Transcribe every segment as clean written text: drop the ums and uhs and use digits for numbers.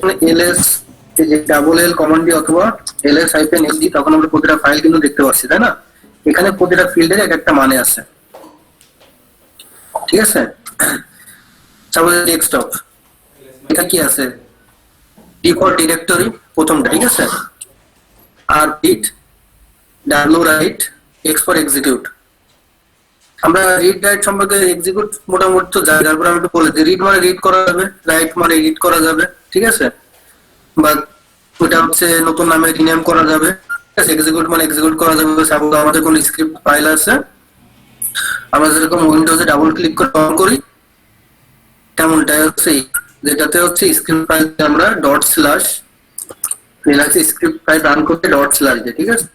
না। এলএস, এই যে ডাবল এল কমান্ড দিয়ে অথবা এলএস হাইফেন এল দি, তখন আমরা প্রতিটা ফাইল কিন্তু দেখতে পাচ্ছি, তাই না? এখানে প্রতিটা ফিল্ডের এক একটা মানে আছে, ঠিক আছে? তারপরে ডেস্কটপ, এটা কি আছে? ডি ফর ডিরেক্টরি প্রথমটা, ঠিক আছে? আর read, W write, X for execute. আমরা রিড রাইট সম্পর্কে, এক্সিকিউট মোটামুটি তো জানি, তারপর আমি একটু বলে দিই। রিড মানে রিড করা যাবে, রাইট মানে এডিট করা যাবে, ঠিক আছে? বা ওটা হচ্ছে নতুন নামে রিনেম করা যাবে, ঠিক আছে? এক্সিকিউট মানে এক্সিকিউট করা যাবে। সাপোজ আমাদের কোন স্ক্রিপ্ট ফাইল আছে, আমরা যেরকম উইন্ডোজে ডাবল ক্লিক করে অন করি, তেমনটাই হচ্ছে যেটাতে হচ্ছে স্ক্রিপ্ট ফাইল আমরা dot slash Linux script file run করতে ডট স্ল্যাশ দিয়ে, ঠিক আছে?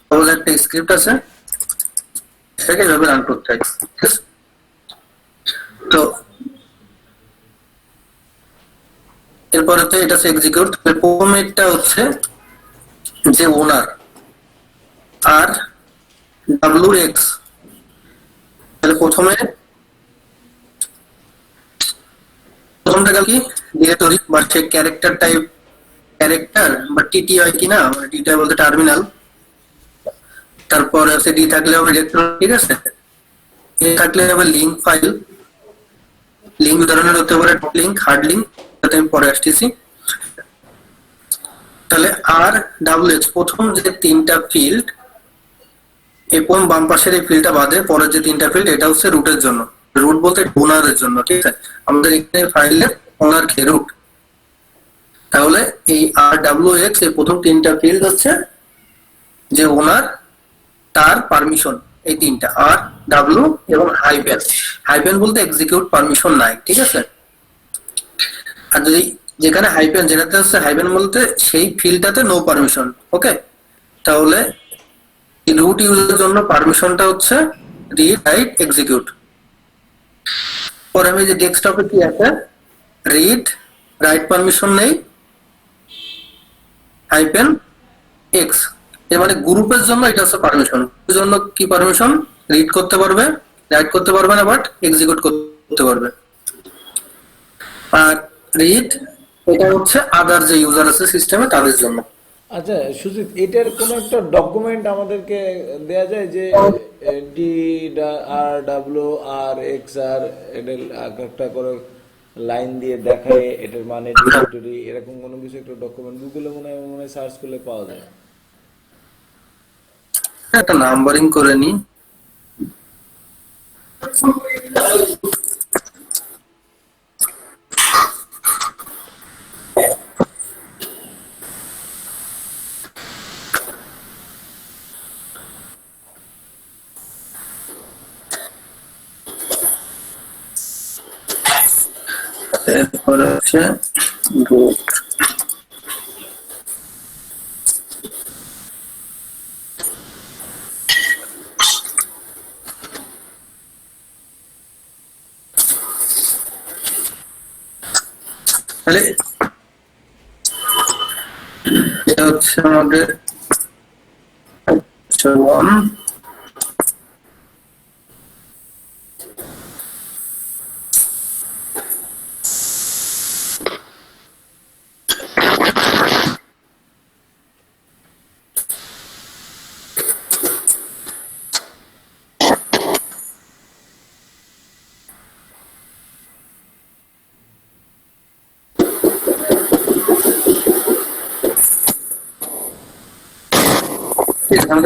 সাপোজ একটা স্ক্রিপ্ট আছে, সেটাকে এভাবে রান করতে হয়, ঠিক আছে? তো এরপরে তো এটা হচ্ছে এক্সিকিউট। প্রথমেরটা হচ্ছে যে ওনার, আর ডাব্লিউ এক্স, তাহলে প্রথমটা কি ডিরেক্টরি বা সে ক্যারেক্টার টাইপ, ক্যারেক্টার বা টিটি হয় কিনা, মানে টিটি বলতে টার্মিনাল। তারপর হচ্ছে ডি থাকলে হবে ডিরেক্টরি, ঠিক আছে? এ থাকলে হবে লিঙ্ক ফাইল। লিঙ্ক ধরনের হতে পারে লিঙ্ক, হার্ড লিঙ্ক, যাতে আমি পরে আসতেছি। তাহলে আর ডাব্লিউ এক্স, প্রথম যে তিনটা ফিল্ড, এই প্রথম বাম পাশের এই ফিল্ডটা বাদে পরের যে তিনটা ফিল্ড, এটা হচ্ছে রুটের জন্য। রুট বলতে ওনারের জন্য, ঠিক আছে? আমাদের এখানে ফাইলের ওনার কে, রুট। তাহলে এই আর ডাব্লিউ এক্স, এই প্রথম তিনটা ফিল্ড হচ্ছে যে ওনার, তার পারমিশন, এই তিনটা আর ডাব্লিউ এবং হাইফেন। হাইফেন বলতে এক্সিকিউট পারমিশন নাই, ঠিক আছে? আর যদি যেখানে হাইফেন, যেটাতে হচ্ছে হাইফেন বলতে সেই ফিল্ডটাতে নো পারমিশন, ওকে? তাহলে রুট ইউজারের জন্য পারমিশনটা হচ্ছে রিড রাইট এক্সিকিউট। পরে আমি যে ডেস্কটপে কি আছে, রিড রাইট পারমিশন নেই, হাইফেন এক্স, এর মানে গ্রুপের জন্য এটা হচ্ছে পারমিশন। এর জন্য কি পারমিশন? রিড করতে পারবে, রাইট করতে পারবে না, বাট এক্সিকিউট করতে পারবে। আর রিড, এটা হচ্ছে আদার যে ইউজার আছে সিস্টেমে তাদের জন্য। আচ্ছা সুজিত, এটার কোনো একটা ডকুমেন্ট আমাদেরকে দেয়া যায় যে ডি আর ডাব্লিউ আর এক্স আর এটার এক একটা করে লাইন দিয়ে দেখায় এটার মানে ডিরেক্টরি, এরকম কোনো কিছু একটা ডকুমেন্ট গুগলে মনে হয় সার্চ করলে পাওয়া যায়। একটা নাম্বারিং করে নি। এরপরে হচ্ছে রুট। তাহলে এটা হচ্ছে আমাদের ওয়ান।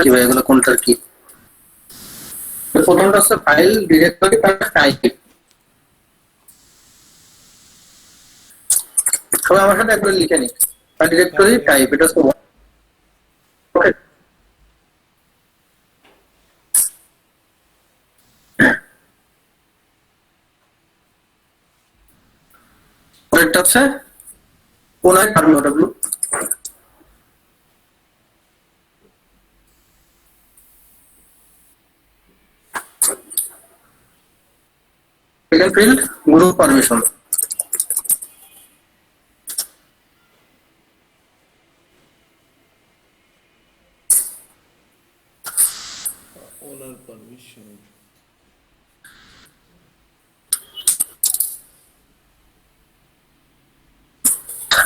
কি ভাই, এগুলো কোনটার কি? প্রথমটা হচ্ছে ফাইল ডিরেক্টরি টাইপ। সবাই আমার সাথে একবার লিখে নি, ফাইল হ্যাঁ ডিরেক্টরি লিখে টাইপ, নিন। এটা হচ্ছে ওকে। পরেরটা হচ্ছে owner terminal W, second field group permission. Owner permission.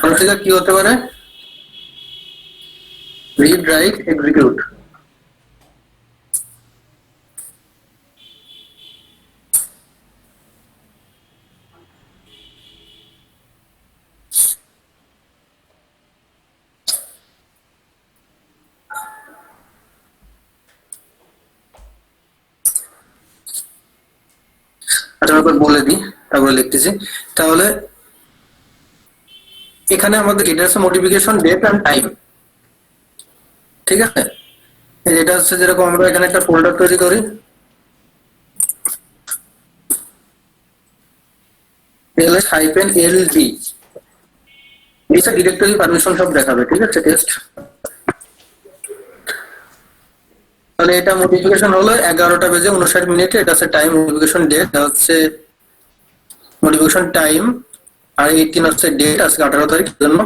Configure কি হতে পারে? Read write execute. আচ্ছা একবার বলে দিই, তারপরে লিখতেছি। তাহলে এখানে আমাদের এটা হচ্ছে মডিফিকেশন ডেট এন্ড টাইম, ঠিক আছে? এটা হচ্ছে যেরকম আমরা এখানে একটা ফোল্ডার তৈরি করি, ls হাইফেন ld, এটা ডিরেক্টরি পারমিশন সব দেখাবে, ঠিক আছে? টেস্ট। তাহলে এটা মডিফিকেশন হলো 11:59, এটা হচ্ছে টাইম মডিফিকেশন ডেট, এটা হচ্ছে মডিফিকেশন টাইম, আর 18 হচ্ছে ডেট, আজকে 18 তারিখ জন্য।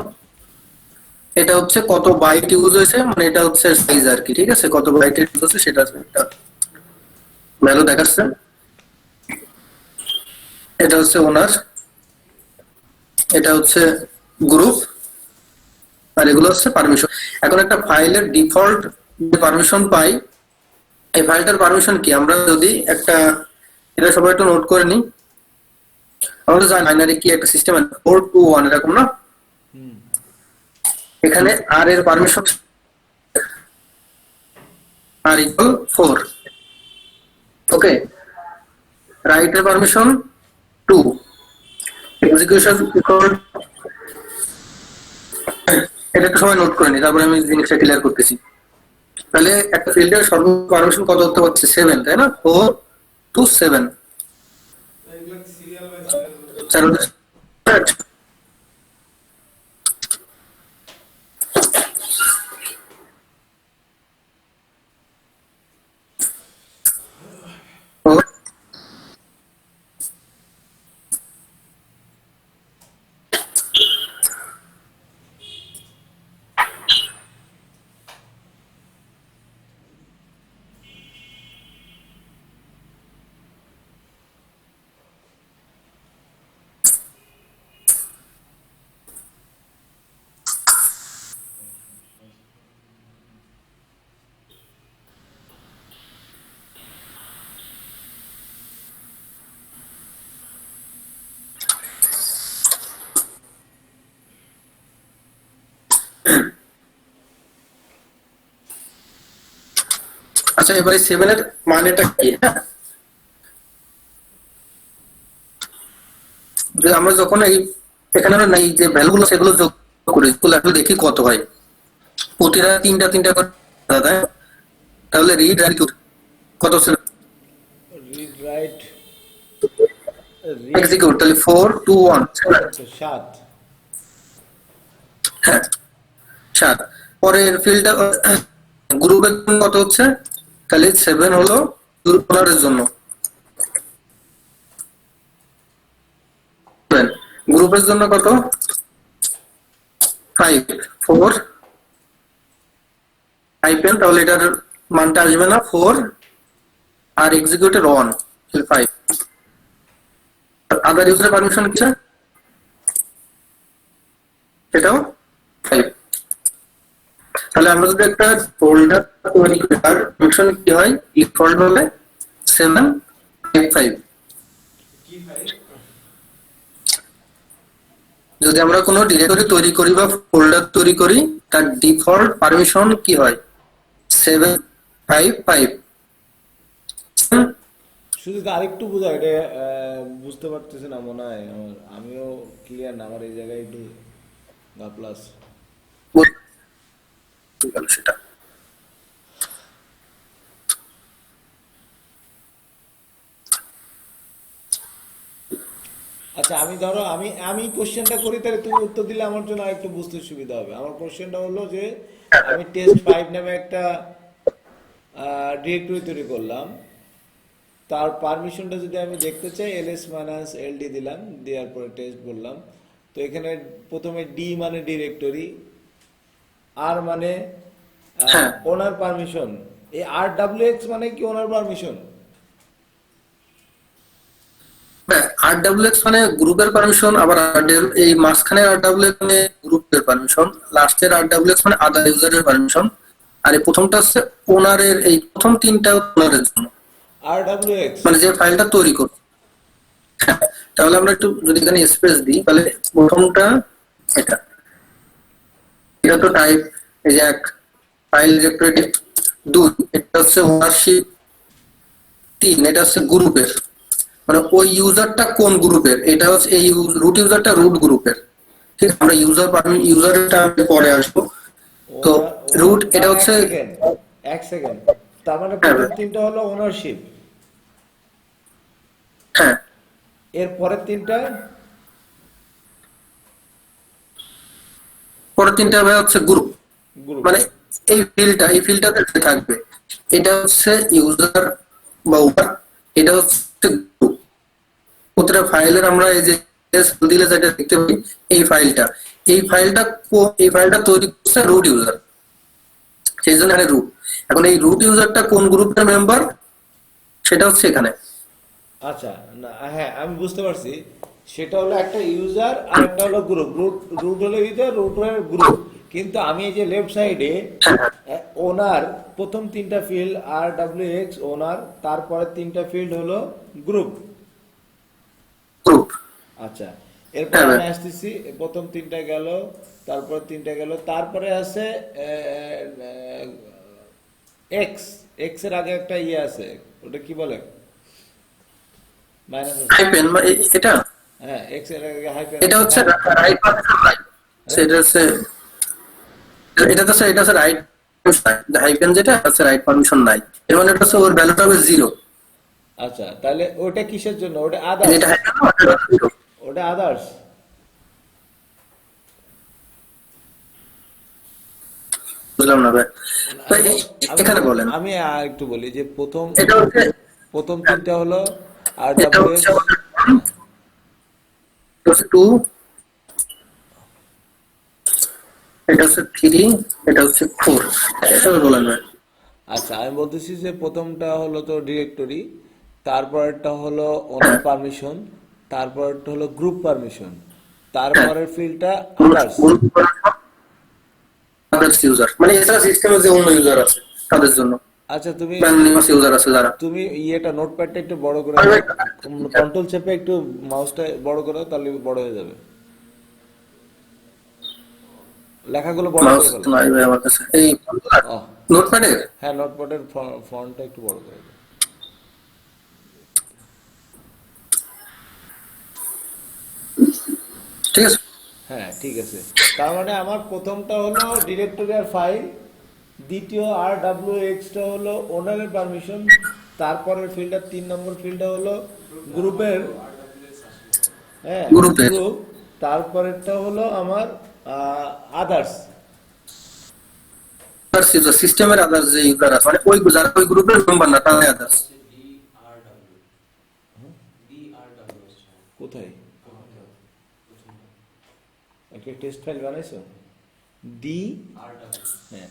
এটা হচ্ছে কত বাইট ইউজ হয়েছে, মানে এটা হচ্ছে সাইজ আর কি, ঠিক আছে? কত বাইট ইউজ হচ্ছে সেটা একটা ভ্যালু দেখাচ্ছে। এটা হচ্ছে ওনার, এটা হচ্ছে গ্রুপ, আর এগুলো হচ্ছে পারমিশন। এখন একটা ফাইলের ডিফল্ট যে পারমিশন পাই, এই ফাইলটার পারমিশন কি? আমরা যদি একটা, এটা সবাই একটু নোট করে নিই, আমরা জানি বাইনারি কি একটা সিস্টেম 4-2-1 এরকম না? এখানে আর এর পারমিশন আর ইকুয়াল 4, ওকে? রাইট এর পারমিশন 2, এক্সিকিউশন ইকুয়াল, এটা একটু সবাই নোট করে নি, তারপরে আমি জিনিসটা ক্লিয়ার করতেছি। তাহলে একটা ফিল্ডের সর্বোচ্চ পারমিশন কত হতে পারছে? 7, তাই না? 4-7, আচ্ছা এবারে 7 এর মানেটা কি? হ্যাঁ, যে আমরা যখন এই এখানে আমরা এই যে ভ্যালুগুলো সেগুলো যোগ করি, তাহলে দেখি কত হয়। প্রতিটা তিনটা করে দাদা, তাহলে রিড রাইট কত ছিল? রিড রাইট এক্সিকিউট, তাহলে 4-2-1, 7। হ্যাঁ 7। পরের ফিল্ডটা গ্রুপের জন্য কত হচ্ছে? তাহলে 7 হলো গ্রুপ ওনারের জন্য, গ্রুপের জন্য কত? 5, 4 হাইপেন, তাহলে এটার মানটা আসবে না 4, আর এক্সিকিউটের 1, 5। আদার ইউজার পারমিশন কি? এটাও 5। তাহলে আমরা যদি একটা ফোল্ডার তৈরি করি, তার পারমিশন কি হয়? ডিফল্ট হলে 7-5। যদি আমরা কোনো ডিরেক্টরি তৈরি করি বা ফোল্ডার তৈরি করি, তার ডিফল্ট পারমিশন কি হয়? 7-5-5। শুধু আরেকটু বোঝা, এটা বুঝতে পারতেছি না মনে হয় আমার, আমিও ক্লিয়ার না, আমার এই জায়গায় একটু প্লাস। সেটা আচ্ছা আমি ধরো আমি আমি কোশ্চেনটা করি, তাহলে তুমি উত্তর দিলে আমার জন্য আরেকটু বুঝতে সুবিধা হবে। আমার কোশ্চেনটা হলো যে আমি টেস্ট 5 নামে একটা ডিরেক্টরি তৈরি করলাম, তার পারমিশনটা যদি আমি দেখতে চাই ls-ld দিলাম, দেওয়ার পরে টেস্ট বললাম। তো এখানে প্রথমে ডি মানে ডিরেক্টরি, আর মানে হ্যাঁ, ওনার পারমিশন, এই RWX মানে কি ওনার পারমিশন? RWX মানে গ্রুপের পারমিশন, আবার এই মাঝখানে RWX মানে গ্রুপের পারমিশন, লাস্টের RWX মানে আদার ইউজারের পারমিশন, আর এই প্রথমটা হচ্ছে ওনারের, এই প্রথম তিনটা ওনারের জন্য, RWX মানে যে ফাইলটা তৈরি করছে। হ্যাঁ, তাহলে আমরা একটু যদি এখানে স্পেস দিই, তাহলে প্রথমটা এটা, এটা তো টাইপ, এই যে এক ফাইল ডিরেক্টরি, দুই এটা হচ্ছে ওনারশিপ, তিন এটা হচ্ছে গ্রুপের, মানে ওই ইউজারটা কোন গ্রুপের, এটা হচ্ছে এই রুট ইউজারটা রুট গ্রুপের। ঠিক আছে, আমরা ইউজারটা পরে আসবো। তো রুট এটা হচ্ছে, এক সেকেন্ড, তার মানে হ্যাঁ প্রথম তিনটা হলো ওনারশিপ, হ্যাঁ, এর পরের তিনটা পরের তিনটা হচ্ছে গ্রুপ, গ্রুপ। মানে এই ফিল্ডটাতে থাকবে, এটা হচ্ছে ইউজার বা ওয়ার, এটা হচ্ছে গ্রুপ। প্রতিটা ফাইলের আমরা এই যে দিলে যেটা দেখতে পাই, এই ফাইলটা এই ফাইলটা তৈরি করছে রুট ইউজার, সেই জন্য এখানে রুট। এখন এই রুট ইউজারটা কোন গ্রুপের মেম্বার সেটা হচ্ছে এখানে। আচ্ছা, না হ্যাঁ আমি বুঝতে পারছি, সেটা হলো একটা ইউজার আর একটা হলো গ্রুপ, রুট হলো ইউজার, রুট হলো গ্রুপ। কিন্তু আমি এই যে লেফট সাইডে ওনার প্রথম তিনটা ফিল্ড RWX ওনার, তারপরে তিনটা ফিল্ড হলো গ্রুপ। গ্রুপ, আচ্ছা, এরপর আমি আসতেছি, প্রথম তিনটা গেল, তারপর তিনটা গেল, তারপরে আছে এক্স, এক্স এর আগে একটা ইয়ে আছে, ওটা কি বলে, মাইনাস আছে। হাইপেন এটা, হ্যাঁ, এক্স এর আগে হাইফেন এটা আছে, হচ্ছে হ্যাঁ। রাইট পারমিশন নাই, সেটা হচ্ছে এটা হচ্ছে রাইট হাইপেন, যেটা আছে রাইট পারমিশন নাই, এর মানে এটা হচ্ছে ওর ভ্যালুটা হবে 0। আচ্ছা, তাহলে ওটা কিসের জন্য, ওটা আদার্স, এটা হাইপেন না, ওটা 0। ওটা আদার্স। বুঝলাম না ভাই, তো এখানে বলেন। আমি আর একটু বলি যে এটা হচ্ছে প্রথম তিনটা হলো এটা RWX, হচ্ছে আমাদের 1, এটা হচ্ছে 2, এটা হচ্ছে 3, এটা হচ্ছে 4, এটা বলেন ভাই। আচ্ছা আমি বলতেছি যে প্রথমটা হলো তো ডিরেক্টরি, তারপরেরটা হলো ওনার পারমিশন, তারপরেরটা হলো গ্রুপ পারমিশন, তারপরের ফিল্ডটা আদার্স। আদার্স ইউজার মানে এছাড়া সিস্টেমে যে অন্য ইউজার আছে তাদের জন্য, আচ্ছা তুমি অ্যানোনিমাস ইউজার আছে যারা। তুমি ইয়েটা নোটপ্যাডটা একটু বড় করে দাও, কন্ট্রোল চেপে একটু মাউসটা বড় করো, তাহলে বড় হয়ে যাবে, লেখাগুলো বড় মাউস করে ফেলো। নাই ভাই আমার কাছে, এই আহ, নোটপ্যাডে। হ্যাঁ নোটপ্যাডের ফন্টটা একটু বড় করে দাও। ঠিক আছে, হ্যাঁ ঠিক আছে, তার মানে আমার প্রথমটা হলো ডিরেক্টরি আর ফাইল, দ্বিতীয় RWX-টা হলো ওনারের পারমিশন, তারপরের ফিল্ডটা 3 নম্বর ফিল্ডটা হলো গ্রুপের, হ্যাঁ গ্রুপের গ্রুপ, তারপরেরটা হলো আমার আদার্স। আদার্স ইউজার, সিস্টেমের আদার্স যে ইউজার আছে, মানে ওই যারা ওই গ্রুপের মেম্বার না তারা আদার্স। কোথায় একটা টেস্ট ফাইল বানাইছো? ডি, হ্যাঁ,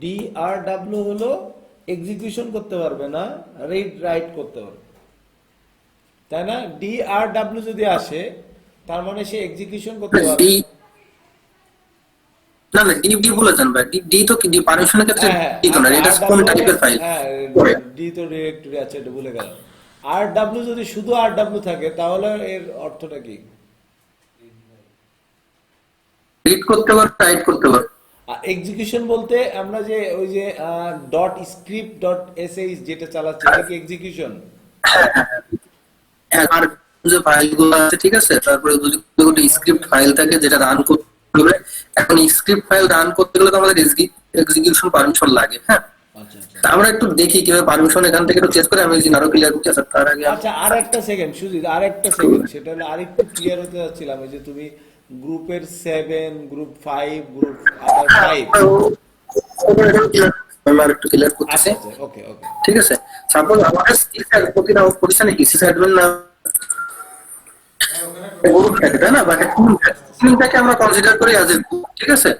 DRW হলো এক্সিকিউশন করতে পারবে না, রিড রাইট করতে পারবে, তাই না? DRW যদি আসে তার মানে সে এক্সিকিউশন করতে পারবে। ডি না না, ডি বলেছেন ভাই, ডি তো কি, ডি পারমিশনের ক্ষেত্রে হ্যাঁ ডি তো না, এটা কোন টাইপের ফাইল? হ্যাঁ, ডি তো ডিরেক্টরি আছে, এটা ভুলে গেলাম। RW যদি শুধু RW থাকে তাহলে এর অর্থটা কি? রিড করতে পারে, রাইট করতে পারে। এক্সিকিউশন বলতে আমরা যে ওই যে ডট স্ক্রিপ্ট ডট এসএইচ যেটা চালাচ্ছি, এটা কি এক্সিকিউশন? আর যে ফাইলগুলো আছে, ঠিক আছে, তারপরে যদি কোনো স্ক্রিপ্ট ফাইল থাকে যেটা রান করতে হবে, এখন স্ক্রিপ্ট ফাইল রান করতে গেলে তো আমাদের এক্সিকিউশন পারমিশন লাগে। হ্যাঁ, আচ্ছা আচ্ছা তা আমরা একটু দেখি কিভাবে পারমিশন এখান থেকে একটু চেক করে আমি আরো ক্লিয়ার করতে চাই, তার আগে আচ্ছা, আর একটা সেকেন্ড সুজিত, আর একটা সেকেন্ড, সেটা হলো আরেকটু ক্লিয়ার হতে যাচ্ছিলাম, এই যে তুমি গ্রুপের 7, গ্রুপ 5, গ্রুপ আদার 5। আমি আর একটু ক্লিয়ার করতেছি। আচ্ছা আচ্ছা, ওকে ওকে। ঠিক আছে, সাপোজ আমাদের প্রতিটা পজিশনে কি সিস অ্যাডমিন না গ্রুপ থাকে, তাই না, বা টিমটাকে আমরা কনসিডার করি অ্যাজ এ গ্রুপ। ঠিক আছে,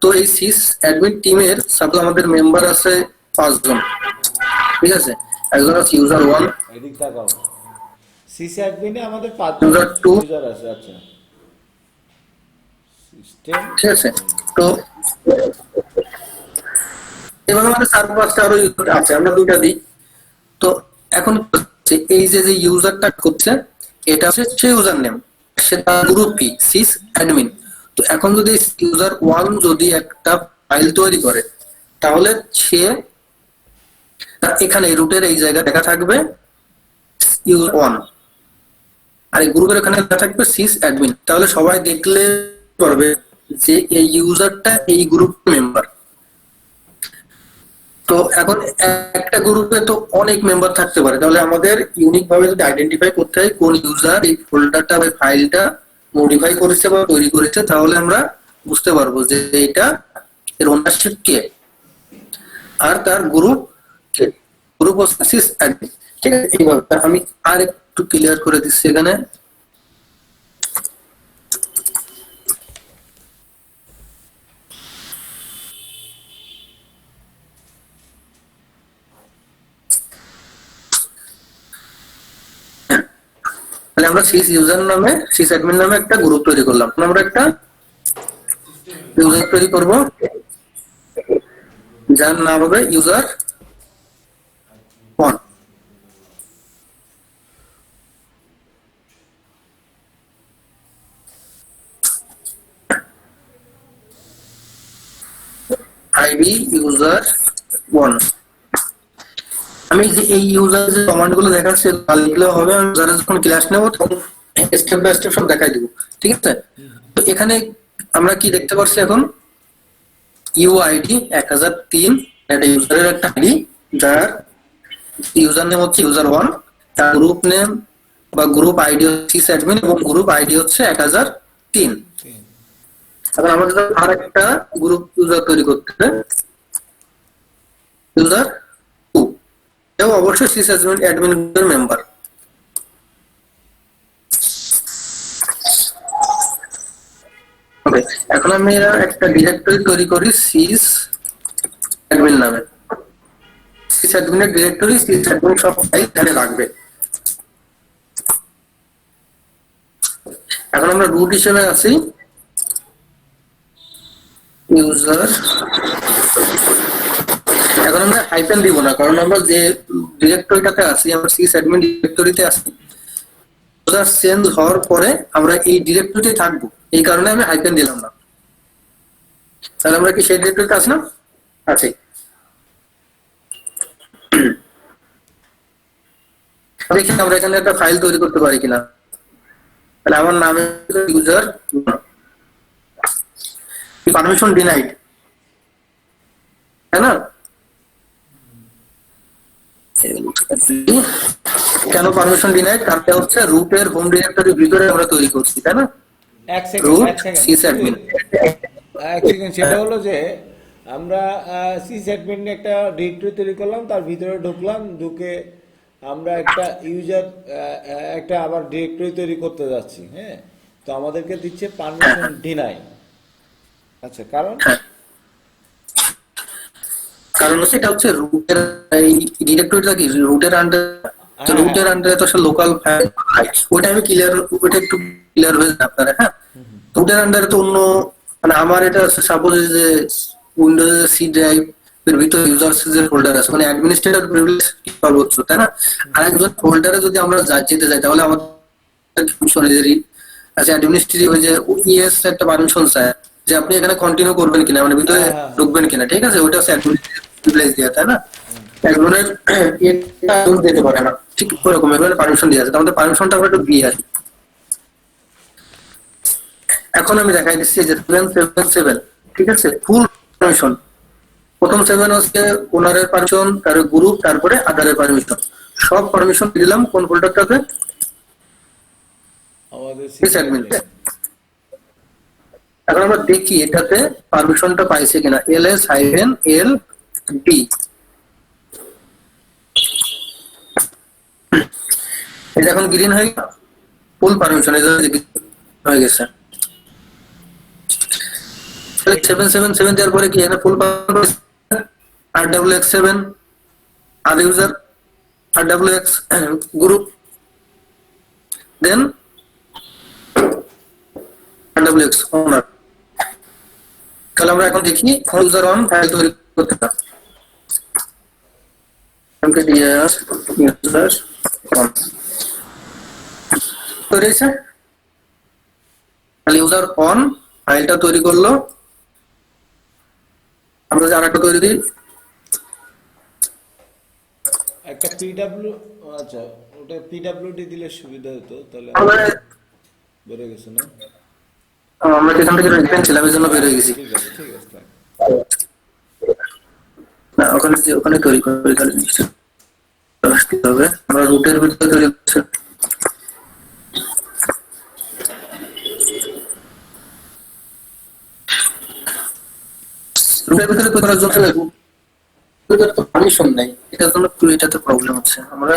তো এই সিস অ্যাডমিন টিমের সাপোজ আমাদের মেম্বার আছে 5 জন। ঠিক আছে, একজন হচ্ছে ইউজার 1। এদিক তাকাও, সিসি অ্যাডমিনে আমাদের 5 জন ইউজার 2, ইউজার আছে। আচ্ছা, সিস্টেম ঠিক আছে। তো এভাবে আমাদের 4-5টা আরো ইউজার আছে, আমরা দুইটা দিই। তো এখন এই যে যে ইউজারটা করছে, এটা হচ্ছে সে ইউজার নেম, সেটা গ্রুপ কি সিস অ্যাডমিন। তো এখন যদি ইউজার 1 যদি একটা ফাইল তৈরি করে, তাহলে সে এখানে রুটের এই জায়গা লেখা থাকবে ইউজার 1, আর এই গ্রুপের এখানে লেখা থাকবে সিস অ্যাডমিন। তাহলে সবাই দেখলে পারবে যে এই ইউজারটা এই গ্রুপ মেম্বার। তো এখন একটা গ্রুপে তো অনেক মেম্বার থাকতে পারে, তাহলে আমাদের ইউনিক ভাবে যদি আইডেন্টিফাই করতে হয় কোন ইউজার এই ফোল্ডারটা বা ফাইলটা মডিফাই করেছে বা তৈরি করেছে, তাহলে আমরা বুঝতে পারবো যে এটা এর ওনারশিপ কে আর তার গ্রুপ কে। গ্রুপ হচ্ছে সিস অ্যাডমিন, ঠিক আছে। এইভাবে আমি আর একটু ক্লিয়ার করে দিচ্ছি এখানে। তাহলে আমরা সিস ইউজার নামে, সিস অ্যাডমিন নামে একটা গ্রুপ তৈরি করলাম। আমরা একটা ইউজার তৈরি করব যার নাম হবে ইউজার 1। ID user 1। আমি যে এই ইউজার যে কমান্ড গুলো দেখাচ্ছি লিখলেও হবে, আমি যারা যখন ক্লাস নেব তখন স্টেপ বাই স্টেপ সব দেখাই দিব, ঠিক আছে। তো এখানে আমরা কি দেখতে পাচ্ছি এখন, ইউআইডি 1003, এটা ইউজারের একটা আইডি, যার ইউজার নেম হচ্ছে ইউজার 1, তার গ্রুপ নেম বা গ্রুপ আইডি হচ্ছে সিস অ্যাডমিন এবং গ্রুপ আইডি হচ্ছে 1003। এখন আমাদের আর একটা গ্রুপ ইউজার তৈরি করতে হবে, ইউজার 2, এবং অবশ্যই সিস অ্যাডমিন মেম্বার। ওকে, এখন আমি একটা ডিরেক্টরি তৈরি করি সিস অ্যাডমিন নামে। সিস অ্যাডমিনের ডিরেক্টরি, সিস অ্যাডমিন সব ফাইল এখানে রাখবে। এখন আমরা রুট হিসেবে আছি ইউজার। এখন আমরা হাইফেন দিব না, কারণ আমরা যে ডিরেক্টরিটাতে আছি, আমরা সিস অ্যাডমিন ডিরেক্টরিতে আছি, ইউজার চেঞ্জ হওয়ার পরে আমরা এই ডিরেক্টরিতে থাকবো, এই কারণে আমি হাইফেন দিলাম না। তাহলে আমরা কি সেই ডিরেক্টরিতে আছি না? আছি। দেখি আমরা এখানে একটা ফাইল তৈরি করতে পারি কিনা। তাহলে আমার নামে ইউজার পারমিশন ডিনাইড, তাই না? কেন পারমিশন ডিনাইড? কারণ হচ্ছে রুটের হোম ডিরেক্টরির ভিতরে আমরা তৈরি করছি, তাই না? এক সেকেন্ড, রুট এক সেকেন্ড, সিস অ্যাডমিন। এক সেকেন্ড। সেটা হলো যে আমরা সিস অ্যাডমিন একটা ডিরেক্টরি তৈরি করলাম, তার ভিতরে ঢুকলাম, ঢুকে আমরা একটা ইউজার একটা আবার ডিরেক্টরি তৈরি করতে যাচ্ছি। হ্যাঁ, তো আমাদেরকে দিচ্ছে পারমিশন ডিনাই। আচ্ছা, কারণ কারণ হচ্ছে এটা হচ্ছে রুটের এই ডিরেক্টরিটা কি রুটের আন্ডার, তো রুটের আন্ডারে তো আসলে লোকাল ফাইল, ওটা আমি ক্লিয়ার, ওটা একটু ক্লিয়ার হয়ে যাবে আপনারা। হ্যাঁ, রুটের আন্ডারে তো অন্য, মানে আমার এটা সাপোজ যে উইন্ডোজ সি ড্রাইভ এর ভিতরে ইউজার্স এর ফোল্ডার আছে, মানে অ্যাডমিনিস্ট্রেটর প্রিভিলেজ সর্বোচ্চ, তাই না? আর একজন ফোল্ডারে যদি আমরা যেতে যাই, তাহলে আমাদের পারমিশনারি আচ্ছা অ্যাডমিনিস্ট্রেটিভ যে ইএস একটা পারমিশন চায় যে আপনি এখানে কন্টিনিউ করবেন কিনা, মানে ভিতরে ঢুকবেন কিনা, ঠিক আছে। ওটা হচ্ছে অ্যাডমিনিস্ট্রেটিভ প্রিভিলেজ দেয়া, তাই না? একজনের এটা দিতে পারে না, ঠিক ওরকম এখানে পারমিশন দিয়ে আছে। আমাদের পারমিশনটা আমরা একটু দিয়ে আসি। এখন আমি দেখাই দিচ্ছি যে 777, ঠিক আছে, ফুল পারমিশন। প্রথম 7 হচ্ছে ওনারের পারমিশন, তারপরে গ্রুপ, তারপরে আদারের পারমিশন, সব পারমিশন দিলাম কোন ফোল্ডারটাতে, আমাদের সিস অ্যাডমিন। এখন আমরা দেখি এটাতে পারমিশনটা পাইছে কিনা, ls-l এটা এখন গ্রিন হয়ে ফুল পারমিশন হয়ে গেছে। 777 দেওয়ার পরে কি এখানে ফুল rwx7 আর ইউজার rwx গ্রুপ দেন RWX ওনার। তাহলে আমরা এখন দেখি ইউজার অন ফাইল তৈরি করতে পারি। mkdir user on তৈরি হয়েছে। তাহলে ইউজার অন ফাইলটা তৈরি করলো। আমরা যে আরেকটা তৈরি দিই, একটা পিডব্লিউ, আচ্ছা ওটা পিডব্লিউডি দিলে সুবিধা হতো, তাহলে আমরা বেড়ে গেছে না? আমরা এখান থেকে রিপেন্ট ছিলাম, এই জন্য বের হয়ে গেছি। ঠিক আছে, ঠিক আছে, থাক। না, ওখানে তৈরি করে হবে। আমরা রুটের ভিতরে তৈরি করছি। রুটের ভিতরে তৈরি করার জন্য রুটের তো পারমিশন নাই, এটার জন্য এটাতে প্রবলেম হচ্ছে। আমরা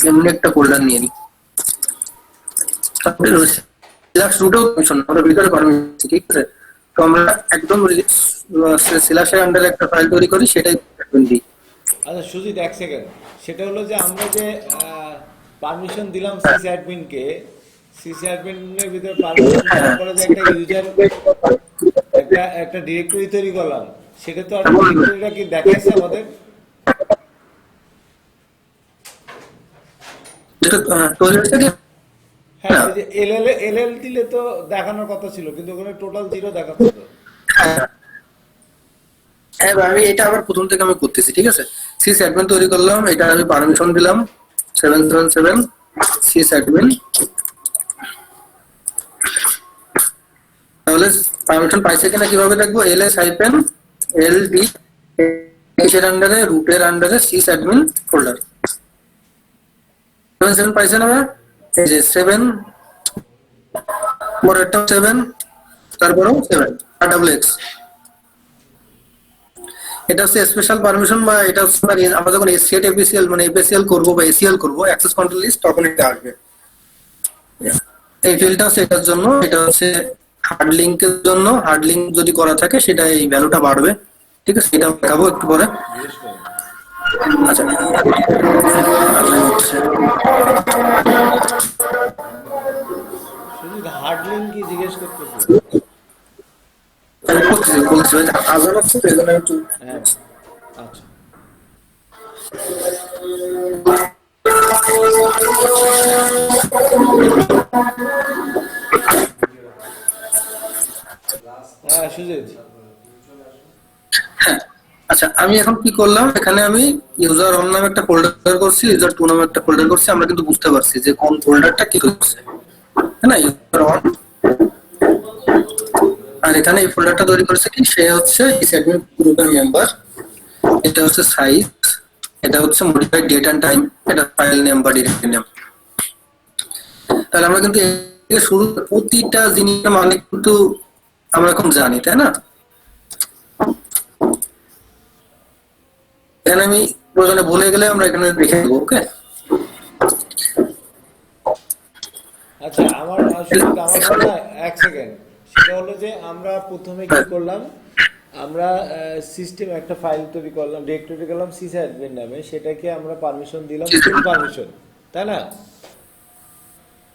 এমনি একটা ফোল্ডার নিয়ে নিই, রুটেও পারমিশন, আমরা ভিতরে পারমিশন, ঠিক আছে। তো আমরা একদম সিলাসের আন্ডারে একটা ফাইল তৈরি করি, সেটাই দিই। আচ্ছা সুজিত, এক সেকেন্ড। সেটা হলো যে আমরা যে পারমিশন দিলাম সিসি অ্যাডমিনকে, সিসি অ্যাডমিনের ভিতরে পারমিশন দেওয়ার পরে যে একটা ইউজার একটা ডিরেক্টরি তৈরি করলাম, সেটা তো আর ডিরেক্টরিটা কি দেখাচ্ছে আমাদের? যেটা তৈরি হচ্ছে কি, হ্যাঁ, ওই যে এলএল দিলে তো দেখানোর কথা ছিল, কিন্তু ওখানে টোটাল 0 দেখাচ্ছে তো। হ্যাঁ আমি এটা আবার প্রথম থেকে আমি করতেছি, ঠিক আছে। সিস অ্যাডমিন তৈরি করলাম, এটা আমি পারমিশন দিলাম 777 সিস অ্যাডমিন। তাহলে পারমিশন পাইছে কিনা কিভাবে দেখবো? ls হাইফেন ld এর আন্ডারে রুটের আন্ডারে সিস অ্যাডমিন ফোল্ডার 77 পাইছে না? এই যে 7 পরেরটা 7, তারপরেও 7 RWX। এটা হচ্ছে স্পেশাল পারমিশন, বা এটা হচ্ছে আমরা যখন সেট এপিসিএল মানে এপিসিএল করব বা এসিএল করব, অ্যাক্সেস কন্ট্রোল লিস্ট, তখন এটা আসবে। এই ফিল্ডটা হচ্ছে এটার জন্য, এটা হচ্ছে হার্ড লিংকের জন্য। হার্ড লিংক যদি করা থাকে সেটা এই ভ্যালুটা বাড়বে, ঠিক আছে। এটা দেখাবো একটু পরে। জিজ্ঞেস করো। আচ্ছা, সুজিত, হার্ড লিঙ্ক কি জিজ্ঞেস করতেছে? বলছি আজান হচ্ছে তো, এই জন্য একটু। হ্যাঁ, আচ্ছা। হ্যাঁ সুজিত। আচ্ছা, আমি এখন কি করলাম, এখানে আমি ইউজার অন নামে একটা ফোল্ডার করছি, ইউজার টু নামে একটা ফোল্ডার করছি। আমরা কিন্তু বুঝতে পারছি যে কোন ফোল্ডারটা কি করছে, তাই না? ইউজার অন, আর এখানে এই ফোল্ডারটা তৈরি করেছে কি, সে হচ্ছে অ্যাডমিন গ্রুপের মেম্বার। এটা হচ্ছে সাইজ, এটা হচ্ছে মডিফাইড ডেট এন্ড টাইম, এটা ফাইল নেম বা ডিরেক্টরি নেম। তাহলে আমরা কিন্তু শুরু প্রতিটা জিনিসের মানে কিন্তু আমরা এখন জানি, তাই না? এখানে আমি প্রয়োজনে ভুলে গেলে আমরা এখানে দেখে দেবো। ওকে, আচ্ছা, সুজিত, আমার মনে হয় এক সেকেন্ড। সেটা হলো যে আমরা প্রথমে কি করলাম, আমরা সিস্টেম একটা ফাইল তৈরি করলাম, ডিরেক্টরি করলাম সিসি অ্যাডমিন নামে, সেটাকে আমরা পারমিশন দিলাম ফুল পারমিশন, তাই না?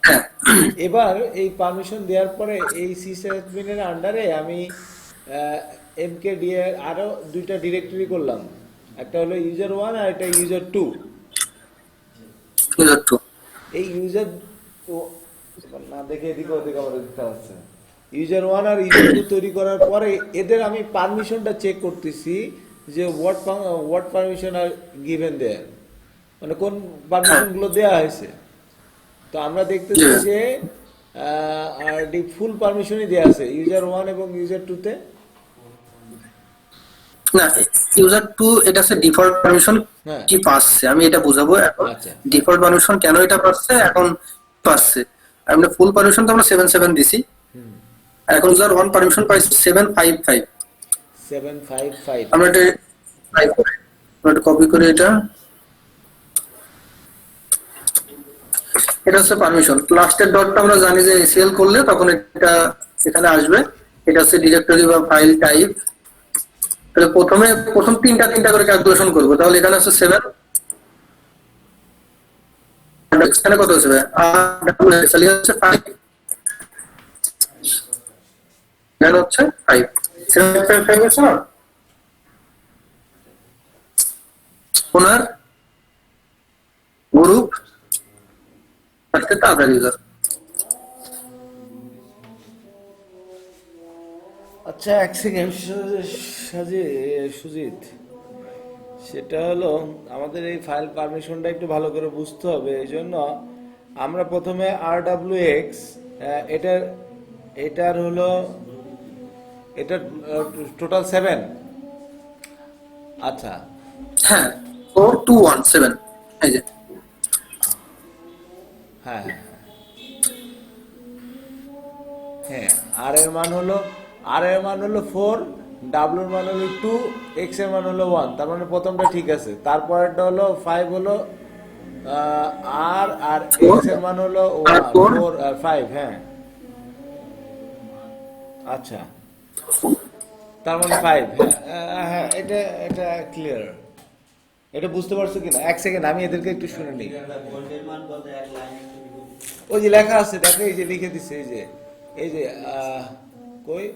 হ্যাঁ এবার এই পারমিশন দেওয়ার পরে এই সিসি অ্যাডমিনের আন্ডারে আমি এমকেডি এর আরো দুইটা ডিরেক্টরি করলাম, একটা হলো ইউজার 1 আর একটা ইউজার 2। ইউজার টু, এই ইউজার না দেখে এদিকে ওদিকে আমার দিতে হচ্ছে। ইউজার 1 আর ইউজার 2 তৈরি করার পরে এদের আমি পারমিশনটা চেক করতেছি যে হোয়াট পারমিশন আর গিভেন দেয়ার, মানে কোন পারমিশন গুলো দেওয়া হয়েছে। তো আমরা দেখতেছি যে আর ডি ফুল পারমিশনই দেওয়া আছে ইউজার 1 এবং ইউজার 2 তে। না, ইউজার টু এটা হচ্ছে ডিফল্ট পারমিশন হ্যাঁ। কি পাচ্ছে, আমি এটা বুঝাবো এখন। আচ্ছা। ডিফল্ট পারমিশন কেন এটা পাচ্ছে এখন পাচ্ছে, আমরা ফুল পারমিশন তো আমরা 77 দিছি, আর এখন ইউজার ওয়ান পারমিশন পাইছে 755। 755। আমরা এটা কপি করে এটা হচ্ছে পারমিশন। লাস্টের ডটটা আমরা জানি যে এসিএল করলে তখন এটা এখানে আসবে। এটা হচ্ছে ডিরেক্টরি বা ফাইল টাইপ। তাহলে প্রথম তিনটা করে ক্যালকুলেশন করবো। তাহলে এখানে আছে 7, এখানে কত হচ্ছে আর ডাবল তাহলে হচ্ছে 5, এখানে হচ্ছে 5, 755 হচ্ছে না। ওনার গ্রুপ আজকে আদার ইউজার। আচ্ছা, এক সেকেন্ড সুজিত, সেটা হলো আমাদের এই ফাইল পারমিশনটা একটু ভালো করে বুঝতে হবে। এই জন্য আমরা প্রথমে RWX এটার এটার হলো এটা টোটাল 7। আচ্ছা, হ্যাঁ 4217 এই যে হ্যাঁ হ্যাঁ হ্যাঁ, আর এর মান হলো 4, ডাব্লুর এর মান হলো 2, এক্স এর মান হলো 1। তার মানে প্রথমটা ঠিক আছে। তারপরেরটা হলো 5 হলো আর আর এক্স এর মান হলো 4 আর 5। হ্যাঁ, আচ্ছা, তার মানে 5। হ্যাঁ হ্যাঁ, এটা এটা ক্লিয়ার। এটা বুঝতে পারছো কিনা? এক সেকেন্ড, আমি এদেরকে একটু শুনে নিই। ওই যে লেখা আছে দেখো, এই যে লিখে দিচ্ছে, এই যে কই,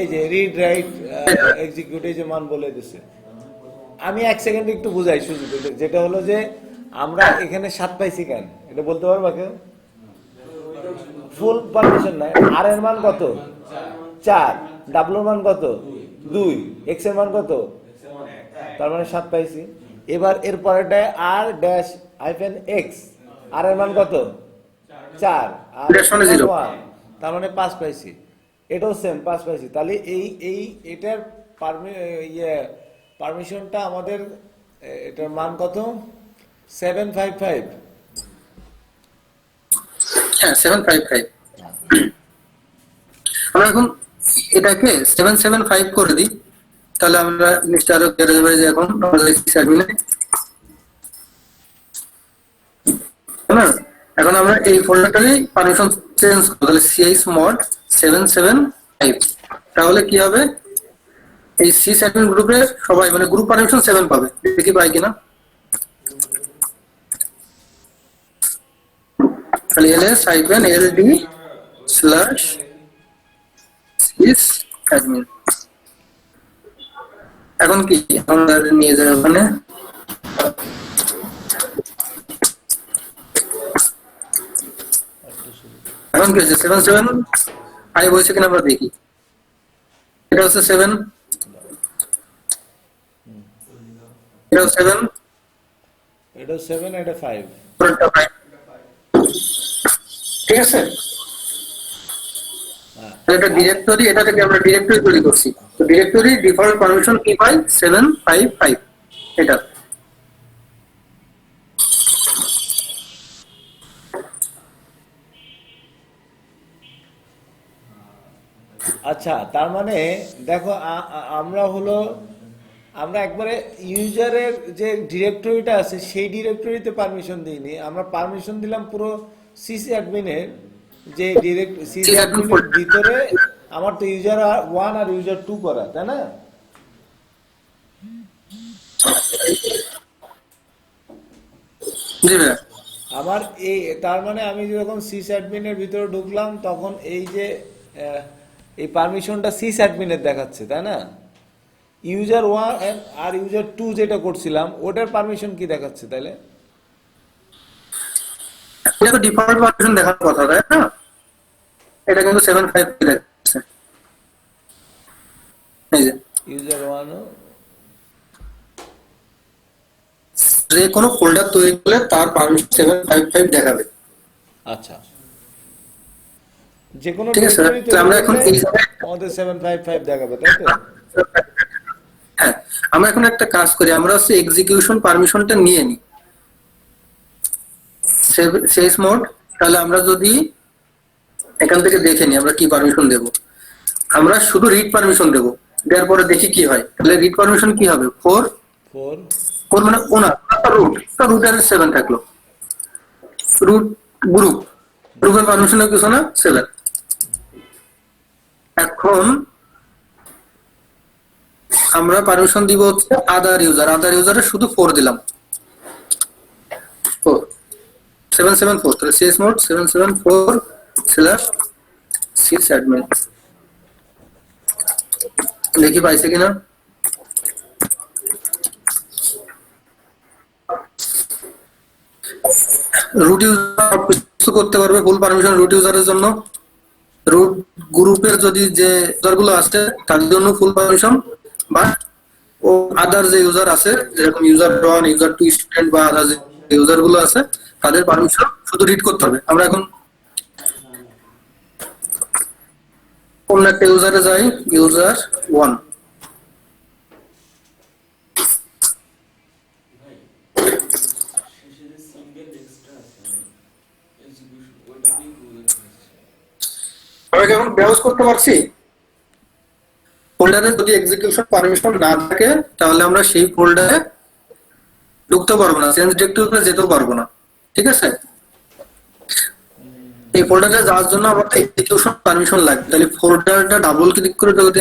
এই যে রিড রাইট এক্সিকিউট, এই যে মান বলে দিচ্ছে। আমি এক সেকেন্ড একটু বুঝাই শুধু, যেটা হলো যে আমরা এখানে 7 পাইছি কেন, এটা বলতে পারবা কেউ? ফুল পারমিশন নাই। আর এর মান কত? 4, ডাব্লুর মান কত? 2, এক্স এর মান কত? তার মানে 7 পাইছি। এবার এর পরেরটায় আর ড্যাশ হাইফেন এক্স, আর এর মান কত? 4, আর 1, তার মানে 5 পাইছি। এটাও সেম 5 পাইছি। তাহলে এটার পারমিশনটা আমাদের, এটার মান কত? 755। হ্যাঁ 755। আমরা এখন এটাকে 775 করে দিই, তাহলে আমরা জিনিসটা আরো ক্লিয়ার হয়ে যাবে। যে এখন আমরা লিখছি অ্যাডমিনে, হ্যাঁ এখন আমরা এই ফোল্ডারটারই পারমিশন চেঞ্জ করব। তাহলে chmod 775, তাহলে কি হবে, এই সিস অ্যাডমিন গ্রুপে সবাই মানে গ্রুপ পারমিশন 7 পাবে। দেখি পাই কিনা। তাহলে ls-ld/sys admin। এখন কি আমরা নিয়ে যাই ওখানে, এখন কি হচ্ছে 775 হয়েছে কিনা আমরা দেখি। এটা হচ্ছে 7, এটা 7, এটা 7, এটা 5। ঠিক আছে। এটা ডিরেক্টরি, এটা থেকে আমরা ডিরেক্টরি তৈরি করছি। তো ডিরেক্টরি ডিফল্ট পারমিশন কি পাই? 755 এটা। আচ্ছা, তার মানে দেখো, আমরা একবারে ইউজারের যে ডিরেক্টরিটা আছে সেই ডিরেক্টরিতে পারমিশন দিইনি। আমরা পারমিশন দিলাম পুরো সিসি অ্যাডমিনের, যে সিসি অ্যাডমিনের ভিতরে আমার তো ইউজার 1 আর ইউজার 2 করা, তাই না? জি ভাই। আমার তার মানে আমি যখন সিস অ্যাডমিনের ভিতরে ঢুকলাম, তখন এই যে এই পারমিশনটা সিস অ্যাডমিনের দেখাচ্ছে, তাই না? ইউজার 1 আর ইউজার 2 যেটা করছিলাম ওটার পারমিশন কি দেখাচ্ছে তাহলে? এটা তো ডিফল্ট পারমিশন দেখার কথা, তাই না? এটা কিন্তু 755 দেখাচ্ছে। এই যে ইউজার 1 যে কোনো ফোল্ডার তৈরি করলে তার পারমিশন 755 দেখাবে। আচ্ছা, যে কোনো ঠিক আছে। ডিরেক্টরি তো আমরা এখন এই আমাদের 755 দেখাবে, তাই তো? হ্যাঁ, আমরা এখন একটা কাজ করি, আমরা হচ্ছে এক্সিকিউশন পারমিশনটা নিয়ে নিই শেষ মোড। তাহলে আমরা যদি এখান থেকে দেখে নিই আমরা কি পারমিশন দেব। আমরা শুধু রিড পারমিশন দেব, দেওয়ার পরে দেখি কি হয়। তাহলে রিড পারমিশন কি হবে? 4 মানে ওনার রুটের 7 থাকলো, রুট গ্রুপের পারমিশন কিছু না, 7। এখন আমরা পারমিশন দিব হচ্ছে আদার ইউজারে শুধু 4 দিলাম। 4 774, তাহলে chmod 774/sysadmin, দেখি পাইছে কিনা। রুট ইউজার করতে পারবে ফুল পারমিশন রুট ইউজারের জন্য। রুট গ্রুপের যদি যে ইউজারগুলো আছে তাদের জন্য ফুল পারমিশন, বা ও আদার যে ইউজার আছে যেরকম ইউজার 1, ইউজার 2 স্টুডেন্ট বা আদার যে ইউজার গুলো আছে তাদের পারমিশন শুধু রিড করতে হবে। আমরা এখন কোন একটা ইউজারে যাই, ইউজার 1, আমরা কি এখন ব্রাউজ করতে পারছি? ফোল্ডারে যদি এক্সিকিউশন পারমিশন না থাকে তাহলে আমরা সেই ফোল্ডারে ঢুকতে পারবো না, চেঞ্জ ডিরেক্টরিতে যেতেও পারবো না, ঠিক আছে? এই ফোল্ডারে যাওয়ার জন্য আমাদের এক্সিকিউশন পারমিশন লাগবে। তাহলে ফোল্ডারটা ডাবল ক্লিক করে যদি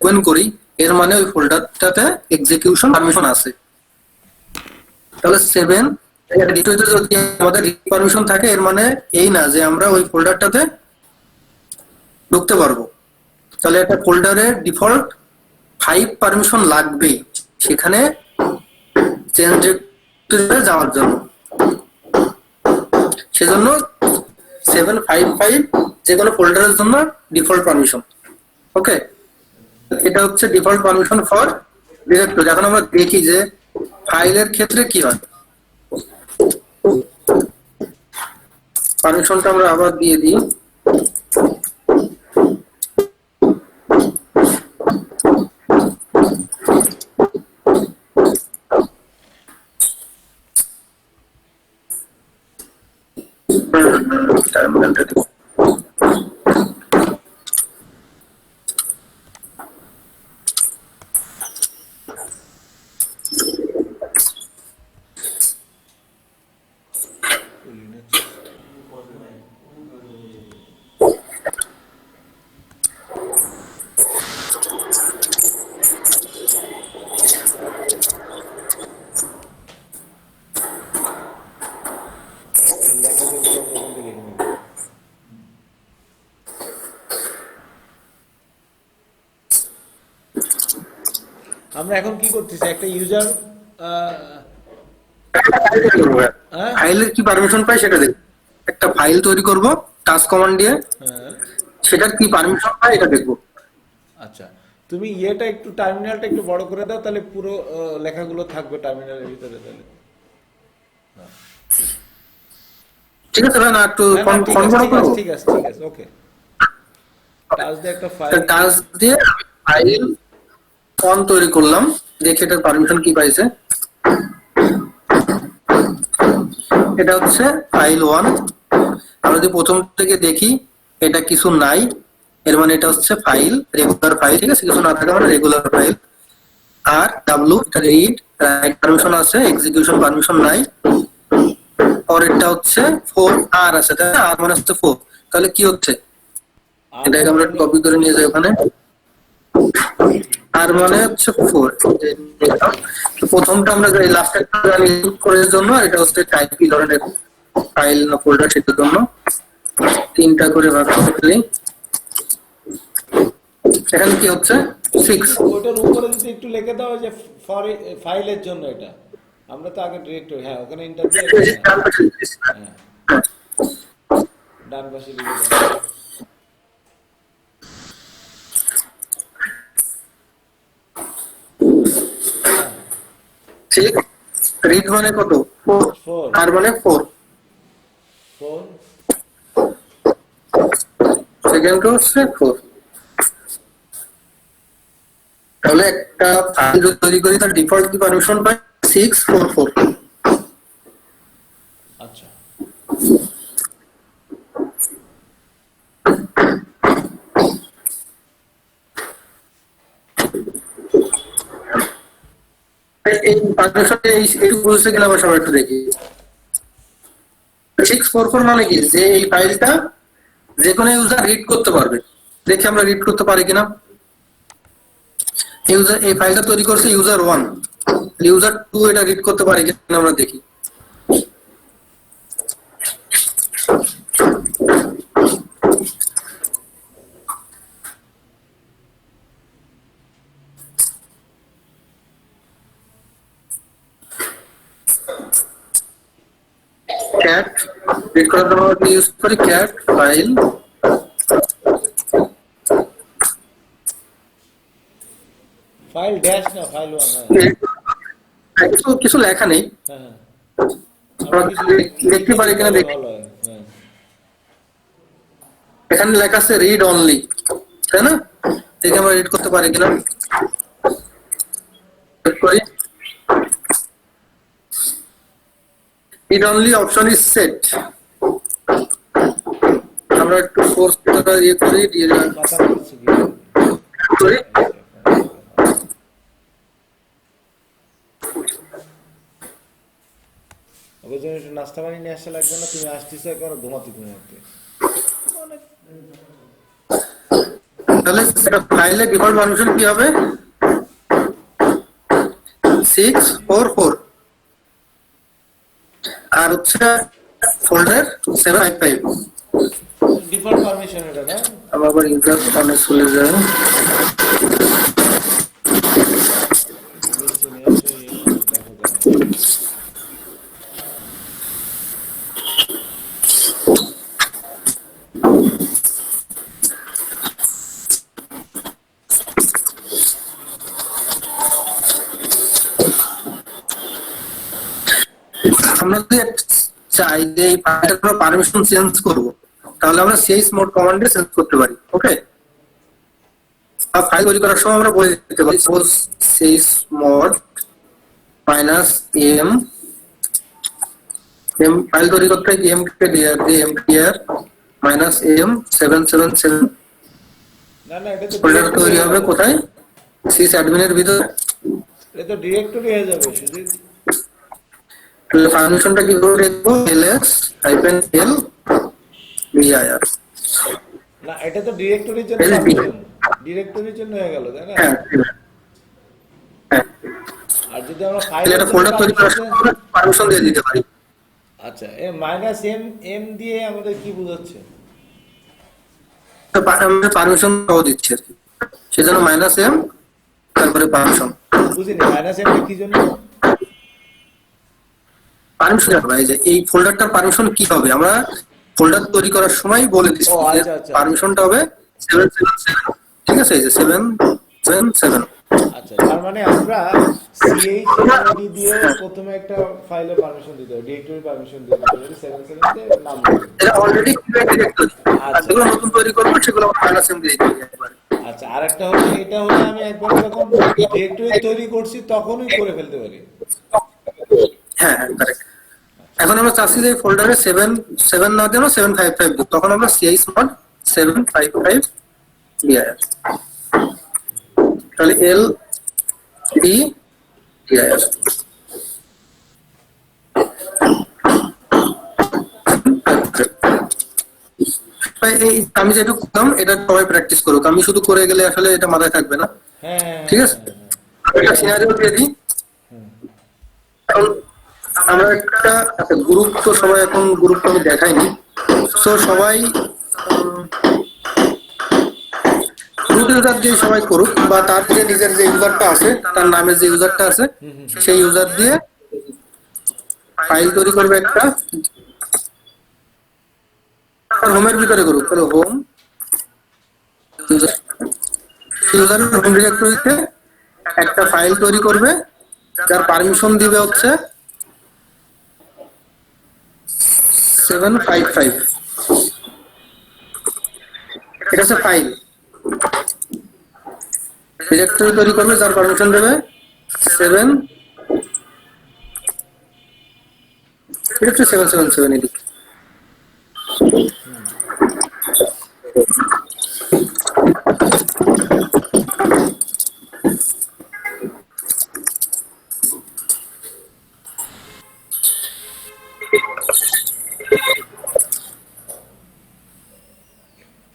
ওপেন করি, এর মানে ওই ফোল্ডারটাতে এক্সিকিউশন পারমিশন আছে। তাহলে 7 ডিরেক্টরিতে যদি আমাদের পারমিশন থাকে, এর মানে এই না যে আমরা ওই ফোল্ডারটাতে ঢুকতে পারবো। তাহলে একটা ফোল্ডারে ডিফল্ট 5 পারমিশন লাগবেই সেখানে চেঞ্জ ডিরেক্টরিতে যাওয়ার জন্য। সেজন্য 755 যে কোনো ফোল্ডারের জন্য ডিফল্ট পারমিশন। ওকে, এটা হচ্ছে ডিফল্ট পারমিশন ফর ডিরেক্টরি। এখন আমরা দেখি যে ফাইলের ক্ষেত্রে কি হয়। পারমিশনটা আমরা আবার দিয়ে দিই। টার্মিনালটা দিব। আমরা এখন কি করতেছি, একটা ইউজার ফাইলের কি পারমিশন পাই সেটা দেখব। একটা ফাইল তৈরি করব টাস্ক কমান্ড দিয়ে, সেটার কি পারমিশন পাই এটা দেখব। আচ্ছা, তুমি ইয়েটা একটু টার্মিনালটা একটু বড় করে দাও, তাহলে পুরো লেখাগুলো থাকবে টার্মিনালের ভিতরে। তাহলে ঠিক আছে ভাই, না একটু ঠিক আছে ওকে। টাস্ক দিয়ে একটা ফাইল, টাস্ক দিয়ে ফাইল ফন তৈরি করলাম, দেখি এটার পারমিশন কি পাইছে। এটা হচ্ছে ফাইল 1। আমরা যদি প্রথম থেকে দেখি এটা কিছু নাই, এর মানে এটা হচ্ছে ফাইল, রেগুলার ফাইল, ঠিক আছে? কিছু না থাকা মানে রেগুলার ফাইল। আর ডাব্লু এটা রিড রাইট পারমিশন আছে, এক্সিকিউশন পারমিশন নাই। পরেরটা হচ্ছে 4 আর আছে, তাই আর মানে হচ্ছে 4। তাহলে কি হচ্ছে, এটাকে আমরা কপি করে নিয়ে যাই ওখানে। আর মানে হচ্ছে 4। প্রথমটা আমরা যাই লাস্ট একটা করার জন্য, এটা হচ্ছে টাইপ কি ধরনের ফাইল না ফোল্ডার সেটার জন্য 3টা করে ভাগ করে ফেলি। এখানে কি হচ্ছে 6। ওটার উপরে যদি একটু লিখে দাও যে ফর ফাইলের জন্য, এটা আমরা তো আগে ডিরেক্টরি, হ্যাঁ ওখানে এন্টার দিয়ে ডান পাশে লিখে দাও। ঠিক, রিড মানে কত 4, আর মানে 4 সেকেন্ড হচ্ছে 4। তাহলে একটা ফাইল তৈরি করি, তার ডিফল্ট কি পারমিশন পাই 644। আচ্ছা, এই পারমিশনটা এই বুঝতে গেলে আমরা সবাই একটু দেখি। 644 মানে কি, যে এই ফাইলটা যে কোনো ইউজার রিড করতে পারবে। দেখি আমরা রিড করতে পারি কিনা। ইউজার এই ফাইলটা তৈরি করছে ইউজার 1, ইউজার 2 এটা রিড করতে পারে কিনা আমরা দেখি। cat read করার জন্য আমরা ইউজ করি cat ফাইল ফাইল ড্যাশ না ফাইল 1, হ্যাঁ কিছু কিছু লেখা নেই হ্যাঁ হ্যাঁ। আমরা দেখতে পারি কিনা দেখি ভালো হয়, হ্যাঁ। এখানে লেখা আছে রিড অনলি, তাই না? দেখে আমরা রিড করতে পারি কিনা চেক করি। Read only option is set. আমরা একটু ফোর্সটা ইয়ে করি দিয়ে মাথা মারছে কি? করি ওকে জন্য একটু নাস্তা পানি নিয়ে আসা লাগবে না, তুমি আসতেছো একবার ঘুমাতে ঘুমাতে। তাহলে ফাইলে ডিফল্ট পারমিশন কি হবে 644 আর হচ্ছে ফোল্ডার 755। ডিফল্ট পারমিশন এটা না? আবার ইউজার অনেক চলে যায়। নিচে নিয়ে এসে দেখো কেমন। আমরা যদি চাই যে এই ফাইলটার পারমিশন চেঞ্জ করব, তাহলে আমরা চেঞ্জ মোড কমান্ডে চেঞ্জ করতে পারি। ওকে, আর ফাইল তৈরি করার সময় আমরা বলে দিতে পারি suppose change mode -m m file তৈরি করতে m কে দিয়ে m clear -m777 না না, এটা তো ফোল্ডার তৈরি হবে কোথায়? সিস অ্যাডমিনের ভিতরে। এটা তো ডিরেক্টরি হয়ে যাবে সুজিত। তাহলে পারমিশনটা কি করে লিখবো ls -l dir। না, এটা তো ডিরেক্টরির জন্য LD পারমিশন, ডিরেক্টরির জন্য হয়ে গেল তাই না? হ্যাঁ হ্যাঁ, আর যদি আমরা ফাইল তাহলে একটা ফোল্ডার তৈরি করার সময় পারমিশন দিয়ে দিতে পারি। আচ্ছা, এ মাইনাস এম এম দিয়ে আমাদের কি বোঝাচ্ছে? আমরা পারমিশন সহ দিচ্ছি আর কি, সেজন্য -m তারপরে পারমিশন। বুঝিনি মাইনাস এম কি জন্য? পারমিশন হবে এই যে এই ফোল্ডারটার পারমিশন কি হবে আমরা ফোল্ডার তৈরি করার সময় বলে দিচ্ছি ও যে আচ্ছা আচ্ছা পারমিশনটা হবে 777। ঠিক আছে, এই যে 777। আচ্ছা, তার মানে আমরা chmod দিয়ে প্রথমে একটা ফাইলে পারমিশন দিতে হবে, ডিরেক্টরি পারমিশন দিতে হবে 77 তে নাম দেব। এটা অলরেডি ক্রিয়েট ডিরেক্টরি, আর আচ্ছা যেগুলো নতুন তৈরি করব সেগুলো আমরা -m দিয়ে দিই একবারে। আচ্ছা, আরেকটা হলো এটা হলো আমি একবার যখন ডিরেক্টরি তৈরি করছি তখনই করে ফেলতে পারি। হ্যাঁ হ্যাঁ কারেক্ট। এখন আমরা চাচ্ছি যে ফোল্ডারে 7 না দিয়ে 755 দিই, তখন আমরা chmod 755 dir। তাহলে l d dir এই আমি যেটা করলাম এটা সবাই প্র্যাকটিস করুক, আমি শুধু করে গেলে আসলে এটা মাথায় থাকবে না। হ্যাঁ ঠিক আছে, একটা সিনারিও দিয়ে দিই। এখন আমরা একটা গ্রুপ, তো সবাই এখন গ্রুপ আমি দেখাইনি, তো সবাই রুট ইউজার দিয়ে সবাই করুক, বা তার যে নিজের যে ইউজারটা আছে তার নামে যে ইউজারটা আছে সেই ইউজার দিয়ে ফাইল তৈরি করবে একটা, হোমের ভিতরে করুক, তাহলে হোম ইউজারের হোম ডিরেক্টরিতে একটা ফাইল তৈরি করবে যার পারমিশন দিবে হচ্ছে 755। এটা হচ্ছে ফাইল ডিরেক্টরি তৈরি করবে যার পারমিশন দেবে 7 ডিরেক্টরি 777 এদিকে।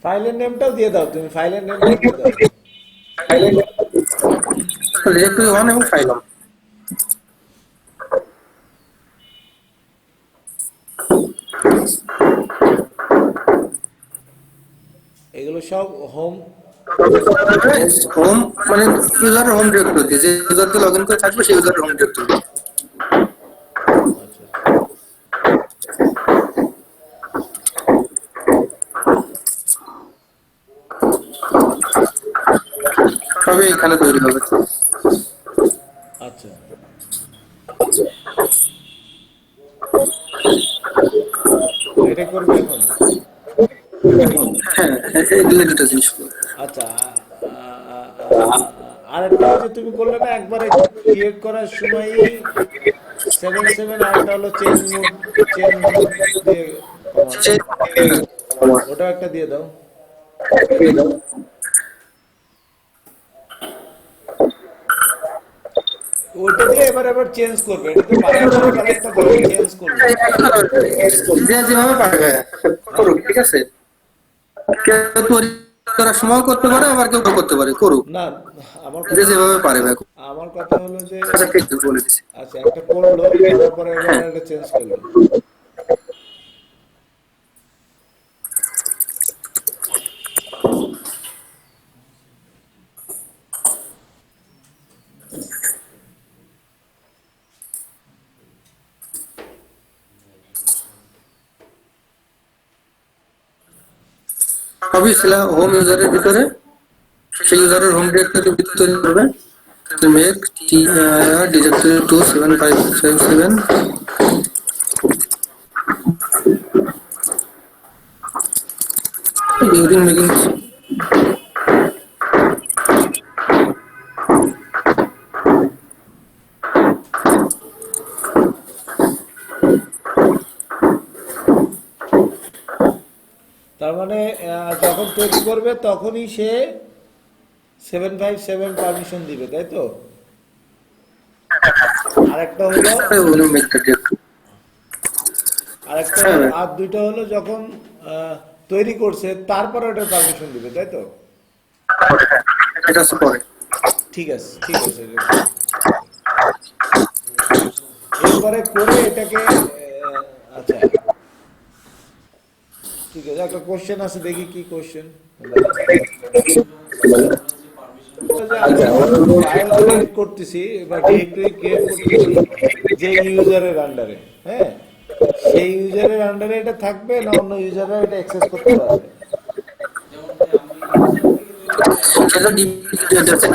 ফাইলের নেমটাও দিয়ে দাও, তুমি ফাইলের নেমটা দিয়ে দাও। ডিরেক্টরি 1 এবং ফাইল 1। এগুলো সব হোম। হোম মানে ইউজার হোম ডিরেক্টরি, যে ইউজারকে লগ ইন করে থাকবে সেই ইউজার হোম ডিরেক্টরি। আচ্ছা সবই এখানে তৈরি হবে। আচ্ছা, তো এটা করবে এখন। হ্যাঁ, এই দুটো জিনিস। আচ্ছা, আরেকটা ওই যে তুমি করলে না একবারে ক্রিয়েট করার সময়ই 7 7, আরেকটা হলো চেঞ্জ মোড দিয়ে কমান্ড, ওটাও একটা দিয়ে দাও। ওইটা দিয়ে এবার এবার চেঞ্জ করবে, এটা তো বারবার কানেক্টটা করে চেঞ্জ করবে। যে যেভাবে পারবে হ্যাঁ, করুক, ঠিক আছে। কেউ তৈরি করার সময় করতে পারে, আবার কেউ করতে পারে, করুক, না আমার যে কথা, যেভাবে পারবে। আমার কথা হলো যে আচ্ছা ঠিক আছে, বলে দিচ্ছি। আচ্ছা একটা করলো, করার পরে এবার একটা চেঞ্জ করলো। সবই ছিল হোম ইউজারের ভিতরে, সেই ইউজারের হোম ডিরেক্টরির ভিতরে করবে। Make directory 27557 during making। তার মানে যখন তৈরি করবে তখনই সে 757 পারমিশন দিবে, তাই তো? আরেকটা হলো, আরেকটা হলো, আর দুইটা হলো যখন তৈরি করছে তারপরে ওটার পারমিশন দিবে, তাই তো? এটা আছে পরে। ঠিক আছে, ঠিক আছে। এরপরে করে এটাকে আচ্ছা ঠিক আছে, একটা কোশ্চেন আছে, দেখি কি কোশ্চেন। আমি ফাইল ক্রিয়েট করতেছি বা ডিরেক্টরি ক্রিয়েট করতেছি যে ইউজারের আন্ডারে, হ্যাঁ, সেই ইউজারের আন্ডারে এটা থাকবে না অন্য ইউজাররা এটা অ্যাক্সেস করতে পারবে? সেটা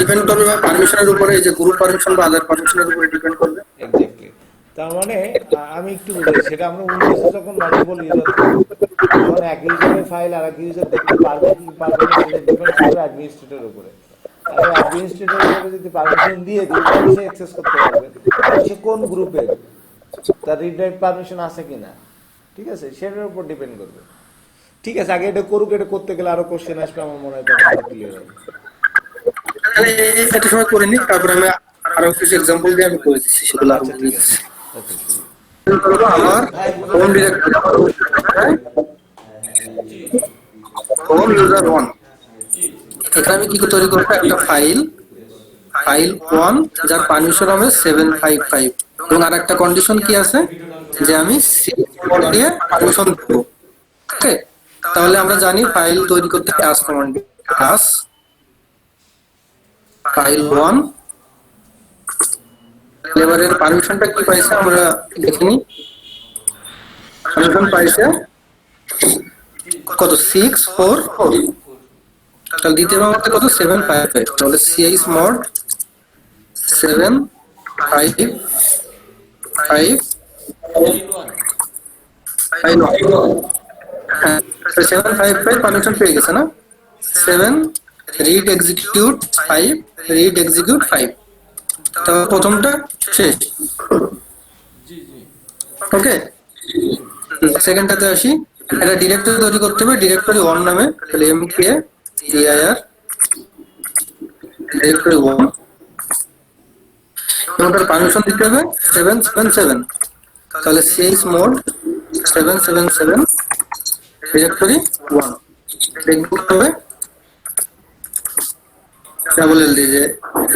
ডিপেন্ড করবে পারমিশনের উপরে, যে গ্রুপ পারমিশন বা আদার পারমিশনের উপরে ডিপেন্ড করবে। এক্স্যাক্টলি। তার মানে আমি একটু বুঝাই, সেটা আমরা উইন্ডোজে যখন মাল্টিপল ইউজার করি তখন এক ইউজারের ফাইল আর এক ইউজার দেখতে পারবে কি পারবে না সেটা ডিপেন্ড করবে অ্যাডমিনিস্ট্রেটরের উপরে। তাহলে অ্যাডমিনিস্ট্রেটরের উপরে যদি পারমিশন দিয়ে দিই তাহলে সে অ্যাক্সেস করতে পারবে, আর সে কোন গ্রুপের, তার রিড রাইট পারমিশন আছে কিনা, ঠিক আছে, সেটার উপর ডিপেন্ড করবে। ঠিক আছে, আগে এটা করুক, এটা করতে গেলে আরো কোশ্চেন আসবে, আমার মনে হয় তখন আরো ক্লিয়ার হবে। তাহলে এটা সময় করে নিই, তারপরে আমি আরো কিছু এক্সাম্পল দিয়ে আমি করে দিচ্ছি, সেগুলো আরো আচ্ছা বলে ঠিক আছে, দিচ্ছি। আচ্ছা শুরু। আমার হোম ডিরেক্টরি, হোম ইউজার 1, এখানে আমি কি তৈরি করবো, একটা ফাইল, ফাইল 1 যার পারমিশন হবে 755, এবং আর একটা কন্ডিশন কি আছে, যে আমি দিয়ে পারমিশন দেবো। ওকে, তাহলে আমরা জানি ফাইল তৈরি করতে ক্লাস কমান্ড, ক্লাস ফাইল 1। এবারের পারমিশনটা কি পাইছে আমরা দেখিনি। পারমিশন পাইছে কত, 644। তাহলে দ্বিতীয় নম্বরটা কত, 755। তাহলে সিএইচ মড 755 হ্যাঁ, 755 পারমিশন পেয়ে গেছে না। 7 রিড এক্সিকিউট 5, রিড এক্সিকিউট 5। তাহলে প্রথমটা শেষ। ওকে, সেকেন্ডটাতে আসি। একটা ডিরেক্টরি তৈরি করতে হবে, ডিরেক্টরি 1 নামে। তাহলে এমকে ডিআইআর ডিরেক্টরি 1, এবং তার পারমিশন দিতে হবে 777। তাহলে সিএইচ মোড 777 ডিরেক্টরি 1 দেখতে হবে। ডাবল এলডি যে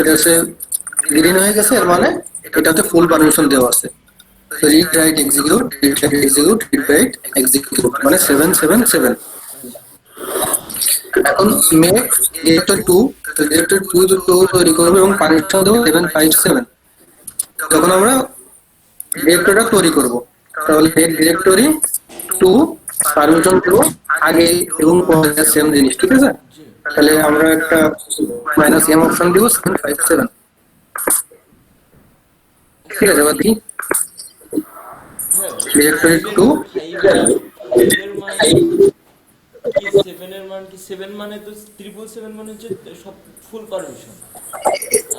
এটা হচ্ছে গ্রিন হয়ে গেছে, এর মানে এটাতে ফুল পারমিশন দেওয়া আছে। Read write execute, read write execute, read write execute, মানে 777। এখন make directory two, directory two তৈরি করবো এবং পারমিশন দেবো 757। যখন আমরা ডিরেক্টরিটা তৈরি করব তাহলে মেক ডিরেক্টরি টু পারমিশন দেবো আগে এবং পরে সেম জিনিস, ঠিক আছে? জি তাহলে আমরা একটা -m অপশন দিব 757, ঠিক আছে? এবার দেখি হ্যাঁ, ডিরেক্টরি ফাইভের টু। ফাইভের মান কি, সেভেনের মান কি? সেভেন মানে তো 777 মানে হচ্ছে সব ফুল পারমিশন,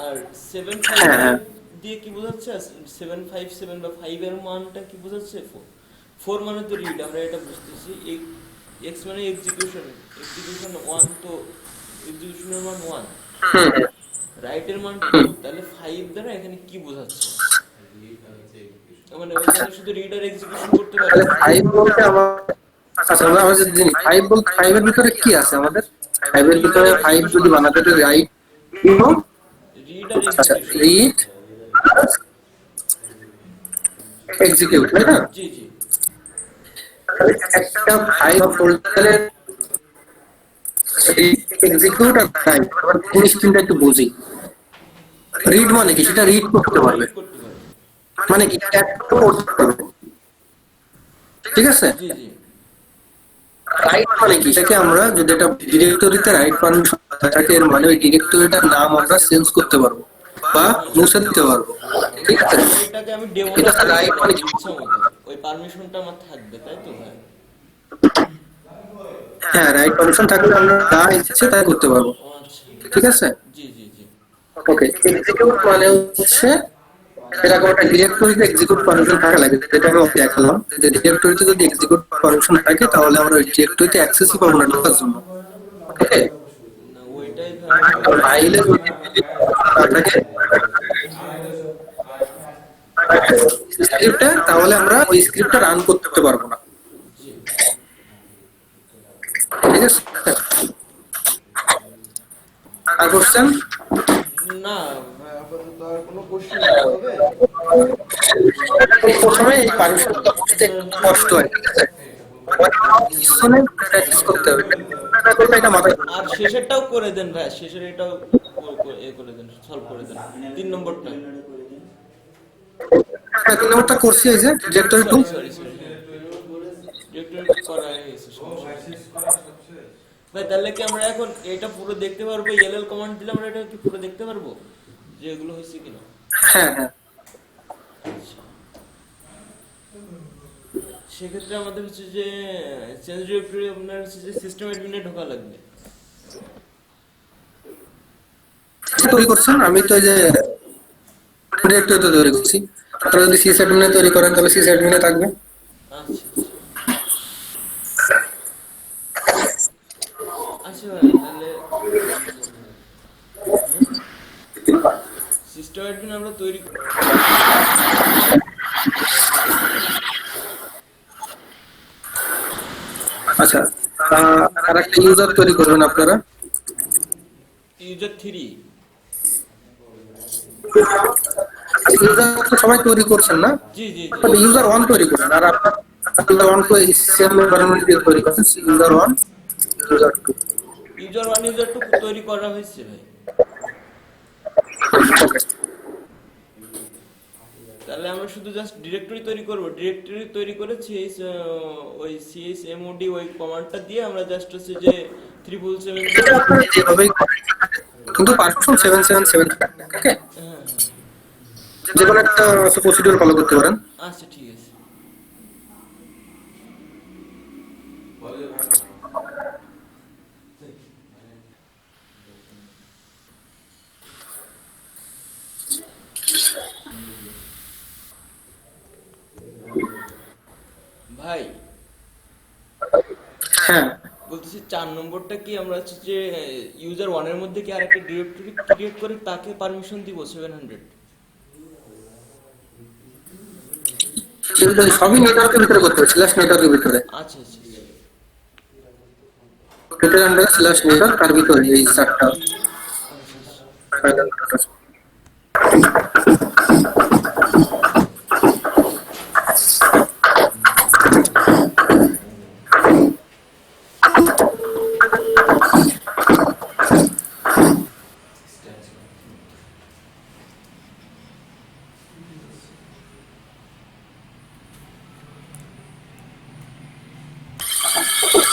আর সেভেন ফাইভ হ্যাঁ হ্যাঁ দিয়ে কি বোঝাচ্ছে? 757 বা ফাইভের মানটা কি বোঝাচ্ছে? ফোর মানে তো রিড, আমরা এটা বুঝতেছি। এক্স মানে এক্সিকিউশন, এক্সিকিউশন ওয়ান, তো এক্সিকিউশনের মান ওয়ান, হুম রাইটের মান টু। হুম। তাহলে ফাইভ দ্বারা এখানে কি বোঝাচ্ছে? মানে ওখানে শুধু রিড আর এক্সিকিউশন করতে পারে তাহলে না? ফাইভ বলতে আমার, আচ্ছা আমরা যদি জানি ফাইভ বলতে ফাইভের ভিতরে কি আছে আমাদের? ফাইভের রিড আর ভিতরে ফাইভ এক্সিকিউশন যদি আছে, বানাতে রাইট এবং রিড আর আচ্ছা এক্সিকিউশন। রিড এক্সিকিউট, তাই না? জি জি একটা ফাইল ফোল্ডারের এক্সিকিউট আর রাইট, আবার জিনিস তিনটা একটু বুঝি। রিড মানে কি? সেটা রিড করতে পারবে, রিড করতে পারে। মানে কি ট্যাগ করতে পারবে, ঠিক আছে? জি জি রাইট মানে কি? সেটাকে আমরা যদি একটা ডিরেক্টরিতে রাইট পারমিশন থাকে, এর মানে ওই ডিরেক্টরিটার নাম আমরা চেঞ্জ করতে পারবো বা মুছে দিতে পারবো, ঠিক আছে? ওইটাকে আমি ডেমো এটা করতে রাইট মানে পারবো কি? ইচ্ছা মতো, ওই পারমিশনটা আমার থাকবে, তাই তো ভাই? হ্যাঁ, রাইট পারমিশন থাকলে আমরা যা ইচ্ছে তাই করতে পারবো, ও আচ্ছা, ঠিক আছে? জি জি জি ওকে, এক্সিকিউট মানে হচ্ছে এরকম একটা ডিরেক্টরিতে এক্সিকিউট পারমিশন থাকা লাগে, যেটা আমি দেখালাম যে ডিরেক্টরিতে যদি এক্সিকিউট পারমিশন থাকে তাহলে আমরা ওই ডিরেক্টরিতে অ্যাক্সেসই পাবো না ঢোকার জন্য, ওকে? না, ওইটাই ভাই আমি ফাইলে যদি থাকে স্ক্রিপ্টে, তাহলে আমরা ওই স্ক্রিপ্টটা রান করতে পারবো না, জি ঠিক আছে? আর কোশ্চেন? না ভাই, আপাতত আর কোনো কোশ্চেন নেই, তবে প্রথমে এই পারমিশনটা বুঝতে একটু কষ্ট হয়, ঠিক আছে? পিছনে প্র্যাকটিস করতে হবে, না করলে এটা মাথায় ঢুকবে আর না। শেষেরটাও করে দেন ভাই, শেষের এটাও এ করে দেন, সলভ করে দেন, 3 নম্বরটা। হ্যাঁ, 3 নম্বরটা করছি, এই যে directory two. Sorry sorry sorry, directory করা হয়ে গেছে, সমস্যা নেই। ভাই তাহলে কি আমরা এখন এটা পুরো দেখতে পারবো? এলএল কমান্ড দিলে আমরা এটা কি পুরো দেখতে পারবো যে এগুলো হয়েছে কিনা? হ্যাঁ হ্যাঁ সেক্ষেত্রে আমাদের হচ্ছে যে চেঞ্জ ডিরেক্টরি আপনার হচ্ছে যে সিস্টেম অ্যাডমিনে ঢোকা লাগবে। তৈরি করছেন, আমি তো এই যে ডিরেক্টরি তো তৈরি করছি। আপনারা যদি সিএস অ্যাডমিনে তৈরি করেন তাহলে সিএস অ্যাডমিনে থাকবে। আচ্ছা আচ্ছা ভাই, তাহলে সিস্টেম অ্যাডমিন আমরা তৈরি আচ্ছা, আর একটা ইউজার তৈরি করবেন আপনারা। ইউজার 3। ইউজার তো সবাই তৈরি করছেন না, জি জি জি, তবে ইউজার ওয়ান তৈরি করবেন। আর আপনার ইউজার ওয়ান করে সেম এনভায়রনমেন্ট দিয়ে তৈরি করছেন, user one user two. User 1 user 2 তৈরি করা হয়েছে ভাই। ওকে, তাহলে আমরা শুধু জাস্ট ডিরেক্টরি তৈরি করব, ডিরেক্টরি তৈরি করে সিএস ওই chmod ওই কমান্ডটা দিয়ে আমরা জাস্ট হচ্ছে যে 777 এটা আপনারা যেভাবেই করেন, কিন্তু পারমিশন 777 থাকবে, ওকে? হ্যাঁ যে কোনো একটা প্রসিডিউর ফলো করতে পারেন। আচ্ছা ঠিক আছে। ভাই হ্যাঁ, বলতেছি 4 নম্বরটা কি আমরা হচ্ছে যে ইউজার 1 এর মধ্যে কি আরেকটা ডিরেক্টরি ক্রিয়েট করে তাকে পারমিশন দিব 700? সেগুলো সবই নেটওয়ার্কের ভিতরে করতে হবে, স্ল্যাশ নেটওয়ার্কের ভিতরে, আচ্ছা আচ্ছা আচ্ছা। এটার আন্ডারে স্ল্যাশ নেটওয়ার্ক, তার ভিতরে এই চারটা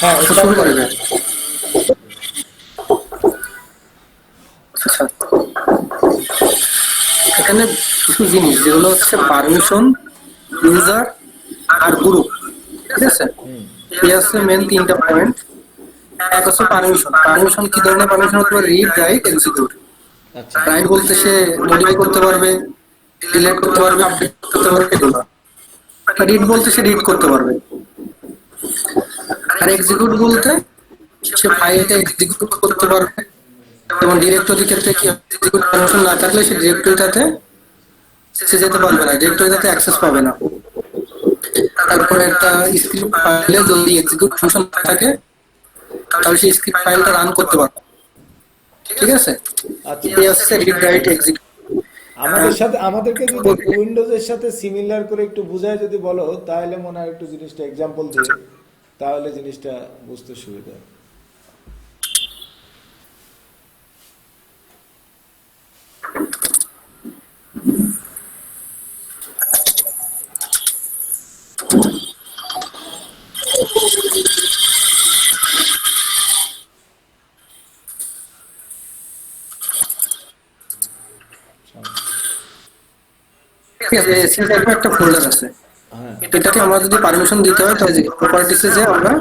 হ্যাঁ, তো স্টার্ট শুরু করে করবে। দাও। আচ্ছা, এখানে কিছু জিনিস যেগুলো হচ্ছে পারমিশন, ইউজার আর গ্রুপ, ঠিক আছে? এই হচ্ছে মেন তিনটা পয়েন্ট। এক হচ্ছে পারমিশন। পারমিশন কি ধরনের পারমিশন হতে পারে? Read, write, execute. আচ্ছা, রাইট বলতে সে মডিফাই করতে পারবে, ডিলিট করতে পারবে, আপডেট করতে পারবে, এগুলো। রিড বলতে সে রিড করতে পারবে। আর এক্সিকিউট বলতে সে ফাইলটা এক্সিকিউট করতে পারবে। যেমন ডিরেক্টরি ক্ষেত্রে কি এক্সিকিউট পারমিশন না থাকলে সে ডিরেক্টরিটাতে সে যেতে পারবে না, ডিরেক্টরিটাতে অ্যাক্সেস পাবে না। তারপরে একটা স্ক্রিপ্ট ফাইলে যদি এক্সিকিউট ফাংশন না থাকে তাহলে সেই স্ক্রিপ্ট ফাইলটা রান করতে পারবে, ঠিক আছে? আচ্ছা। এই হচ্ছে রিড, রাইট, এক্সিকিউট। আমাদেরকে যদি উইন্ডোজের সাথে সিমিলার করে একটু বুঝায় যদি বলো, তাহলে মনে হয় একটু জিনিসটা এক্সাম্পল দিয়ে, তাহলে জিনিসটা বুঝতে সুবিধা হয়। ঠিক আছে, সি টাইপের একটা ফোল্ডার আছে। হ্যাঁ, এটাকে আমরা যদি পারমিশন দিতে হয় তাহলে প্রপার্টিসে যে আমরা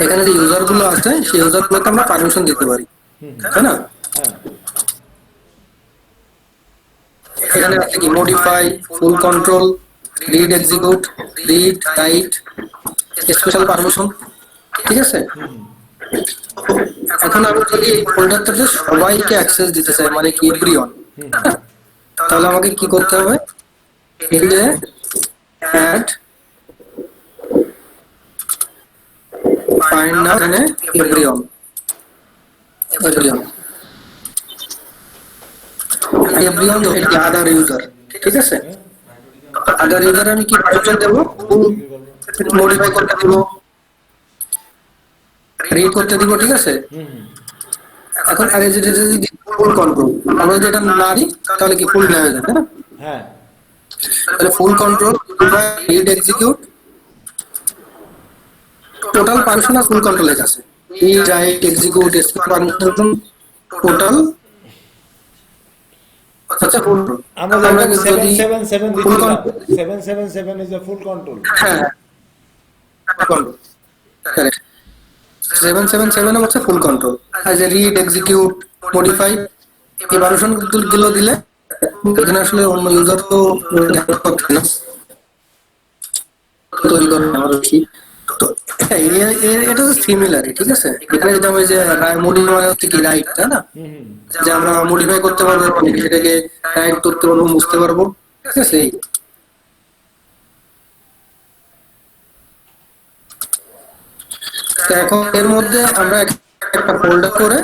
এখানে যে ইউজার গুলো আছে সেই ইউজার গুলোকে আমরা পারমিশন দিতে পারি, তাই না? হ্যাঁ, এখানে আছে কি মডিফাই, ফুল control, read, execute, read, right, special permission, ঠিক আছে? এখন আমি যদি এই ফোল্ডারটাতে সবাইকে অ্যাক্সেস দিতে চাই, মানে কি এভরিওয়ান, তাহলে আমাকে কি করতে হবে? এখানে অ্যাড ফাইন্ড নাও এখানে এভরিওয়ান, এভরিওয়ান, এভরিওয়ান এটি আদার ইউজার, ঠিক আছে? আদার ইউজার আমি কি পারমিশন দেবো? মডিফাই করতে দিব, রিড করতে দিব, ঠিক আছে? এখন আগে যেটা যদি ফুল কন্ট্রোল, আমরা যদি এটা না দিই তাহলে কি ফুল হয়ে যাবে, তাই না? হ্যাঁ, তাহলে full control, read, execute, total permission আর ফুল কন্ট্রোলের কাছে। Read, write, execute, permission total আচ্ছা ফুল। আমরা আমরা যখন যদি 777 ফুল দিচ্ছিলাম, control, 777 is a full control. হ্যাঁ কন্ট্রোল, কারেক্ট। 777 হচ্ছে ফুল কন্ট্রোল। আর যে রিড, এক্সিকিউট, মডিফাই এই পারমিশন গুলো দিলে এখানে আসলে অন্য ইউজার তো করতে না, তৈরি করে আমার কি। তো এটা তো সিমিলারই, ঠিক আছে? এখানে যদি আমি যে মডিফাই হচ্ছে কি রাইট, তাই না? যে আমরা মডিফাই করতে পারবো, মানে সেটাকে রাইট করতে পারবো, মুছতে পারবো, ঠিক আছে? এই তো এখন এর মধ্যে আমরা একটা ফোল্ডার করে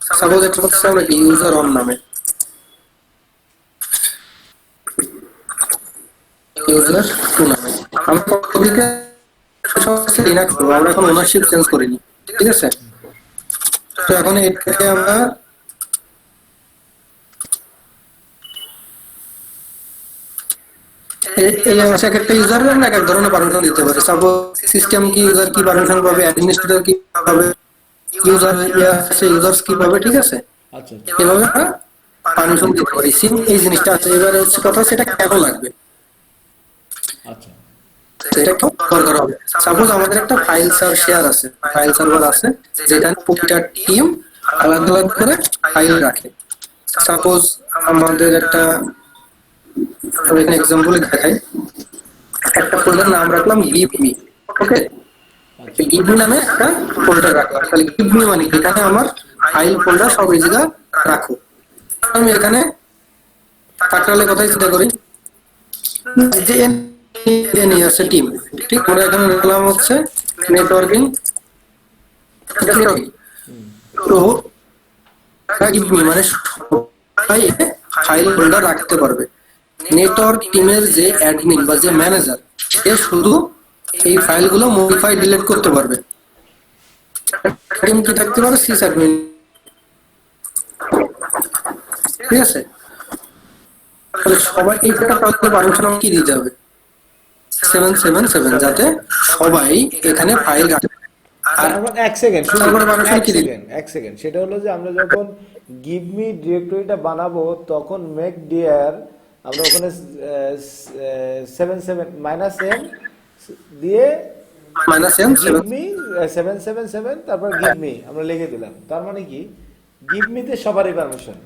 সাপোজ একটা হচ্ছে আমরা কি ইউজার অন নামে ইউজার টু নামে আমরা কপিকে সবচেয়ে রিনাক্ট করবো। আমরা এখন ওনারশিপ চেঞ্জ করিনি, ঠিক আছে? তো এখন এটাকে আমরা এই এক একটা ইউজারের আমরা এক এক ধরনের পারমিশন দিতে পারি। সাপোজ সিস্টেম কি ইউজার কি পারমিশন পাবে, অ্যাডমিনিস্ট্রেটর কি পাবে, ইউজার আছে ইউজার্স কি পাবে, ঠিক আছে? আচ্ছা, এভাবে আমরা পারমিশন দিতে পারি। সিম এই জিনিসটা আছে। এবার হচ্ছে কথা, সেটা কেন লাগবে, আচ্ছা, সেটা একটু দরকার হবে। সাপোজ আমাদের একটা ফাইল শেয়ার আছে, ফাইল সার্ভার আছে, যেখানে প্রতিটা টিম আলাদা আলাদা করে ফাইল রাখে। সাপোজ আমাদের একটা, আমি এখানে এক্সাম্পল দেখাই, একটা ফোল্ডার নাম রাখলাম গিভ মি, ওকে? আচ্ছা, গিভ মি নামে একটা ফোল্ডার রাখলাম। তাহলে গিভ মি মানে কি? এখানে আমার ফাইল ফোল্ডার সব এই জায়গা রাখো। আমি এখানে থাকলে কোথায় চিন্তা করি যে নিয়ে আসছে টিম, ঠিক? আমরা এখানে রাখলাম হচ্ছে নেটওয়ার্কিং, তো গিভ মি মানে সবাই ফাইল ফোল্ডার রাখতে পারবে। নেটওয়ার্ক টিমের যে অ্যাডমিন বা যে ম্যানেজার, সে শুধু এই ফাইলগুলো মডিফাই ডিলিট করতে পারবে। টিম কি থাকতে পারে? সিস অ্যাডমিন, ঠিক আছে? তাহলে সবাই এই একটা পারমিশন কি দিতে হবে? 777, যাতে সবাই এখানে ফাইল রাখে। আচ্ছা আর আমরা এক সেকেন্ড শুধু তারপরে পারমিশন এক কি দিবে? সেকেন্ড এক সেকেন্ড সেটা হলো যে আমরা যখন গিভ মি ডিরেক্টরিটা বানাবো তখন মেক ডিয়ার আমরা ওখানে 77 মাইনাস এম দিয়ে -m গিভ মি 777 তারপর গিভ মি আমরা লিখে দিলাম, তার মানে কি গিভ মিতে সবারই পারমিশন।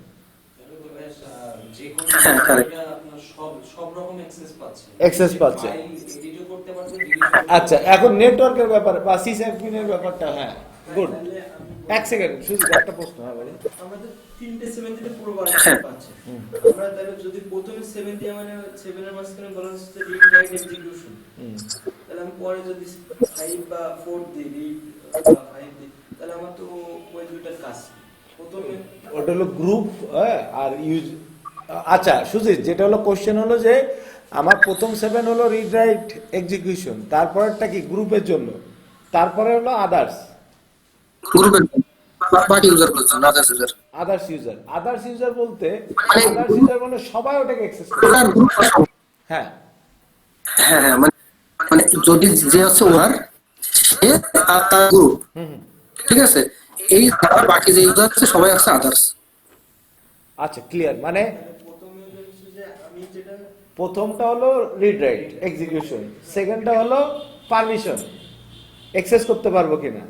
যে কোনো হ্যাঁ, correct. এটা আপনার সব রকম অ্যাক্সেস পাচ্ছে, Access পাচ্ছে। ফাইল এডিটও করতে পারবে, delete ও করতে আচ্ছা এখন নেটওয়ার্কের ব্যাপার বা সিসঅ্যাডমিনের ব্যাপারটা, হ্যাঁ গুড। এক সেকেন্ড শুধু একটা প্রশ্ন, হ্যাঁ বলি। আমাদের তিনটে 70 পুরো হ্যাঁ। পাচ্ছে। আমরা তাহলে যদি প্রথমে 70 মানে 7 এর মাঝখানে বলা হচ্ছে রিড রাইট এক্সিকিউশন, তাহলে আমি পরে যদি 5 বা 4 দিই, রিড বা 5 দিই, তাহলে আমার তো ওই দুইটার কাজ প্রথমে ওটা হলো গ্রুপ আর ইউজ। আচ্ছা সুজিত, যেটা হলো কোশ্চেন হলো যে আমার প্রথম 7 হলো রিড রাইট এক্সিকিউশন, তারপরেরটা কি গ্রুপের জন্য, তারপরে হলো আদার্স গ্রুপের বাকি ইউজার বলছেন আদার্স ইউজার। আদার্স ইউজার বলতে আদার্স ইউজার মানে সবাই ওটাকে অ্যাক্সেস করে। ওটার গ্রুপ, হ্যাঁ হ্যাঁ হ্যাঁ, মানে মানে যদি যে হচ্ছে ওনার সে আর তার গ্রুপ, ঠিক আছে, এই ছাড়া বাকি যে ইউজার আছে সবাই আছে আদার্স। আচ্ছা ক্লিয়ার। মানে প্রথমে হচ্ছে যে আমি যেটা প্রথমটা হলো রিড রাইট এক্সিকিউশন, সেকেন্ডটা হলো পারমিশন অ্যাক্সেস করতে পারবো কিনা,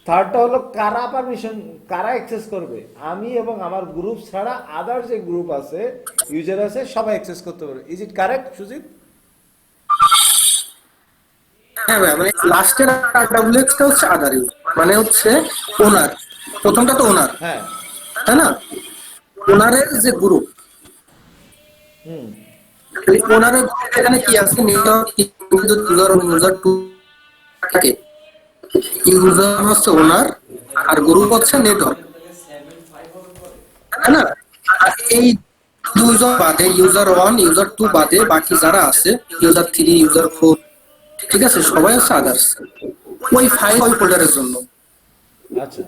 থার্ডটা হলো কারা পারমিশন কারা অ্যাক্সেস করবে, আমি এবং আমার গ্রুপ ছাড়া আদার যে গ্রুপ আছে ইউজার আছে সবাই অ্যাক্সেস করতে পারবে। Is it correct Sujit? হ্যাঁ ভাই, মানে লাস্টের RWX টা হচ্ছে আদার ইউজার, মানে হচ্ছে ওনার, প্রথমটা তো ওনার, হ্যাঁ তাই না? ওনারের যে গ্রুপ, হুম ওনারের গ্রুপ এখানে কি আছে, নেটওয়ার্ক ইউজার ইউজার 2 থাকে, ইউজার হচ্ছে ওনার আর গ্রুপ হচ্ছে নেটওয়ার্ক, তাহলে 7 5 হবে পরে। তাই না? আর এই দুইজন বাদে ইউজার 1 ইউজার 2 বাদে বাকি যারা আছে ইউজার 3 ইউজার 4, ঠিক আছে, সবাই হচ্ছে আদার্স ওই ফাইল ওই ফোল্ডারের জন্য। আচ্ছা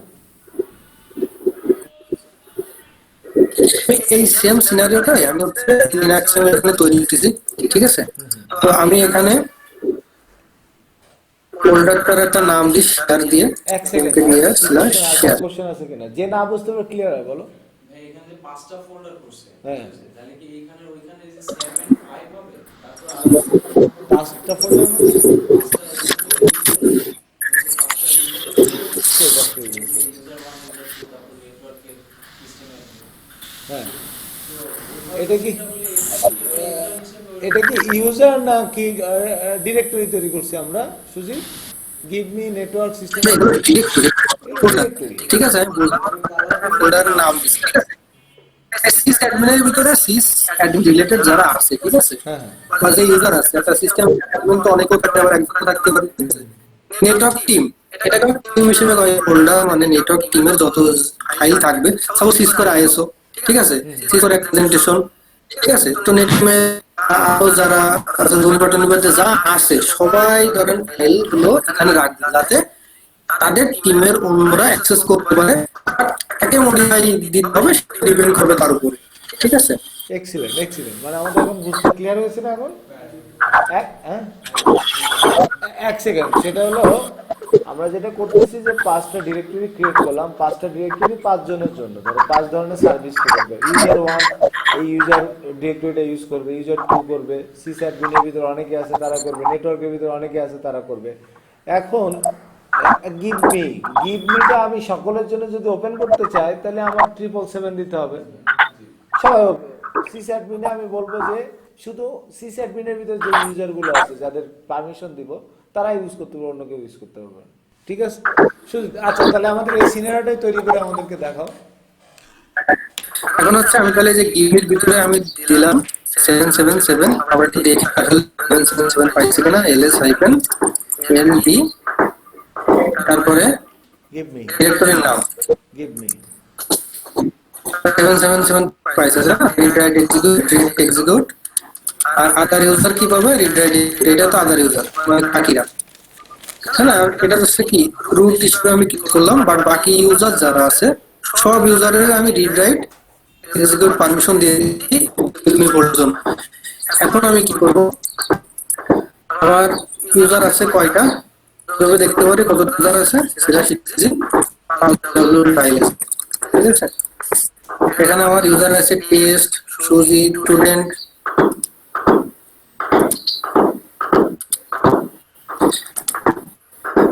এই সেম সিনারিওটাই আমি হচ্ছে লিনাক্স এ এখানে তৈরি করতেছি, ঠিক আছে। তো আমি এখানে ফোল্ডারটার একটা নাম দিই শেয়ার দিয়ে, এক সেকেন্ড ওকে দিয়ে স্ল্যাশ শেয়ার। কোশ্চেন আছে কিনা, যে না বুঝতে পারবে ক্লিয়ার হয় বলো। ভাই এখানে যে 5টা ফোল্ডার করছে, হ্যাঁ। তাহলে কি এখানে ওইখানে যে 7 5 হবে, তারপর আর পাঁচটা ফোল্ডার মানে 5টা কে কষ্ট হয়ে গেছে। ইউজার 1 ইউজার 2 তারপর নেটওয়ার্কের সিস্টেম অ্যাডমিন। হ্যাঁ এটা কি এটা কি ইউজার না কি ডিরেক্টরি তৈরি করছি আমরা Sujit? Give me network system এগুলো ডিরেক্টরি ফোল্ডার, ঠিক আছে, আমি বললাম ফোল্ডারের নাম দিচ্ছি, ঠিক আছে। সিস অ্যাডমিনের ভিতরে সিস অ্যাডমিন রিলেটেড যারা আছে, ঠিক আছে, হ্যাঁ হ্যাঁ বা যে ইউজার আছে, একটা সিস্টেম অ্যাডমিন তো অনেকেও থাকতে পারে, একজন থাকতে পারে, নেটওয়ার্ক টিম, এটাকে আমি টিম হিসেবে ফোল্ডার মানে নেটওয়ার্ক টিমের যত ফাইল থাকবে, সাপোজ সিসকোর আইএসও, ঠিক আছে, সিসকোর প্রেজেন্টেশন, ঠিক আছে, তো নেটমে আরো যারা ধনীপাটনিবাদে যা আছে সবাই ধরেন ফাইল গুলো এখানে রাখবে যাতে তাদের টিমের অন্যরা অ্যাক্সেস করতে পারে, তাকে মডিফাই দিতে হবে, ডিপেন্ড করবে তার উপরে, ঠিক আছে। Excellent excellent. মানে আমাদের এখন বুঝতে ক্লিয়ার হয়েছে না এখন? হ্যাঁ এক সেকেন্ড, সেটা হলো আমরা যেটা করতেছি যে 5টা ডিরেক্টরি ক্রিয়েট করলাম, 5টা ডিরেক্টরি 5 জনের জন্য, ধরো 5 ধরনের সার্ভিস করবে। ইউজার 1 এই ইউজার ডিরেক্টরিটা ইউজ করবে, ইউজার 2 করবে, সিসঅ্যাডমিনের ভিতরে অনেকে আছে তারা করবে, নেটওয়ার্কের ভিতরে অনেকে আছে তারা করবে। এখন গিভ মিটা আমি সকলের জন্য যদি ওপেন করতে চাই তাহলে আমার 777 দিতে হবে, সবাই সিসঅ্যাডমিনে আমি বলবো যে শুধু সিসঅ্যাডমিনের ভিতরে যে ইউজার গুলো আছে যাদের পারমিশন দিব তারা ইউজ করতে পারবে, অন্য কেউ ইউজ করতে পারবে না, ঠিক আছে শুধু। আচ্ছা তাহলে আমাদের এই সিনারিওটাই তৈরি করে আমাদেরকে দেখাও। এখন হচ্ছে আমি তাহলে যে গিভের ভিতরে আমি দিলাম 777, আবার একটু দেখি 777 পাইছি কিনা, ls হাইফেন lb, তারপরে গিভ মি ডিরেক্টরির নাম গিভ মি 777 পাইছে, না রিড রাইট এক্সিকিউট, আর আদার ইউজার কি পাবে, রিড রাইট, এটা তো আদার ইউজার মানে বাকিরা, তাই না? এটা হচ্ছে কি রুট হিসেবে আমি কি করলাম, বাট বাকি ইউজার যারা আছে সব ইউজারের আমি রিড রাইট এক্সিকিউট পারমিশন দিয়ে দিচ্ছি পর্যন্ত। এখন আমি কি করব, আমার ইউজার আছে কয়টা তবে দেখতে পারি কত ইউজার আছে সেটা শিখতেছি ফাইলে, ঠিক আছে। এখানে আমার ইউজার আছে test, Sujit, student,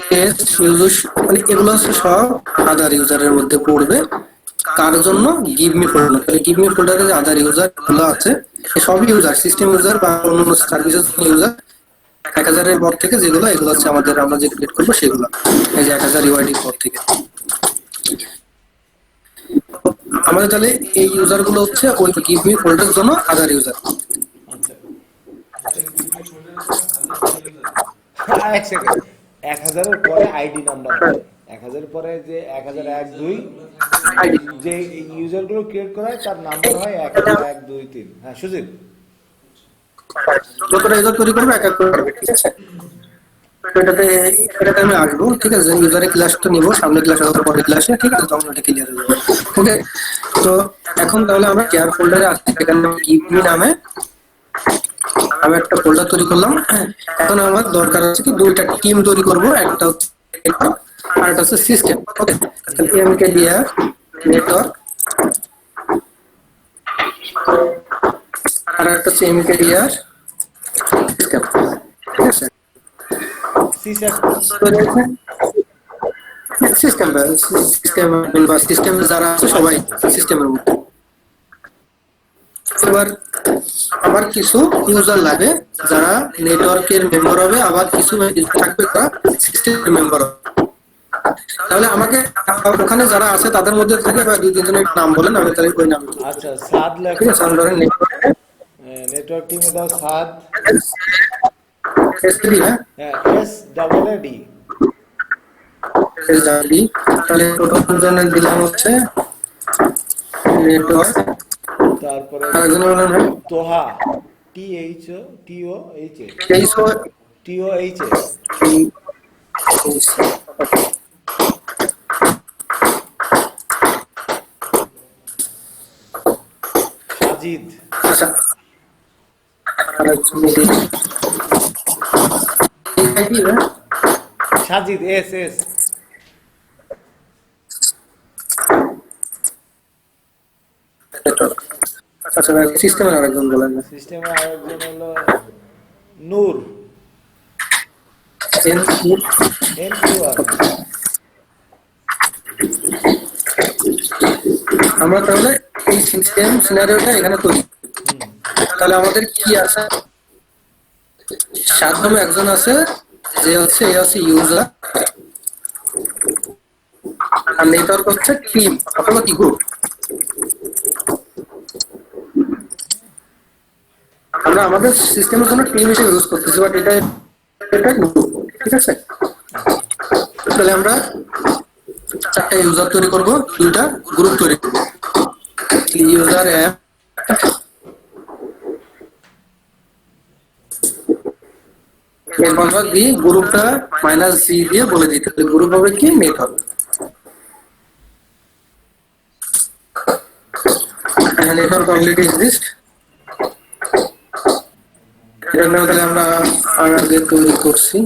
test user, মানে এগুলো হচ্ছে সব আদার ইউজারের মধ্যে পড়বে। কার জন্য? Give me folder. তাহলে গিভ মি ফোল্ডারে যে আদার ইউজার গুলো আছে সবই ইউজার, সিস্টেম ইউজার বা অন্যান্য সার্ভিসেস ইউজার 1000-এর পর থেকে যেগুলো, এগুলো হচ্ছে আমাদের আমরা যে ক্রিয়েট করবো সেগুলো। এই যে 1000 ইউআইডির পর থেকে আমাদের তাহলে এই ইউজার গুলো হচ্ছে ওই গিভ মি ফোল্ডারের জন্য আদার ইউজার। আচ্ছা এটা give me folder এর জন্য other user। এক সেকেন্ড, 1000-এর পরে আইডি নাম্বার হয়, 1000-এর পরে যে 1001-2 যে ইউজার গুলো ক্রিয়েট করা হয় তার নাম্বার হয় 1001-2-3। হ্যাঁ সুজিত, যতটা ইউজার তৈরি করবে এক এক করে করবে, ঠিক আছে। এটাতে আমি আসবো, ঠিক আছে। ইউজারের ক্লাসটা নিবো, সামনে ক্লাস হবে পরের ক্লাসে, ঠিক আছে, তখন ওটা ক্লিয়ার হয়ে যাবে। ওকে, তো এখন তাহলে আমরা কেয়ার ফোল্ডারে আসছি, সেখানে গিভ মি নামে আমি একটা ফোল্ডার তৈরি করলাম। এখন আমার দরকার আছে কি দুইটা টিম তৈরি করবো, একটা হচ্ছে আর একটা হচ্ছে সিস্টেম। ওকে, তাহলে এমকেডিআর নেটওয়ার্ক আর একটা হচ্ছে এমকেডিআর সিস্টেম, ঠিক আছে। সিস্টেম বা সিস্টেম যারা আছে সবাই সিস্টেমের মধ্যে। এবার আবার কিছু ইউজার লাগে যারা নেটওয়ার্কের মেম্বার হবে, আবার কিছু থাকবে তারা সিস্টেমের মেম্বার হবে। তাহলে আমাকে ওখানে যারা আছে তাদের মধ্যে থেকে বা 2-3 জনের নাম বলেন, আমি তাহলে ওই নাম। আচ্ছা সাদ ঠিক লেখো, আছে, আমরা ধরেন নেটওয়ার্ক টিমে দাও সাদ, এসডি, হ্যাঁ হ্যাঁ S double A D, SD. তাহলে প্রথম জনের দিলাম হচ্ছে নেটওয়ার্ক, তারপরে আরেকজনের বলেন ভাই Toha, T H O T O H A, তেইশশো টি ও এইচ এ, সাজিদ, আচ্ছা, আরেকজন দেখি। এটা কি ভাই? Sajid S S, network. আচ্ছা ভাই, সিস্টেমের আরেকজন বলেন না। সিস্টেমে আরেকজন হলো নূর, এন কি? N Q R. আমরা তাহলে এই সিস্টেম সিনারিওটা এখানে তৈরি, তাহলে আমাদের কি আছে? 7 নম্বর একজন আছে যে হচ্ছে এ হচ্ছে ইউজার, আর নেটওয়ার্ক হচ্ছে টিম অথবা কি গ্রুপ। আমরা আমাদের সিস্টেমের জন্য টিম হিসেবে ইউজ করতেছি, বাট এটা গ্রুপ, ঠিক আছে। তাহলে আমরা 4টা ইউজার তৈরি করব, 2টা গ্রুপ তৈরি করব। ইউজার অ্যাপ এরপর দি গ্রুপটা -g দিয়ে বলে দিই, তাহলে গ্রুপ হবে কি নেটওয়ার্ক। নেটওয়ার্ক অলরেডি এক্সিস্ট, এটা নাম তাহলে আমরা আগে তৈরি করছি।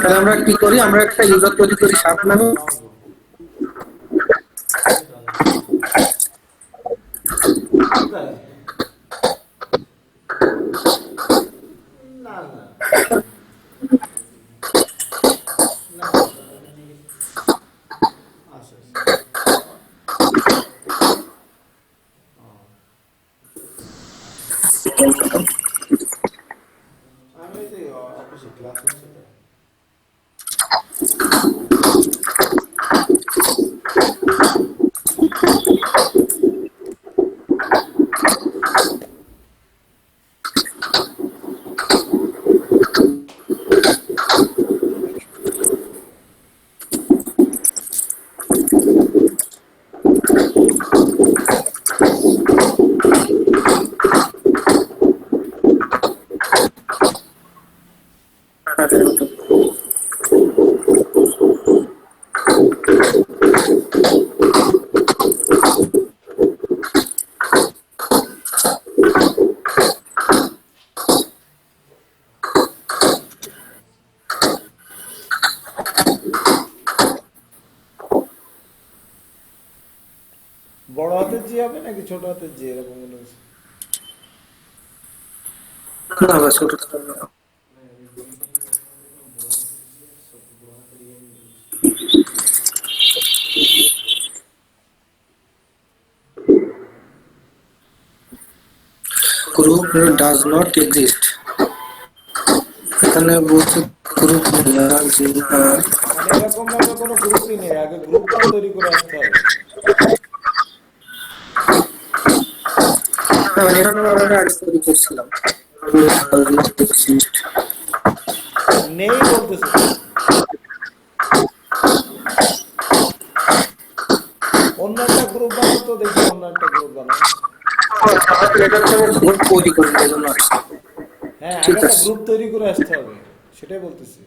তাহলে আমরা কি করি, আমরা একটা ইউজার তৈরি করি 7 নামে, আমি যে অফিসে ক্লাস হচ্ছে তো। বড় হাতের জি হবে নাকি ছোট হাতের জি এরকম মনে হচ্ছে? না ভাই ছোট গ্রুপ ডাজ নট এক্সিস্ট, এখানে বলছে গ্রুপ মানে এরকম ভাবে কোনো গ্রুপই নেই, আগে গ্রুপটা তৈরি করে আসতে হবে। এটা আমরা আগে তৈরি করছিলাম। নেই বলতেছে তো। অন্য একটা গ্রুপ বানাও তো দেখি, অন্য একটা গ্রুপ বানাও। গ্রুপ তৈরি করে এই জন্য আসছে। হ্যাঁ, ঠিক আগে একটা আছে। গ্রুপ তৈরি করে আসতে হবে, সেটাই বলতেছি।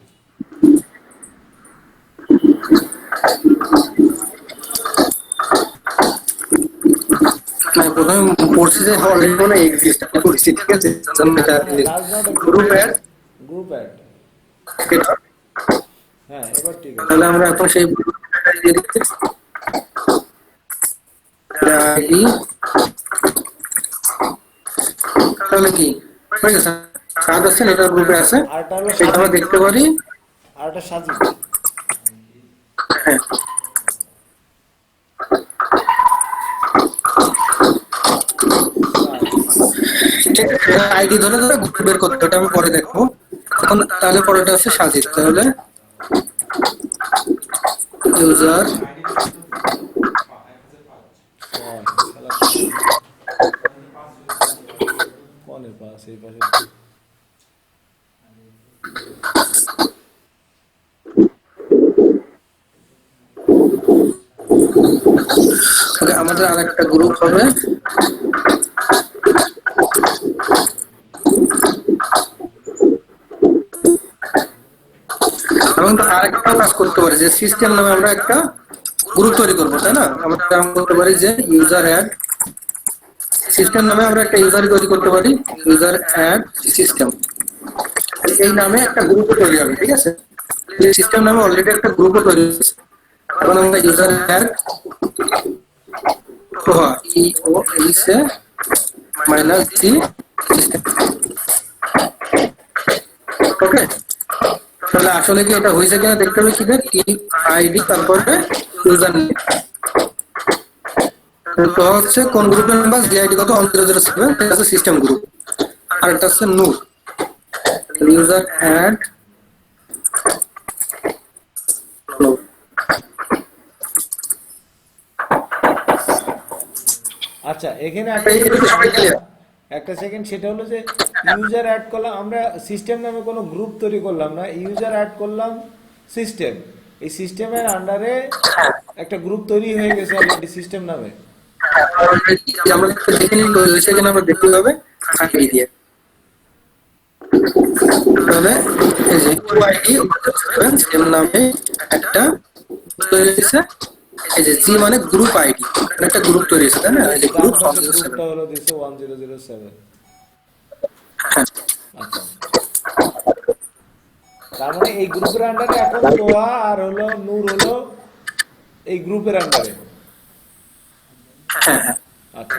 না প্রথমে পড়ছি যে অলরেডি কোনো এক্সিস্ট করছি, ঠিক আছে, না না, does not group add group add. হ্যাঁ, এবার ঠিক আছে। তাহলে আমরা এখন সেই দিয়ে দিচ্ছি আইডি, তাহলে কি হয়ে গেছে, কাজ আছে এটার গ্রুপে আছে, আরটা হলো সেটা আমরা দেখতে পারি। আরটা সাজিদ। হ্যাঁ ঠিক আছে, আইডি ধরে ধরে গ্রুপ বের করতে, ওটা আমি পরে দেখবো। এখন তাহলে পরেটা আছে সাজিদ, তাহলে ইউজার কনের পাশ এই পাশে। আমাদের আরেকটা গ্রুপ হবে, এবং আরেকটা কাজ করতে পারি যে সিস্টেম নামে আমরা একটা গ্রুপ তৈরি করবো, তাই না? আমরা কাজ করতে পারি যে ইউজার অ্যাড সিস্টেম নামে আমরা একটা ইউজার তৈরি করতে পারি, ইউজার অ্যাড সিস্টেম, এই নামে একটা গ্রুপ তৈরি হবে, ঠিক আছে। সিস্টেম নামে অলরেডি একটা গ্রুপ তৈরি হয়েছে, এখন আমরা ইউজার অ্যাড ই ও সে মাইনাস জি সিস্টেম, ওকে। তাহলে আসলে কি এটা হয়েছে কিনা দেখতে হবে, কি কি আইডি তারপরে ইউজার নেম, তো হচ্ছে কোন গ্রুপের নাম্বার জিআইডি কত 1007, এটা হচ্ছে সিস্টেম গ্রুপ, আর এটা হচ্ছে নূর ইউজার অ্যাড। আচ্ছা, এখানে সবাই ক্লিয়ার? একটা সেকেন্ড, সেটা হলো যে ইউজার অ্যাড করলাম আমরা, সিস্টেম নামে কোনো গ্রুপ তৈরি করলাম না, ইউজার অ্যাড করলাম সিস্টেম, এই সিস্টেমের আন্ডারে একটা গ্রুপ তৈরি হয়ে গেছে অলরেডি সিস্টেম নামে। আমরা দেখে নিই হয়েছে কিনা, আমরা দেখতে হবে আইডি দিয়ে, তাহলে এই যে আইডি সিস্টেম নামে একটা তৈরি হয়েছে, এই যে জি মানে গ্রুপ আইডি, একটা গ্রুপ তৈরি হয়েছে, তাই না? এই যে গ্রুপ গ্রুপটা হলো দিছে 1007। আচ্ছা, তার মানে এই গ্রুপের আন্ডারে এখন তোহা আর হলো নূর হলো এই গ্রুপের আন্ডারে। আচ্ছা,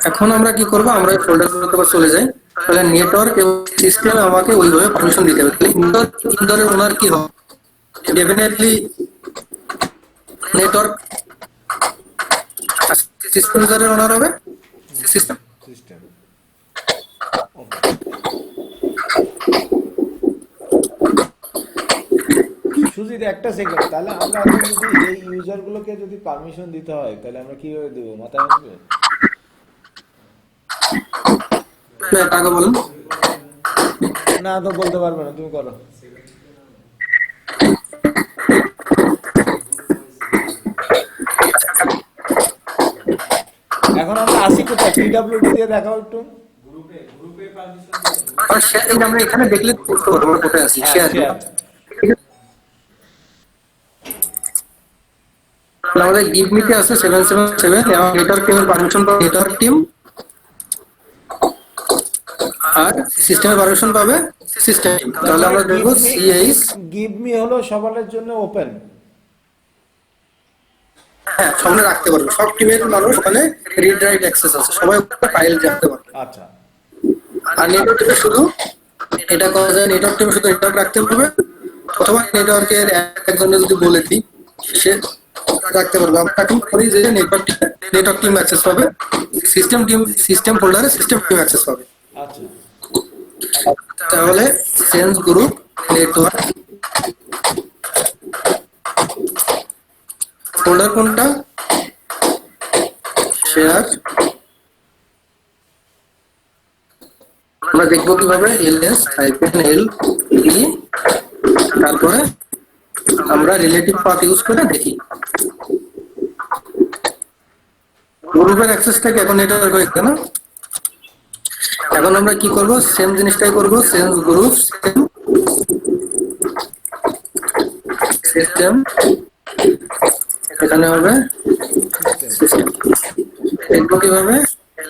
এখন আমরা কি করবো, আমরা ফোল্ডারগুলোতে চলে যাই, তাহলে নেটওয়ার্ক এবং সিস্টেম আমাকে ওইভাবে পারমিশন দিতে হবে। ইনডোরের ওনার কি হবে, ডেফিনেটলি নেটওয়ার্ক, সিস্টেম ইউজারের ওনার হবে সিস্টেম। সিস্টেম। সুজিত একটা সেকেন্ড, তাহলে আমরা এখন যদি এই ইউজার গুলোকে যদি পারমিশন দিতে হয় তাহলে আমরা কিভাবে দেবো, মাথায় আসবে? টাকা বলুন। না তো বলতে পারবে না, তুমি করো। এখন আমরা আসি কোথায়, পিডব্লিউডি দিয়ে দেখাও একটু। গ্রুপে পারমিশন আমরা এখানে দেখলে বুঝতে পারবো আমরা কোথায় আছি, শেয়ার। আমাদের গিভ মিতে আছে 777 এবং নেটওয়ার্ক টিমের পারমিশন পাবে নেটওয়ার্ক টিম, আর সিস্টেমের পারমিশন পাবে সিস্টেম টিম। তাহলে আমরা দেখবো সিএইচ গিভ মি হলো সবার জন্য ওপেন, হ্যাঁ সামনে রাখতে পারবে, সব টিমের মানুষ ওখানে রিড রাইট অ্যাক্সেস আছে, সবাই ফাইল রাখতে পারবে। আচ্ছা আর নেটওয়ার্ক টিমে শুধু এটা করা যায়, নেটওয়ার্ক টিমে শুধু নেটওয়ার্ক রাখতে পারবে, অথবা নেটওয়ার্কের একজনে যদি বলে দিই সে রাখতে পারবে। আমরা কি করি যে নেটওয়ার্ক টিম অ্যাক্সেস পাবে, সিস্টেম ফোল্ডারে সিস্টেম টিম অ্যাক্সেস পাবে। আচ্ছা তাহলে সেন্স গ্রুপ নেটওয়ার্ক ফোল্ডার কোনটা, শেয়ার, আমরা দেখবো কিভাবে ls-l লিখি, তারপরে আমরা রিলেটিভ পাথ ইউজ করে দেখি। গ্রুপের অ্যাক্সেসটাকে এখন নেটওয়ার্ক হয়েছে না, এখন আমরা কি করব, সেম জিনিসটাই করব, সেন্স গ্রুপ সিস্টেম, এখানে হবে সিস্টেম, দেখবো কিভাবে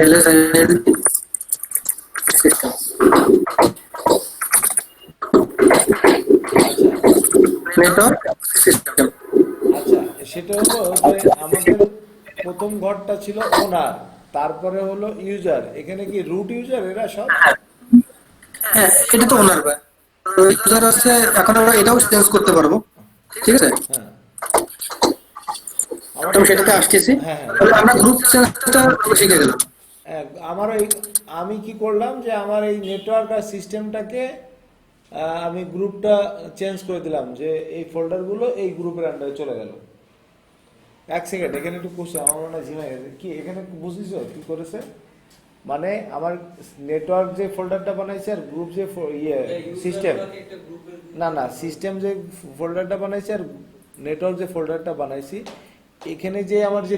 ls-l সিস্টেম নেটওয়ার্ক সিস্টেম। আচ্ছা, সেটা হলো যে আমাদের প্রথম ঘরটা ছিল ওনার, তারপরে হলো ইউজার, এখানে কি রুট ইউজার এরা সব? হ্যাঁ এটা তো ওনার ইউজার আছে, এখন আমরা এটাও চেঞ্জ করতে পারবো, ঠিক আছে। হ্যাঁ আমি সেটাতে আসতেছি, হ্যাঁ, হ্যাঁ। তাহলে আমরা গ্রুপ চেঞ্জটা শিখে গেলাম। আমার এই আমি কি করলাম যে আমার এই নেটওয়ার্ক আর সিস্টেমটাকে আমি গ্রুপটা চেঞ্জ করে দিলাম, যে এই ফোল্ডারগুলো এই গ্রুপের আন্ডারে চলে গেল। এক সেকেন্ড, এখানে একটু কোশ্চেন, আমার মনে হয় ঝিমাই গেছে কি, এখানে বুঝিস কি করেছে, মানে আমার নেটওয়ার্ক যে ফোল্ডারটা বানাইছে আর গ্রুপ যে সিস্টেম, একটা গ্রুপের না না সিস্টেম যে ফোল্ডারটা বানাইছি আর নেটওয়ার্ক যে ফোল্ডারটা বানাইছি, এখানে যে আমার যে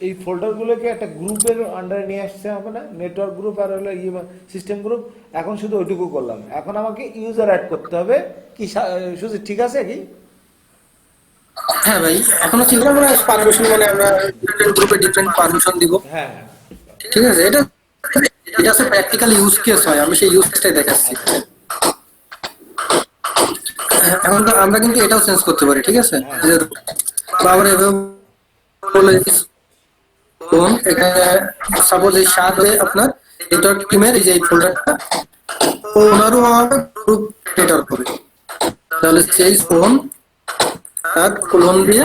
এই ফোল্ডারগুলোকে একটা গ্রুপের আন্ডারে নিয়ে আসছে হবে না, নেটওয়ার্ক গ্রুপ আর হলো সিস্টেম গ্রুপ। এখন শুধু ওইটুকু করলাম, এখন আমাকে ইউজার অ্যাড করতে হবে কি শুধু, ঠিক আছে কি? হ্যাঁ ভাই, এখনো চিন্তা আমরা পারমিশন, মানে আমরা ডিফারেন্ট গ্রুপে ডিফারেন্ট পারমিশন দিব, হ্যাঁ ঠিক আছে। এটা এটা হচ্ছে প্র্যাকটিক্যাল ইউজ কেস হয়, আমি সেই ইউজ কেসটাই দেখাচ্ছি। এখন তো আমরা কিন্তু এটাও চেঞ্জ করতে পারি, ঠিক আছে। যে বা আমরা এভাবে বলে কোন এখানে সাপোজ এই সাথে আপনার নেটওয়ার্ক টিমের এই যে ফোল্ডারটা ওনারও আমাকে গ্রুপ নেটওয়ার্ক হবে, তাহলে সেই ফোন তার কোলন দিয়ে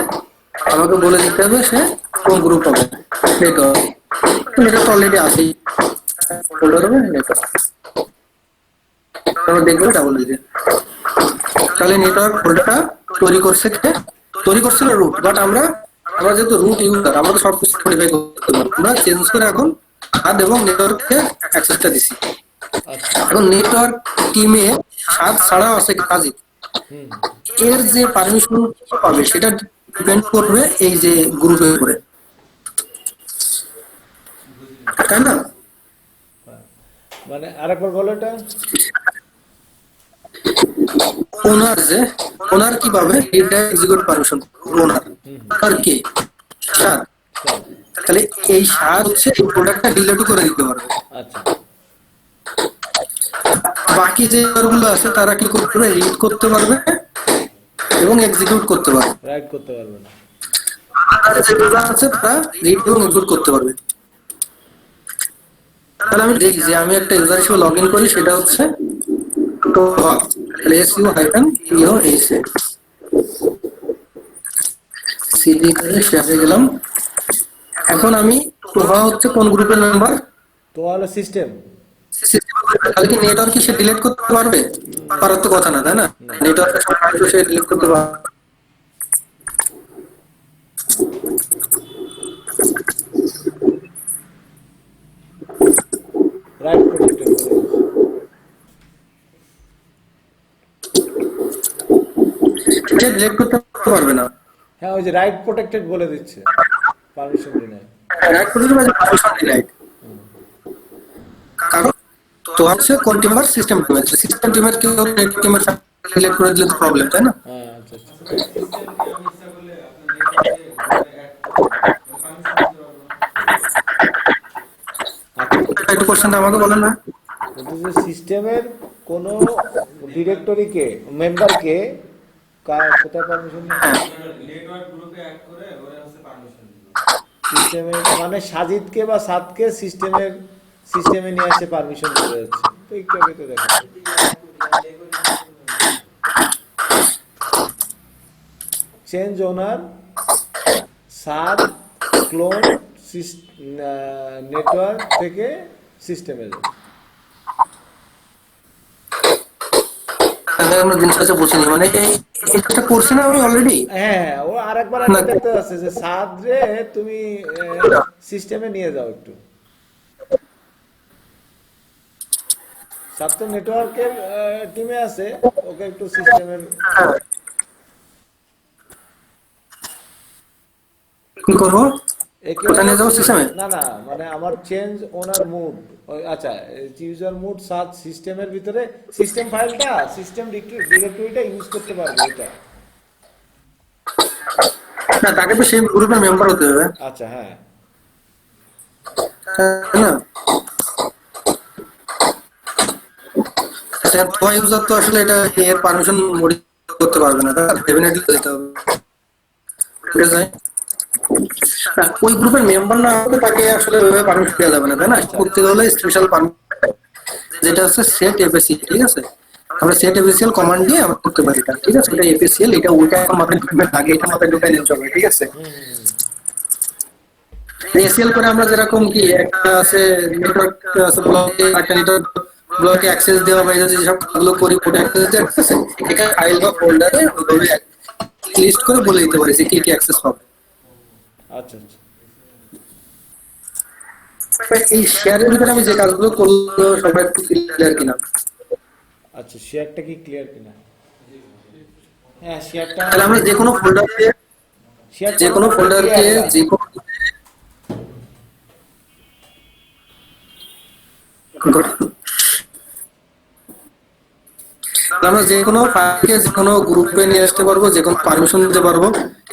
আমাকে বলে দিতে হবে সে কোন গ্রুপ হবে নেটওয়ার্ক। নেটওয়ার্ক অলরেডি আসেই ফোল্ডার হবে নেটওয়ার্ক, আমরা দেখবো ডাবল দিতে। তাহলে নেটওয়ার্ক ফোল্ডারটা তৈরি করছে কে, তৈরি করছিল রুট, বাট আমরা যেহেতু রুট ইউজার, আমরা তো সব কিছু মডিফাই করতে পারবো, আমরা চেঞ্জ করে এখন হাত এবং নেটওয়ার্কে অ্যাক্সেসটা দিছি। এখন নেটওয়ার্ক টিমে হাত ছাড়াও আছে কাজে, এর যে পারমিশন পাবে সেটা ডিপেন্ড করবে এই যে গ্রুপের উপরে, তাই না। মানে আরেকবার বলো এটা। ওনার কিভাবে এটা এক্সিকিউট পারমিশন, ওনার আর কে স্যার, তাহলে এই স্যার হচ্ছে এই প্রোডাক্টটা ডিলিট করে দিতে পারবে। আচ্ছা বাকি যে গুলো আছে তারা কি করতে পারবে, রিড করতে পারবে এবং এক্সিকিউট করতে পারবে, রাইট করতে পারবে না। আর যেগুলো আছে তারা রিড এবং এক্সিকিউট করতে পারবে। তাহলে আমি দেখি যে আমি একটা ইউজার হিসেবে লগ ইন করি, সেটা হচ্ছে সিডি করে শেয়ারে গেলাম। এখন আমি তোহা হচ্ছে কোন গ্রুপের মেম্বার, তো হলো সিস্টেম। তাহলে কি নেটওয়ার্ক সে ডিলিট করতে পারবে, পারার তো কথা না, তাই না। নেটওয়ার্ক সে ডিলিট করতে পারবে। রাইট প্রোটেক্টেড সে ডিলিট করতে পারবে না। হ্যাঁ, ওই যে রাইট প্রোটেক্টেড বলে দিচ্ছে, পারমিশন দিয়ে নেয়। রাইট প্রোটেক্টেড মানে পারমিশন ডিলাইট, কারণ তো হচ্ছে কোন টিমের সিস্টেম টিমের, সিস্টেম টিমের কেউ নেট টিমের ডিলিট করে দিলে তো প্রবলেম, তাই না। হ্যাঁ আচ্ছা আচ্ছা। সিস্টেমকে আমি ইচ্ছা করলে আপনার নেটওয়ার্কে অ্যাড করতে একটু কোশ্চেনটা আমাকে বলেন না। সিস্টেমের কোন ডিরেক্টরিকে, মেম্বারকে কোথায় পারমিশন নেটওয়ার্ক গ্রুপে অ্যাড করে ওরা হচ্ছে পারমিশন দিল। সিস্টেমে, মানে সাজিদকে বা সাদকে সিস্টেমে নিয়ে এসে পারমিশন চলে যাচ্ছে। তো একটু আগে তো দেখা চেঞ্জ ওনার সাদ ক্লোন নেটওয়ার্ক থেকে সিস্টেমে যাবে। তাহলে আমরা জিনিসটা বুঝিনি, মানে এটা করছি না আমি অলরেডি। হ্যাঁ, ও আরেকবার আগে দেখতে আছে যে সাদ রে তুমি সিস্টেমে নিয়ে যাও একটু। সাদ তো নেটওয়ার্কের টিমে আছে, ওকে একটু সিস্টেমের কি করবো, একে ওটা নিয়ে যাবো সিস্টেমে। না না, মানে আমার চেঞ্জ ওনার মুড, আচ্ছা ইউজার মুড সাদ সিস্টেমের ভিতরে সিস্টেম ফাইলটা সিস্টেম ডিরেক্টরিটা ইউজ করতে পারবে এটা। না, তাকে তো সেই গ্রুপের মেম্বার হতে হবে। আচ্ছা হ্যাঁ, তাই না? ইউজার তো আসলে এটা এর পারমিশন করতে পারবে না, তার ডেফিনেটলি দিতে হবে। ঠিক আছে, ওই গ্রুপের মেম্বার না হলে তাকে আসলে ওইভাবে পারমিশন দেওয়া যাবে না, তাই না? করতে হলে স্পেশাল পারমিশন, যেটা হচ্ছে সেট এফএসি। ঠিক আছে, আমরা সেট এফএসিএল কমান্ড দিয়ে আমরা করতে পারি এটা। ঠিক আছে, এটা এফএসিএল, এটা ওইটা এখন মাথায় ঢুকবে আগে, এটা মাথায় ঢুকাই নিতে হবে। ঠিক আছে, এসিএল করে আমরা যেরকম কি একটা আছে নেটওয়ার্ক আছে ব্লকে, একটা নেটওয়ার্ক ব্লকে অ্যাক্সেস দেওয়া বা এই যে সব কাজগুলো করি কোড অ্যাক্সেস দেওয়া আছে, এটা ফাইল বা ফোল্ডারে ওইভাবে লিস্ট করে বলে দিতে পারি যে কি কি অ্যাক্সেস পাবে। আচ্ছা আচ্ছা এই শেয়ারের ভিতরে আমি যে কাজগুলো করলো সবাই একটু ক্লিয়ার কিনা? আচ্ছা, শেয়ারটা কি ক্লিয়ার কিনা? হ্যাঁ, শেয়ারটা তাহলে আমরা যে কোনো ফোল্ডারকে যে কোনো আমরা যে কোনো ফাইলকে যে কোনো গ্রুপে নিয়ে আসতে পারবো, যে কোনো পারমিশন দিতে পারবো।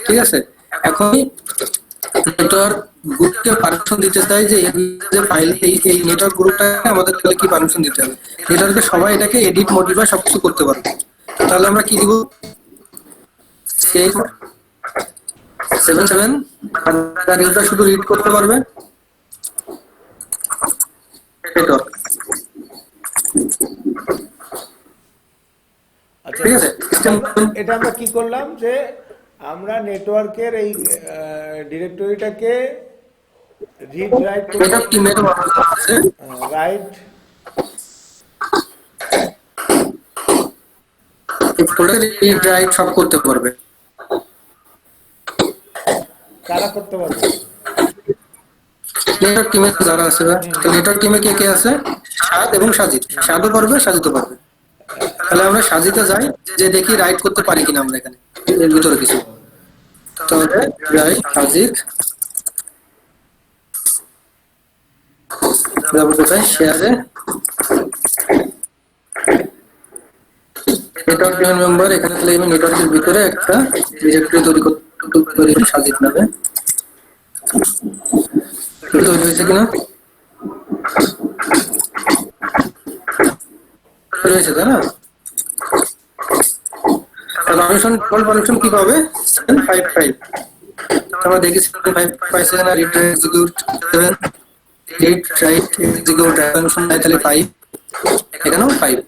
ঠিক আছে, এখন নেটওয়ার্ক গ্রুপকে পারমিশন দিতে চাই যে যে ফাইল এই নেটওয়ার্ক গ্রুপটাকে আমাদের তাহলে কি পারমিশন দিতে হবে। নেটওয়ার্কে সবাই এটাকে এডিট মডিফাই সবকিছু করতে পারবে। তাহলে আমরা কি দিব, 7/7 তার ইউজার শুধু রিড করতে পারবে নেটওয়ার্ক। আচ্ছা, ঠিক আছে, এটা আমরা কি করলাম যে আমরা নেটওয়ার্কের এই ডিরেক্টরিটাকে রিড রাইট নেটওয়ার্ক টিমের আছে রাইট রিড রাইট সব করতে পারবে। কারা করতে পারবে? নেটওয়ার্ক টিমে যারা আছে, নেটওয়ার্ক টিমে কে কে আছে? সাদ এবং সাজিদ। সাদও পারবে, সাজিদও পারবে। তাহলে আমরা সাজিতে যাই, যে দেখি রাইট করতে পারি কিনা আমরা এখানে এর ভিতরে কিছু। তাহলে রাইট সাজিদ, যাবো কোথায়, শেয়ারে নেটওয়ার্ক টিমের মেম্বার। এখানে তাহলে আমি নেটওয়ার্কের ভিতরে একটা ডিরেক্টরি তৈরি করতে সাজিদ নামে। তৈরি হয়েছে কিনা? তৈরি হয়েছে, তাই না? পারমিশন কি পাবে? 755। আমরা দেখি 755 না read execute 7 read write execute permission নাই, তাহলে 5 এখানেও 5।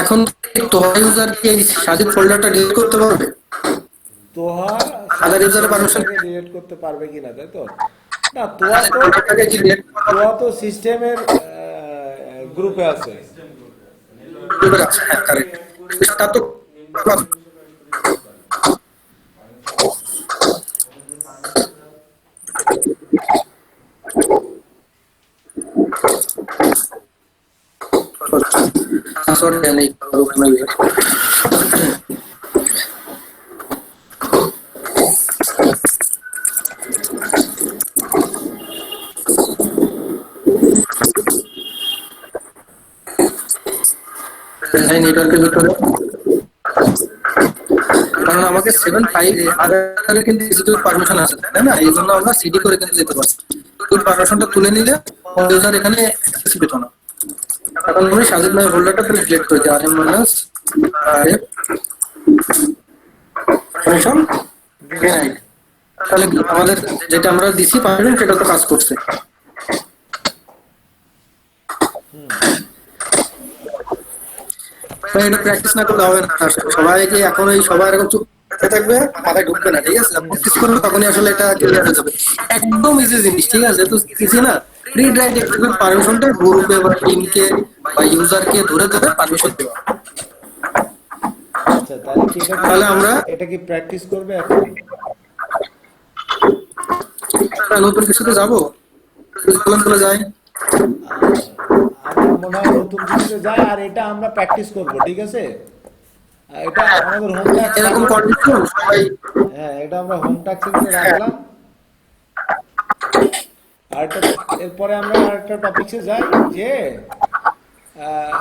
এখন তোহা ইউজার কি এই সাজিদ ফোল্ডারটা ডিলিট করতে পারবে? তোহা আদার ইউজারের পারমিশন ডিলিট করতে পারবে কিনা, তাই তো? না, তোহা তো সিস্টেমের গ্রুপে আছে। হ্যাঁ, কারেক্ট। তার তো পাসওয়ার্ড দেয়া নেই ওখানে। নেটওয়ার্কের ভিতরে কারণ আমাকে 7/5 আদারে কিন্তু এক্সিকিউট পারমিশন আছে, তাই না? এই জন্য আমরা সিডি করে কিন্তু যেতে পারছি। এক্সিকিউট পারমিশনটা তুলে নিলে ইউজার এখানে অ্যাক্সেস পেত না। এখন আমি সাজিদ নামে ফোল্ডারটা তাহলে ডিলিট করে দিই, rm minus rf function granite. তাহলে আমাদের যেটা আমরা দিছি পারবেন সেটা তো কাজ করছে। ভাই এটা প্র্যাকটিস না করলে হবে না, সবাইকে এখন এই সবাই এরকম চুপ করে থাকবে, মাথায় ঢুকবে না, ঠিক আছে? প্র্যাকটিস করলে তখনই আসলে এটা ক্লিয়ার হয়ে যাবে। একদম ইজি জিনিস, ঠিক আছে? তো ইজি না, রিড রাইট এক্সিকিউট পারমিশনটা গ্রুপে বা টিমকে বা ইউজারকে ধরে ধরে পারমিশন দেওয়া। আচ্ছা, তাহলে কি তাহলে আমরা এটা কি প্র্যাকটিস করবে এখন? নতুন কিছুতে যাবো, চলে যাই। আমার মনে হয় নতুন কিছুতে যায়, আর এটা আমরা প্র্যাকটিস করব, ঠিক আছে? এটা আমাদের হোম টাস্ক, এরকম কন্ডিশন সবাই হ্যাঁ এটা আমরা হোম টাস্ক হিসেবে রাখলাম। আর এরপরে আমরা আরেকটা টপিকসে যাই, যে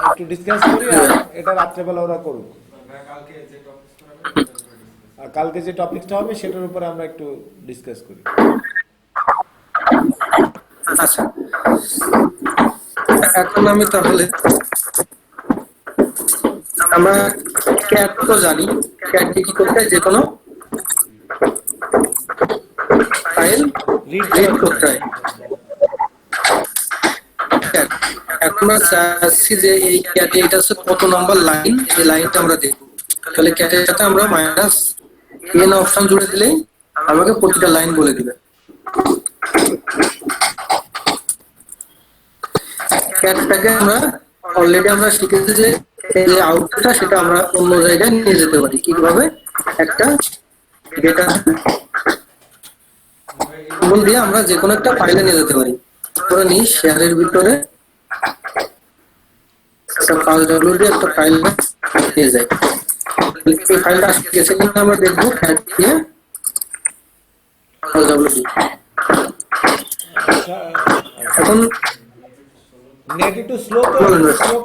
একটু ডিসকাস করি, আর এটা রাত্রেবেলা ওরা করুক। কালকে যে টপিক করাবে আর কালকে যে টপিকটা হবে সেটার উপরে আমরা একটু ডিসকাস করি। আচ্ছা, এখন আমি তাহলে আমরা ক্যাট তো জানি, ক্যাট কি করতে হয়, যে কোনো ফাইল রিড করতে হয়। এখন আমরা চাচ্ছি যে এই ক্যাটে এটা হচ্ছে কত নম্বর লাইন, এই লাইনটা আমরা দেখবো। তাহলে ক্যাটের সাথে আমরা মাইনাস এন অপশন জুড়ে দিলেই আমাকে প্রতিটা লাইন বলে দিবে। ক্যাটটাকে আমরা অলরেডি আমরা শিখেছি যে এই যে আউটপুটটা সেটা আমরা অন্য জায়গায় নিয়ে যেতে পারি কিভাবে, একটা ডেটা দিয়ে আমরা যে কোনো একটা ফাইলে নিয়ে যেতে পারি। ধরে নিই শেয়ারের ভিতরে একটা পাঁচ দিয়ে একটা ফাইল নিয়ে যাই, এই ফাইলটা গেছে কিনা আমরা দেখবো ক্যাট দিয়ে এখন নেট একটু স্লো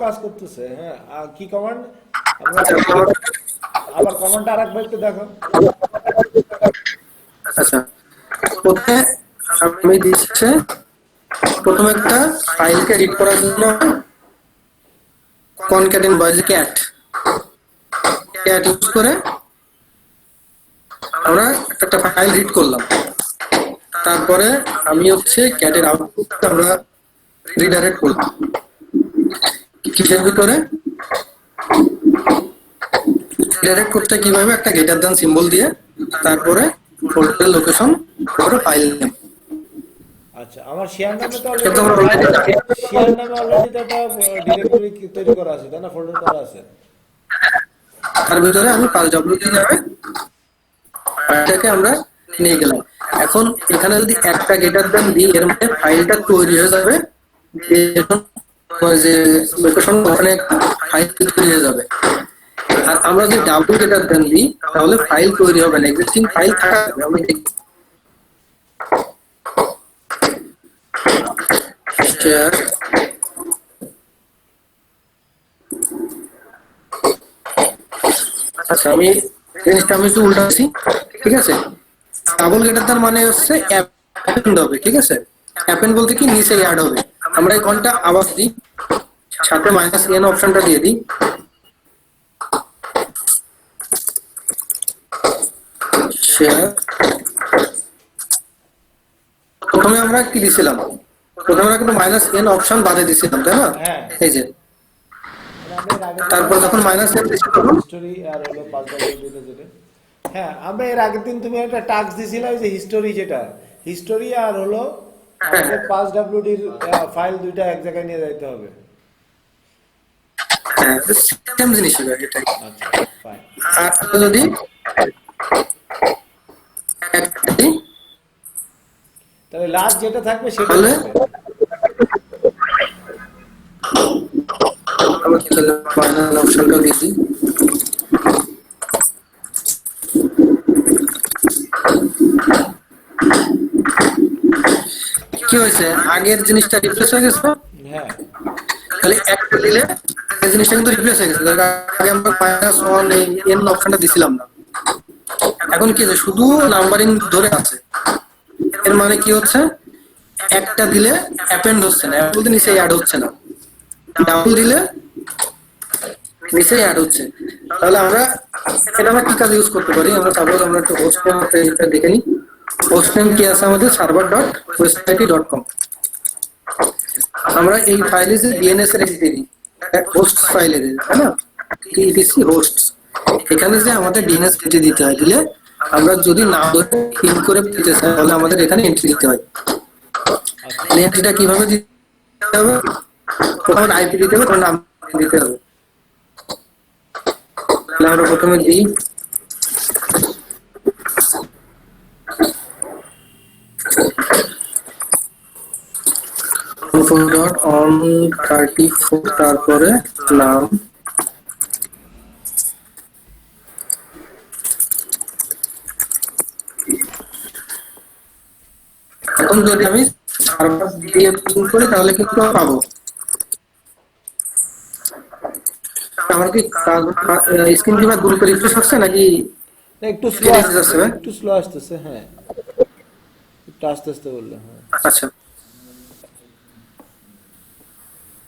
কাজ করতেছে। হ্যাঁ, আর কি কমান্ড? আমরা আবার কমান্ডটা আরেকবার একটু দেখো। আচ্ছা, প্রথমে আমি দিচ্ছে প্রথমে একটা ফাইলকে রিড করার জন্য কনক্যাটেন বয়েজ ক্যাট ইউজ করে আমরা একটা ফাইল রিড করলাম। তারপরে আমি হচ্ছে ক্যাটের আউটপুটটা আমরা রিডাইরেক্ট করলাম কিসের ভিতরে, রিডাইরেক্ট করতে কিভাবে, একটা গ্রেটার দ্যান সিম্বল দিয়ে, তারপরে ফোল্ডারের লোকেশন, তারপরে ফাইল নেম। আচ্ছা, আমার শেয়ার নামে তো অলরেডি তো একটা ডিরেক্টরি তৈরি করা আছে, তাই না? ফোল্ডার করা আছে। তার ভিতরে আমি পাল ডব্লিউটি নামে ফাইলটাকে আমরা নিয়ে গেলাম। এখন এখানে যদি একটা গ্রেটার দ্যান দিই, এর মধ্যে ফাইলটা তৈরি হয়ে যাবে, যে লোকেশন ওখানে ফাইল তৈরি হয়ে যাবে। আর আমরা যদি ডাব্লিউ গ্রেটার দ্যান দিই তাহলে ফাইল তৈরি হবে না, এক্সিস্টিং ফাইল থাকা যাবে। আমি দেখি শেয়ার আচ্ছা, আমি জিনিসটা আমি একটু উল্টাচ্ছি, ঠিক আছে? ডাবল গ্রেটার দ্যান মানে হচ্ছে অ্যাপেন্ড হবে, ঠিক আছে? অ্যাপেন্ড বলতে কি নিচে অ্যাড হবে। আমরা এই ঘন্টা আওয়াজ দিই, সাথে মাইনাস এন অপশনটা দিয়ে দিই, শেয়ার। প্রথমে আমরা কি দিছিলাম, প্রথমে আমরা কিন্তু মাইনাস এন অপশন বাদে দিছিলাম, তাই না? এই যে তারপর যখন মাইনাস এন দিছি তখন হিস্টোরি আর হলো পাঁচ ডব্লিউ যেটা, হ্যাঁ আমরা এর আগের দিন তুমি একটা টাস্ক দিছিলে যে হিস্টোরি, যেটা হিস্টোরি আর হলো আমাদের পাঁচ ডব্লিউডির ফাইল দুইটা এক জায়গায় নিয়ে যাইতে হবে। সেম জিনিস হবে এটাই। আচ্ছা, ফাইন। আর যদি তাহলে লাস্ট যেটা থাকবে সেটা তাহলে আমরা কি ফাইনাল অপশনটা দিছি, কি হয়েছে, আগের জিনিসটা রিপ্লেস হয়ে গেছে। হ্যাঁ, তাহলে একটা দিলে এই জিনিসটা কিন্তু রিপ্লেস হয়ে গেছে। আগে আমরা মাইনাস ওয়ান এন অপশনটা দিছিলাম না, এখন কি হচ্ছে, শুধু নাম্বারিং ধরে আছে। এর মানে কি হচ্ছে, একটা দিলে অ্যাপেন্ড হচ্ছে না, বলতে নিচে অ্যাড হচ্ছে না। ডাবল দিলে নিচে অ্যাড হচ্ছে। তাহলে আমরা এটা আমরা কি কাজে ইউজ করতে পারি? আমরা সাপোজ আমরা একটু হোস্ট নেম দেখে নিই। হোস্ট নেম কি আছে আমাদের? server.website.com। আমরা এই ফাইলে যে ডিএনএস এর এন্ট্রি দিই হোস্ট ফাইলে দিই, তাই না? টিটিসি হোস্টস, এখানে যে আমাদের ডিএনএস এন্ট্রি দিতে হয়, দিলে আমরা যদি না পিন করে দিতে চাই তাহলে আমাদের এখানে এন্ট্রি দিতে হয়। এই এন্ট্রিটা কিভাবে দিতে হবে? প্রথমে আইপি দিতে হবে, তখন নাম দিতে হবে। তাহলে আমরা প্রথমে দিই .on34, তারপরে নাম, এখন যদি আমি সার্ভার দিয়ে পিং করি তাহলে কিন্তু পাবো। আমার কি স্ক্রিন কি দ্রুত রিফ্রেশ হচ্ছে নাকি? না, একটু স্লো ঠিক আছে, আসতেছে, স্যার। একটু স্লো আসতেছে, হ্যাঁ একটু আস্তে আস্তে বললে, হ্যাঁ। আচ্ছা,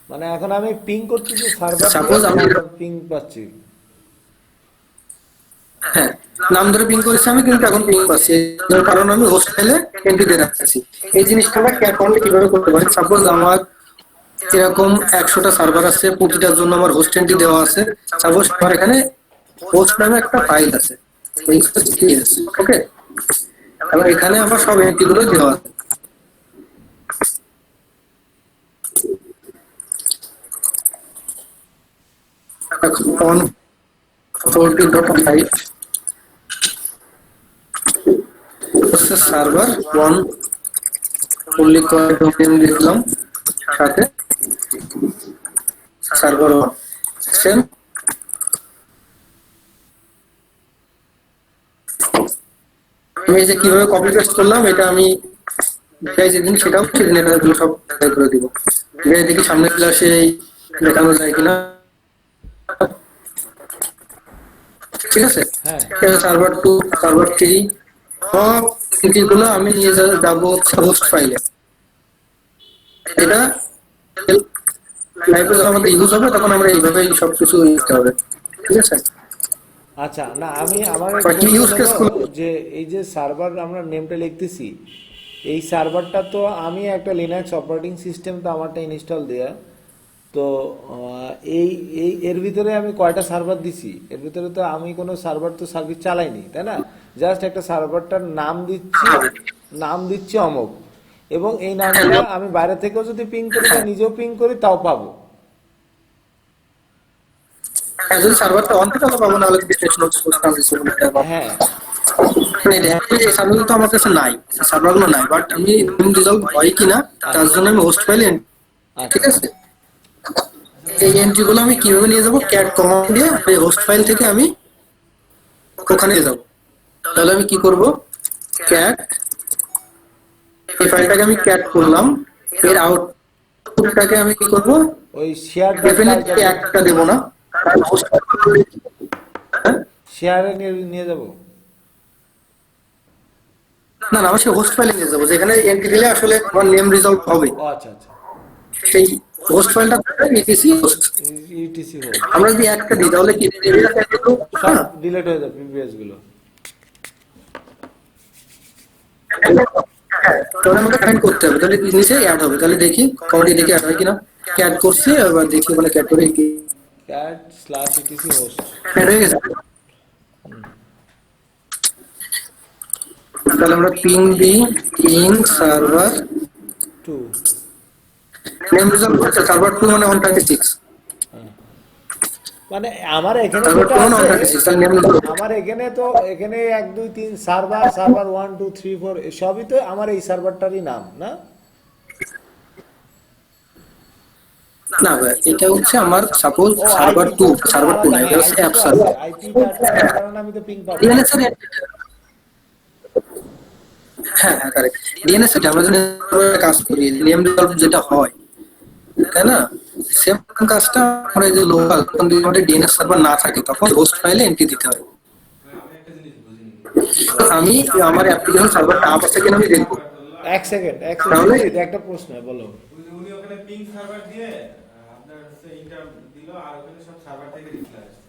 মানে এখন আমি পিং করতেছি সার্ভার, Suppose আমি- পিং পাচ্ছি। হ্যাঁ, নাম ধরে পিং করেছি আমি, কিন্তু এখন পিং পাচ্ছি এর কারণ আমি হোস্ট ফাইলে এন্ট্রি দিয়ে রাখছি। এই জিনিসটা আমরা ক্যাট কাউন্টে কিভাবে করতে পারি? সাপোজ আমার এরকম 100টা সার্ভার আছে, প্রতিটার জন্য আমার হোস্ট এন্ট্রি দেওয়া আছে। সাপোজ আমার এখানে হোস্ট নামে একটা ফাইল আছে, ওকে। এবার এখানে আমার সব এন্ট্রি গুলো দেওয়া আছে। on 40.5 সার্ভার 1 ফুললি ডোমেইন দিলাম, সাথে সার্ভার 1 সেম। আমি যে কিভাবে কপি পেস্ট করলাম এটা আমি যেদিন সেটাও সেদিন এটা সব ট্রাই করে দিব। দেখি সামনে ক্লাসে দেখানো যায় কিনা। ঠিক আছে, হ্যাঁ। সার্ভার 2 সার্ভার 3 সব এন্ট্রিগুলো আমি নিয়ে যাব হোস্ট ফাইলে। এটা লাইভে যখন আমাদের ইউজ হবে তখন আমরা এইভাবেই সবকিছু লিখতে হবে। ঠিক আছে, আচ্ছা, না আমি আমার বাকি use case গুলো- যে এই যে সার্ভার আমরা নেমটা লিখতেছি, এই সার্ভারটা তো আমি একটা লিনাক্স অপারেটিং সিস্টেম তো আমারটা ইনস্টল দেয়া, তো এই এই এর ভিতরে আমি কয়টা সার্ভার দিছি? এর ভিতরে তো আমি কোনো সার্ভার তো সার্ভিস চালাইনি, তাই না? জাস্ট একটা সার্ভারটার নাম দিচ্ছি অমুক, এবং এই নামটা আমি বাইরে থেকেও যদি পিং করি বা নিজেও পিং করি তাও পাবো। যদি সার্ভারটা অন থাকে তাহলে পাবো, না হলে ডিসক্রিপশন হচ্ছে ট্রানজিশন পাবো। হ্যাঁ, এই সার্ভারগুলো তো আমার কাছে নাই, সার্ভারগুলো নাই, বাট আমি নিম রিজলভ হয় কিনা তার জন্য আমি হোস্ট ফাইলে, ঠিক আছে, এই এন্ট্রিগুলো আমি কিভাবে নিয়ে যাবো? ক্যাট কমান্ড দিয়ে এই হোস্ট ফাইল থেকে আমি ওখানে নিয়ে যাবো। তাহলে আমি কি করব? ক্যাট, এই ফাইলটাকে আমি ক্যাট করলাম, এর আউটপুটটাকে আমি কি করব? ওই শেয়ার ডেফিনেটলি একটা দেব না, কারণ হোস্ট শেয়ারে নিয়ে যাব। না না, আমি সেই হোস্ট ফাইলে নিয়ে যাবো যেখানে এন্ট্রি দিলে আসলে আমার নেম রিজলভ হবে। ও আচ্ছা আচ্ছা, সেই হোস্ট ফাইলটা ইটিসি হোস্ট। ইটিসি হোক, আমরা যদি একটা দিই তাহলে কি সব ডিলিট হয়ে যাবে প্রিভিয়াস গুলো। তাহলে আমাকে ফাইন্ড করতে হবে, তাহলে নিচে অ্যাড হবে। তাহলে দেখি কমেন্টে দেখি অ্যাড হয় কিনা। অ্যাড করছি, এবার দেখি ওখানে অ্যাড করে কি cat /etc host। অ্যাড হয়ে গেছে। তাহলে আমরা পিং দিই, পিং সার্ভার 2। নেম রিজলভ হচ্ছে সার্ভার 2 মানে 126। মানে আমার এখানে সার্ভার যেটা 2 মানে আছে, 126, তাহলে নেম রিজলভ। আমার এখানে তো এখানে 1 2 3 সার্ভার 1 2 3 4 সবই তো আমার এই সার্ভারটারই নাম, না? না ভাই, এটা হচ্ছে আমার সাপোজ সার্ভার 2, সার্ভার 2 না, এটা হচ্ছে অ্যাপ সার্ভার। আইপিটা আছে, কারণ আমি তো পিং পাবো। ডিএনএস এর, হ্যাঁ হ্যাঁ কারেক্ট, ডিএনএস এর আমরা যদি কাজ করি নেম রিজলভ যেটা হয়, তাই না? সেম কাজটা আমরা এই যে লোকাল কোন দিকে আমাদের ডিএনএস সার্ভার না থাকে তখন হোস্ট ফাইলে এন্ট্রি দিতে হয়। আমি আমার অ্যাপ্লিকেশন সার্ভারটা আপ আছে কিনা আমি দেখবো। এক সেকেন্ড তাহলে- একটা প্রশ্ন বলো। উনি ওখানে পিং সার্ভার দিয়ে আপনার হচ্ছে এইটা দিল আর ওখানে সব সার্ভার থেকে রিপ্লাই আসছে।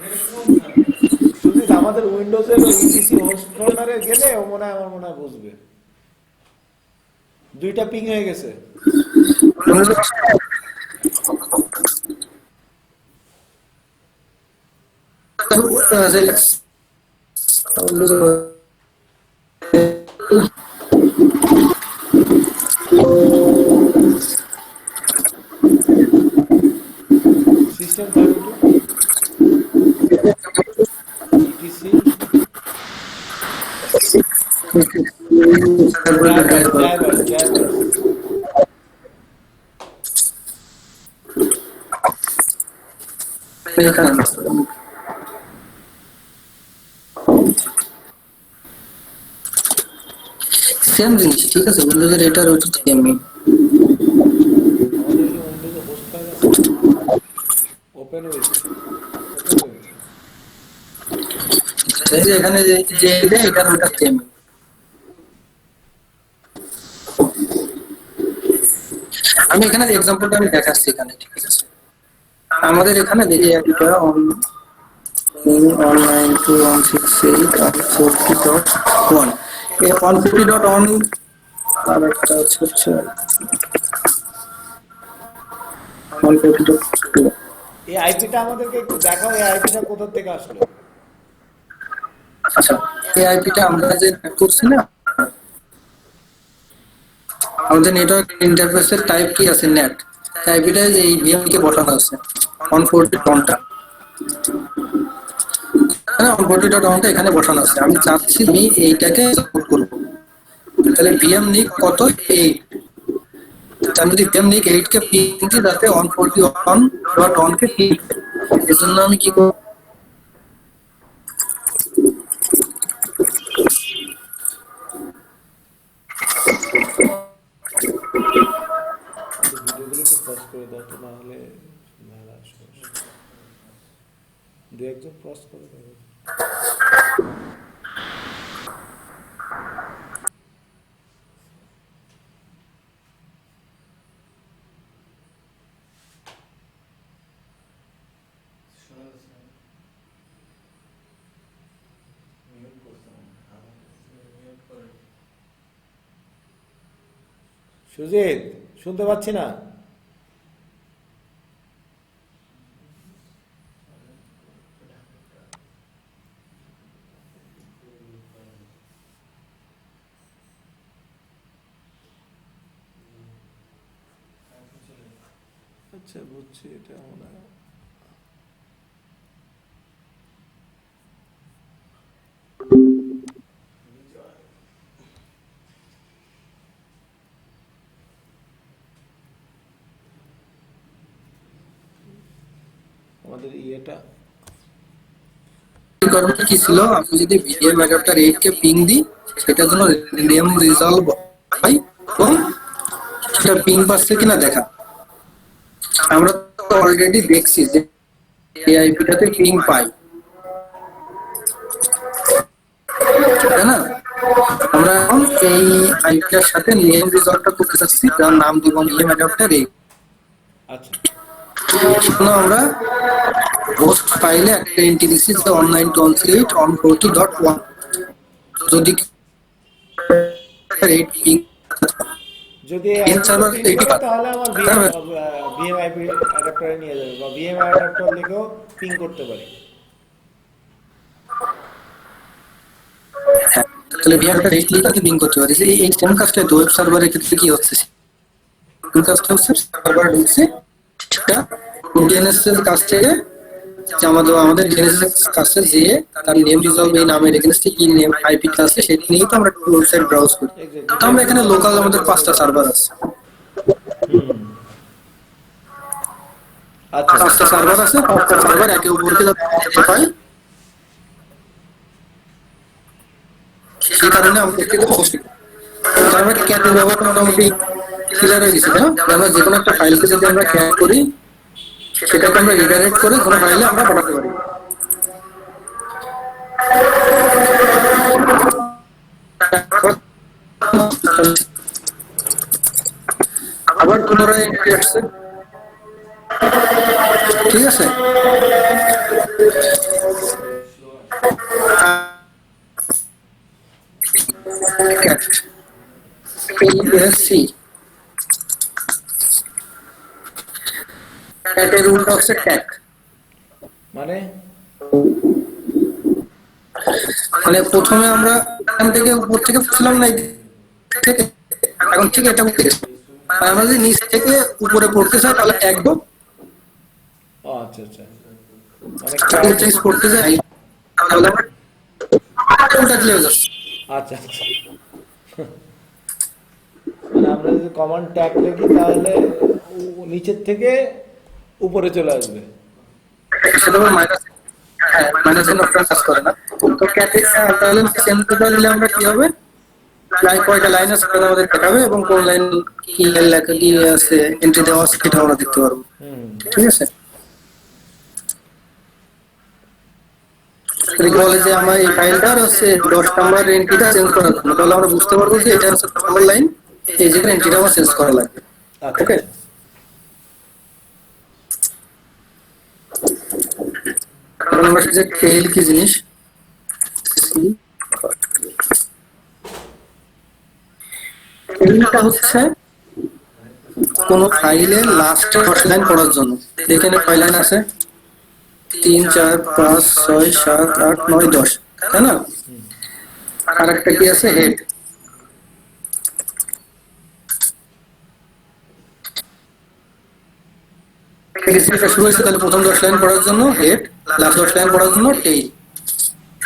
এটা কোন সার্ভার? সুজিত আমাদের উইন্ডোজের ইটিসি হোস্ট ফোল্ডারে গেলে ও মনে হয় আমার মনে হয় বুঝবে। দুইটা পিং হয়ে গেছে। সিস্টেম 32 ইটিসি ড্রাইভার সেম জিনিস, ঠিক আছে, উইন্ডোজের এটার হচ্ছে সেমই। আমাদের যে উইন্ডোজে হোস্ট ফাইল আছে ওপেন উইথ এই যে এখানে যে যে এটা এটার ওটা সেম। আমি এখানে এক্সাম্পলটা আমি দেখাচ্ছি এখানে, ঠিক আছে। আমাদের এখানে দেখি একটা অনলাইন 2168.140.1 এই 140.1 আর একটা হচ্ছে 140.2। এই আইপিটা আমাদেরকে একটু দেখাও, এই আইপিটা কোথা থেকে আসলো? আচ্ছা, এই আইপিটা আমরা যে করছি না, আমাদের নেটওয়ার্ক ইন্টারফেসের টাইপ কি আছে, নেট আইপিটা এই ভিএম কে বসানো আছে 140.1টা, হ্যাঁ 140.1টা এখানে বসানো আছে। আমি চাচ্ছি আমি এইটাকে সাপোর্ট করব, তাহলে ভিএম নিক কত 8, আমি যদি ভিএম নিক 8 কে পিং দিই তাতে 141.1 কে পিং, এর জন্য আমি কি করব, ভিডিওগুলো একটু পজ করে দাও তো, না হলে দু একজন পজ করে দেবে। শোনা যাচ্ছে না। মিউট করতাম, মিউট করে। সুজিত শুনতে পাচ্ছি না। আচ্ছা বুঝছি, এটা মনে হয় আমাদের ইয়েটা রিকোয়ারমেন্ট কি ছিল, আমি যদি ভিএম অ্যাডাপ্টার 8 কে পিং দিই সেটার জন্য নেম রিজলভ হয় এবং সেটা পিং পাচ্ছে কিনা দেখা। আমরা তো অলরেডি দেখছি যে এই আইপিটাতে পিং পাই, তাই না? আমরা এখন এই আইপিটার সাথে নেম রিজলভটা করতে চাচ্ছি, যার নাম দিব ভিএম অ্যাডাপ্টার 8। আচ্ছা এজন্য আমরা হোস্ট ফাইলে একটা এন্ট্রি দিচ্ছি যে অনলাইন 218.140.1, যদি 8 পিং যদি এর সার্ভার পিং এইটি করে পারে। তাহলে আমার ভিএম আইপি অ্যাডাপ্টারে নিয়ে যাবে, বা ভিএম অ্যাডাপ্টার লিখেও পিং করতে পারি। হ্যাঁ, তাহলে ভিএমটা রেট লিখে পিং করতে পারি। এই সেম কাজটা ওয়েব সার্ভারের ক্ষেত্রে কি হচ্ছে, কোন কাজটা হচ্ছে সার্ভার ঢুকছে সেটা ডিএনএস এর কাছ থেকে যে আমাদের ডিএনএস এর কাছে যে তার নেম রিজলভ এই নামের এগেইনস্টে কি নেম আইপি আছে সেটা নিয়ে তো আমরা ওয়েবসাইট ব্রাউজ করি। তো আমরা এখানে লোকাল আমাদের 5টা সার্ভার আছে, আচ্ছা 5টা সার্ভার আছে, 5টা সার্ভার একে অপরকে দেখতে পাই, সেই কারণে আমরা দেখতে হোস্ট তার মানে ক্যাটের ব্যবহার মোটামুটি ক্লিয়ার হয়ে গেছে, না? আমরা যে কোনো একটা ফাইলকে যদি আমরা ক্যাট করি সেটাকে আমরা রিডাইরেক্ট করে কোনো ফাইলে আমরা পাঠাতে পারি। আবার পুনরায় এন্ট্রি আসছে, ঠিক আছে? ক্যাট সি ক্যাটের উল্টো হচ্ছে ট্যাক। মানে মানে প্রথমে আমরা এখান থেকে উপর থেকে পড়ছিলাম না, ঠিক আছে? এখন ঠিক এটা উঠে গেছে। আর আমরা যদি নিচ থেকে উপরে পড়তে চাই তাহলে একদম ও আচ্ছা আচ্ছা, মানে চেঞ্জ করতে চাই তাহলে আমরা উল্টা চলে যাচ্ছে। আচ্ছা আচ্ছা, মানে আমরা যদি কমান্ড ট্যাগ লিখি তাহলে নিচের থেকে উপরে চলে আসবে। সেটা মাইনাস, হ্যাঁ মাইনাস এর অপশন কাজ করে না। তো ক্যাটে তাহলে সেম টোটালি আমরা কি হবে, লাইন কয়টা লাইন আছে সেটা আমাদের দেখাবে এবং কোন লাইন কি লেখা কি আছে এন্ট্রি দেওয়া আছে সেটা আমরা দেখতে পারবো, ঠিক আছে? বলে যে আমার এই ফাইলটার হচ্ছে 10 নাম্বার এন্ট্রিটা চেঞ্জ করার জন্য, তাহলে আমরা বুঝতে পারবো যে এটা হচ্ছে 10 নাম্বার লাইন, এই যে এন্ট্রিটা আমার চেঞ্জ করা লাগবে। আচ্ছা ওকে, এখন আমরা শিখছি টেইল কি জিনিস। টেইলটা হচ্ছে কোন ফাইলের লাস্টে 10 লাইন পড়ার জন্য। এখানে কয় লাইন আছে? 3 4 5 6 7 8 9 10, তাই না? আর একটা কি আছে? হেড। ডিসপ্লেটা শুরু হয়েছে তাহলে প্রথম 10 লাইন পড়ার জন্য হেড, লাস্ট 10 লাইন পড়ার জন্য টেইল।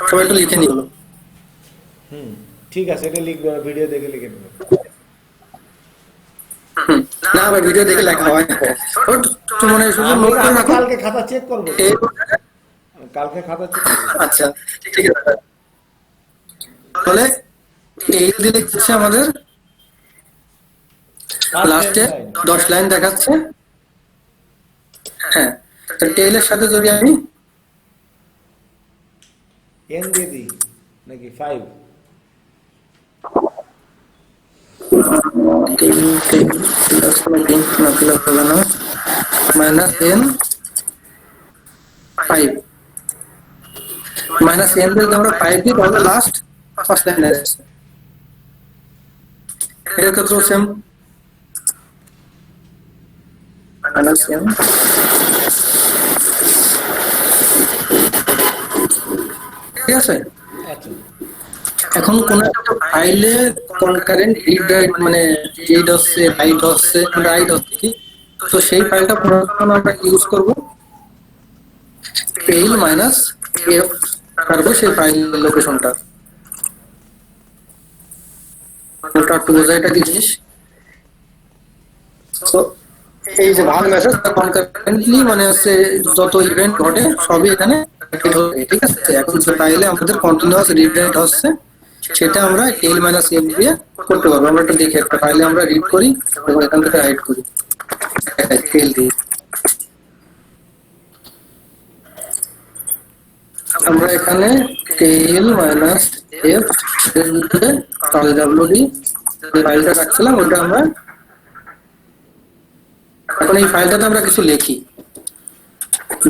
সবাই একটু লিখে নিল। ঠিক আছে, এটা লিখবে, ভিডিও দেখে লিখে নেবে। না ভাই, ভিডিও দেখে লেখা হয় না। তো মনে হয় শুধু নোট করে রাখো। কালকে খাতা চেক করবো, টেইল। কালকে খাতা চেক করবো। আচ্ছা ঠিক আছে, তাহলে টেইল দিলে হচ্ছে আমাদের লাস্টে 10 লাইন দেখাচ্ছে। হ্যাঁ, তো টেইলের সাথে যদি আমি এন দিয়ে দিই নাকি 5? মাইনাস এন 5, মাইনাস এন যদি আমরা 5 দিই তাহলে লাস্ট ফার্স্ট লাইন আসছে। এর ক্ষেত্রেও সেম, মাইনাস এন। ঠিক আছে? আচ্ছা, এখন কোন একটা ফাইলে কনকারেন্ট রিড রাইট মানে রিড হচ্ছে, রাইট হচ্ছে, রাইট হচ্ছে, তো সেই ফাইলটা পড়ার জন্য আমরা ইউজ করব টেইল মাইনাস এফ, তারপর সেই ফাইল লোকেশনটা। ওটা একটু বোঝা এটা কি জিনিস। তো এই যে ভাগ মেসেজ কনকারেন্টলি মানে হচ্ছে যত ইভেন্ট ঘটে সবই এখানে read হবে, ঠিক আছে? এখন যে ফাইলে আমাদের কন্টিনিউয়াস রিড রাইট হচ্ছে সেটা আমরা টেইল মাইনাস এফ দিয়ে করতে পারবো। আমরা একটু দেখি, একটা ফাইলে আমরা রিড করি এবং এখান থেকে রাইট করি টেইল দিয়ে। আমরা এখানে টেইল মাইনাস এফ ডাব্লিউডি ফাইলটা রাখছিলাম, ওটা আমরা এখন এই ফাইলটাতে আমরা কিছু লিখি,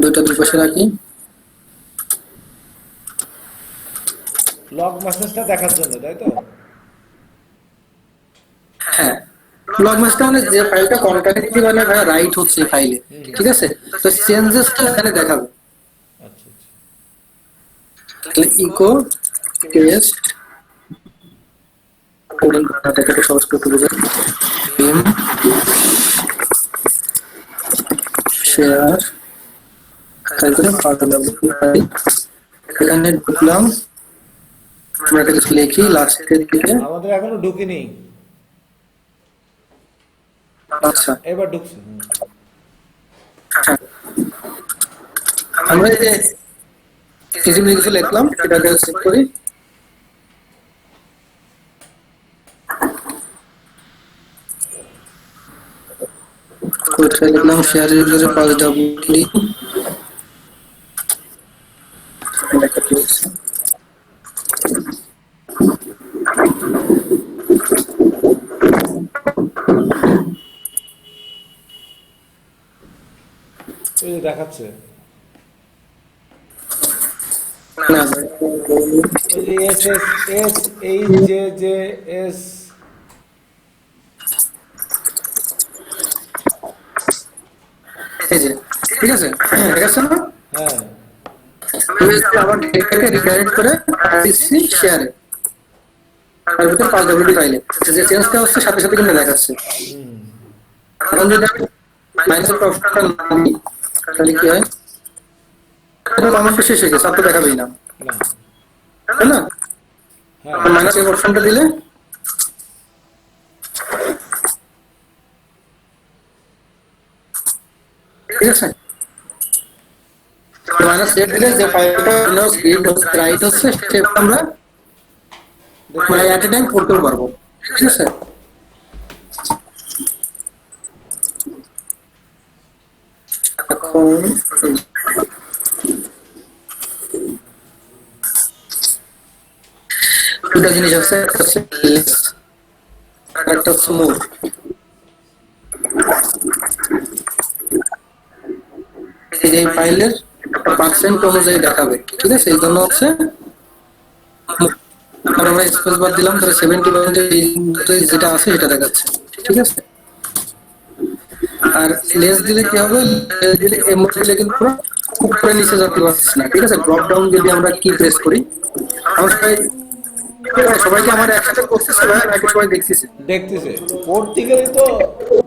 দুইটা দুই পাশে রাখি। লগ মেসেজটা দেখার জন্য, তাই তো? হ্যাঁ, লগ মেসেজটা মানে যে ফাইলটা কনকারেন্টলি মানে রাইট হচ্ছে ফাইলে, ঠিক আছে? তো চেঞ্জেসটা এখানে দেখাবে। আচ্ছা আচ্ছা, তাহলে ইকো টেস্ট কোডিং করতে থেকে সহজ করে তুলে যায় এম শেয়ার তারপরে এখানে ঢুকলাম, আমরা এটা কিছু লিখি লাস্টের দিকে। আমাদের এখনো ঢুকিনি। আচ্ছা, এবার ঢুকছে। হ্যাঁ, আমরা এই যে কিছু লিখলাম এটাকে চেক করি। কোথায় লিখলাম? শেয়ার ইউজারে পাস ডাব্লিউডি লেখা রয়েছে। এই দেখাচ্ছে? না ওই যে S S S H J J S. এই যে ঠিক আছে, দেখাচ্ছে না? হ্যাঁ আমি যদি আমার ডেটাকে রিডাইরেক্ট করে দিচ্ছি শেয়ারে, তার ভিতরে 5 ফাইলে যে চেঞ্জটা হচ্ছে সাথে সাথে কিন্তু দেখাচ্ছে। এখন যদি আমি মাইনাসের অপশনটা না দিই তাহলে কি হয়? এটা কমেন্টটা শেষ হয়ে গেছে, আর তো দেখাবেই না, না তাই না? হ্যাঁ মাইনাসের অপশনটা দিলে ঠিক আছে, মাইনাস রেট দিলে যে ফাইলটা রিড হচ্ছে রাইট হচ্ছে সেটা আমরা মানে অ্যাট এ টাইম করতেও পারবো, ঠিক আছে? এখন দুটা জিনিস আছে, একটা হচ্ছে লেস, একটা হচ্ছে মোর। এই ফাইলের পার্সেন্ট অনুযায়ী দেখাবে, ঠিক আছে? এই জন্য হচ্ছে আমরা স্পেস বার দিলাম, তাহলে 70% যেটা আছে সেটা দেখাচ্ছে, ঠিক আছে? আর লেস দিলে কি হবে? লেস দিলে এমন দিলে কিন্তু পুরো উপরে নিচে যেতে পারছে না, ঠিক আছে? ড্রপ ডাউন যদি আমরা কি প্রেস করি, আমরা সবাইকে আমার একসাথে করতেছে নাকি সবাই দেখতেছে? দেখতেছে, পড়তে গেলে তো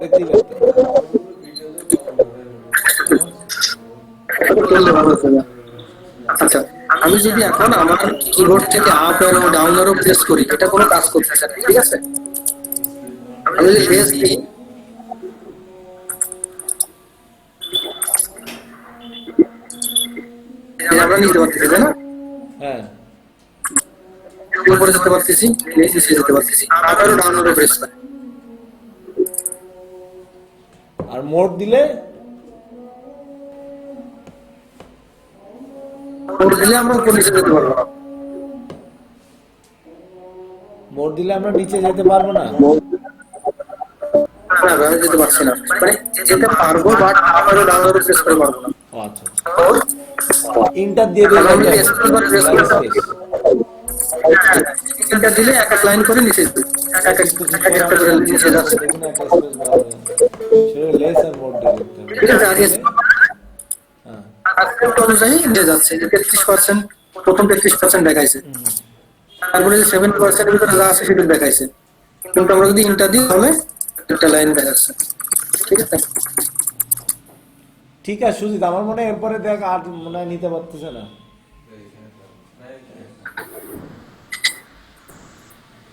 দেখতেই পারতাম। করলে ভালো হতো না। আচ্ছা, আমি যদি এখন আমার কিবোর্ড থেকে up arrow down arrow press করি, এটা কোনো কাজ করতেছে না, ঠিক আছে? আমি যদি লেস দিই, আমরা নিতে পারতেছি, তাই না? হ্যাঁ উপরে যেতে পারতেছি, নিচে যেতে পারতেছি, up arrow down arrow press করে। আর মোড দিলে মোড দিলে আমরা উপর নিচে যেতে পারবো না। মোড দিলে আমরা নিচে যেতে পারবো না। না, আমি যেতে পারছি না, মানে যেতে পারবো but up arrow down arrow press করে পারবো না। ও আচ্ছা ইন্টার দিয়ে দিলে আমি যদি স্পেস বার প্রেস করি, এটা দিলে এক এক লাইন করে নিচে যাবে, এক একটা করে নিচে যাচ্ছে, দেখুন একটা স্পেস বার সেটা লেস আর মোড দিয়ে দেখতে হবে। ঠিক আছে? আগে হ্যাঁ পার্সেন্ট অনুযায়ী নিয়ে যাচ্ছে, যে 33%, প্রথম 33% দেখাইছে, তারপরে যে 7% এর ভিতরে যা আছে সেটা দেখাইছে, কিন্তু আমরা যদি ইন্টার দিই তাহলে একটা লাইন দেখাচ্ছে, ঠিক আছে? ঠিক আছে সুজিত, আমার মনে হয় এরপরে দেখ আর মনে হয় নিতে পারতেছে না।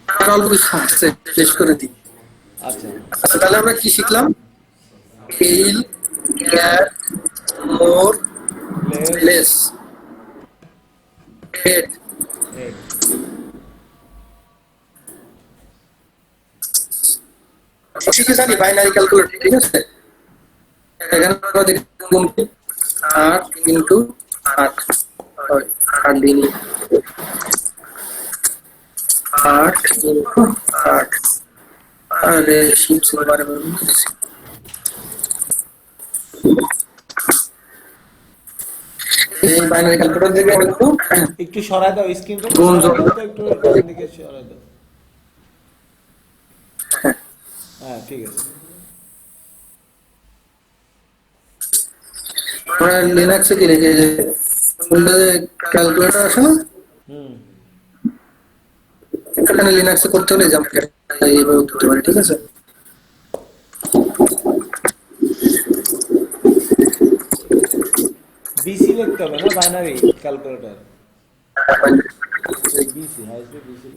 আর অল্প কিছু আছে, শেষ করে দিই। আচ্ছা আচ্ছা, তাহলে আমরা কি শিখলাম? ফেইল, গ্যাপ, মোর, লেস লেস, হেড। হেড। শিখে জানি বাইনারি ক্যালকুলেটর, ঠিক আছে? এখানে আমরা দেখি 8 ইন্টু 8 হয়, 8 দিন 8 ইন্টু 8। আরে শিপ বারে বারে বলতেছি। এই বাইনারি ক্যালকুলেটর থেকে একটু একটু সরাই দাও স্ক্রিনটা, গুণ যোগ। একটু ডান দিকে সরাই দাও। হ্যাঁ ঠিক আছে। আমরা লিনাক্সে কি রেখে উইন্ডোজে ক্যালকুলেটর আসে না, হুম এখানে লিনাক্সে করতে হলে জাম্প এইভাবে করতে পারি, ঠিক আছে? বিসি লিখতে হবে না, binary calculator. BC highest BC.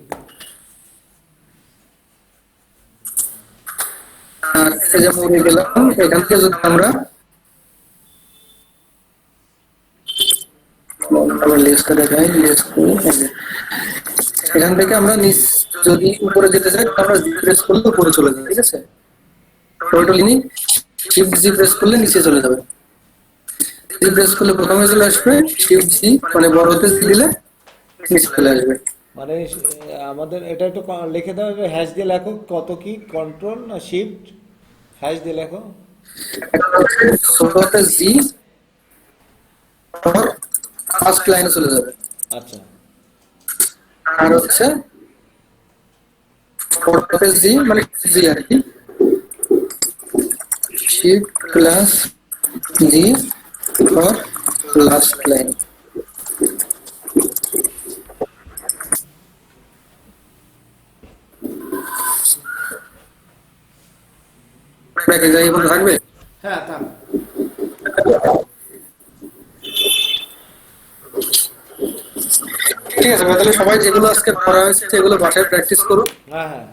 আর এই যে মুভি গেলাম, এখান থেকে যদি আমরা লিস্টটা দেখাই, লিস্ট এখান থেকে আমরা নিচ যদি উপরে যেতে চাই আমরা প্রেস করলে উপরে চলে যাবে, ঠিক আছে? টোটাল ইনি শিফট জি প্রেস করলে নিচে চলে যাবে, জি প্রেস করলে প্রথমে চলে আসবে, শিফট জি মানে বড় হতে দিলে নিচে চলে আসবে। মানে আমাদের এটা একটু লিখে দাও, হ্যাশ দিয়ে লেখো, কত কি কন্ট্রোল না শিফট হ্যাশ দিয়ে লেখো। একটা হচ্ছে ছোট হাতের জি, ফার্স্ট লাইনে চলে যাবে। আচ্ছা আর হচ্ছে জি মানে জি আর কি, shift plus G for last line. যাই এখন থাকবে। হ্যাঁ থাক। ঠিক আছে, তাহলে সবাই যেগুলো আজকে করা হয়েছে এগুলো বাসায় প্র্যাকটিস করুন। হ্যাঁ হ্যাঁ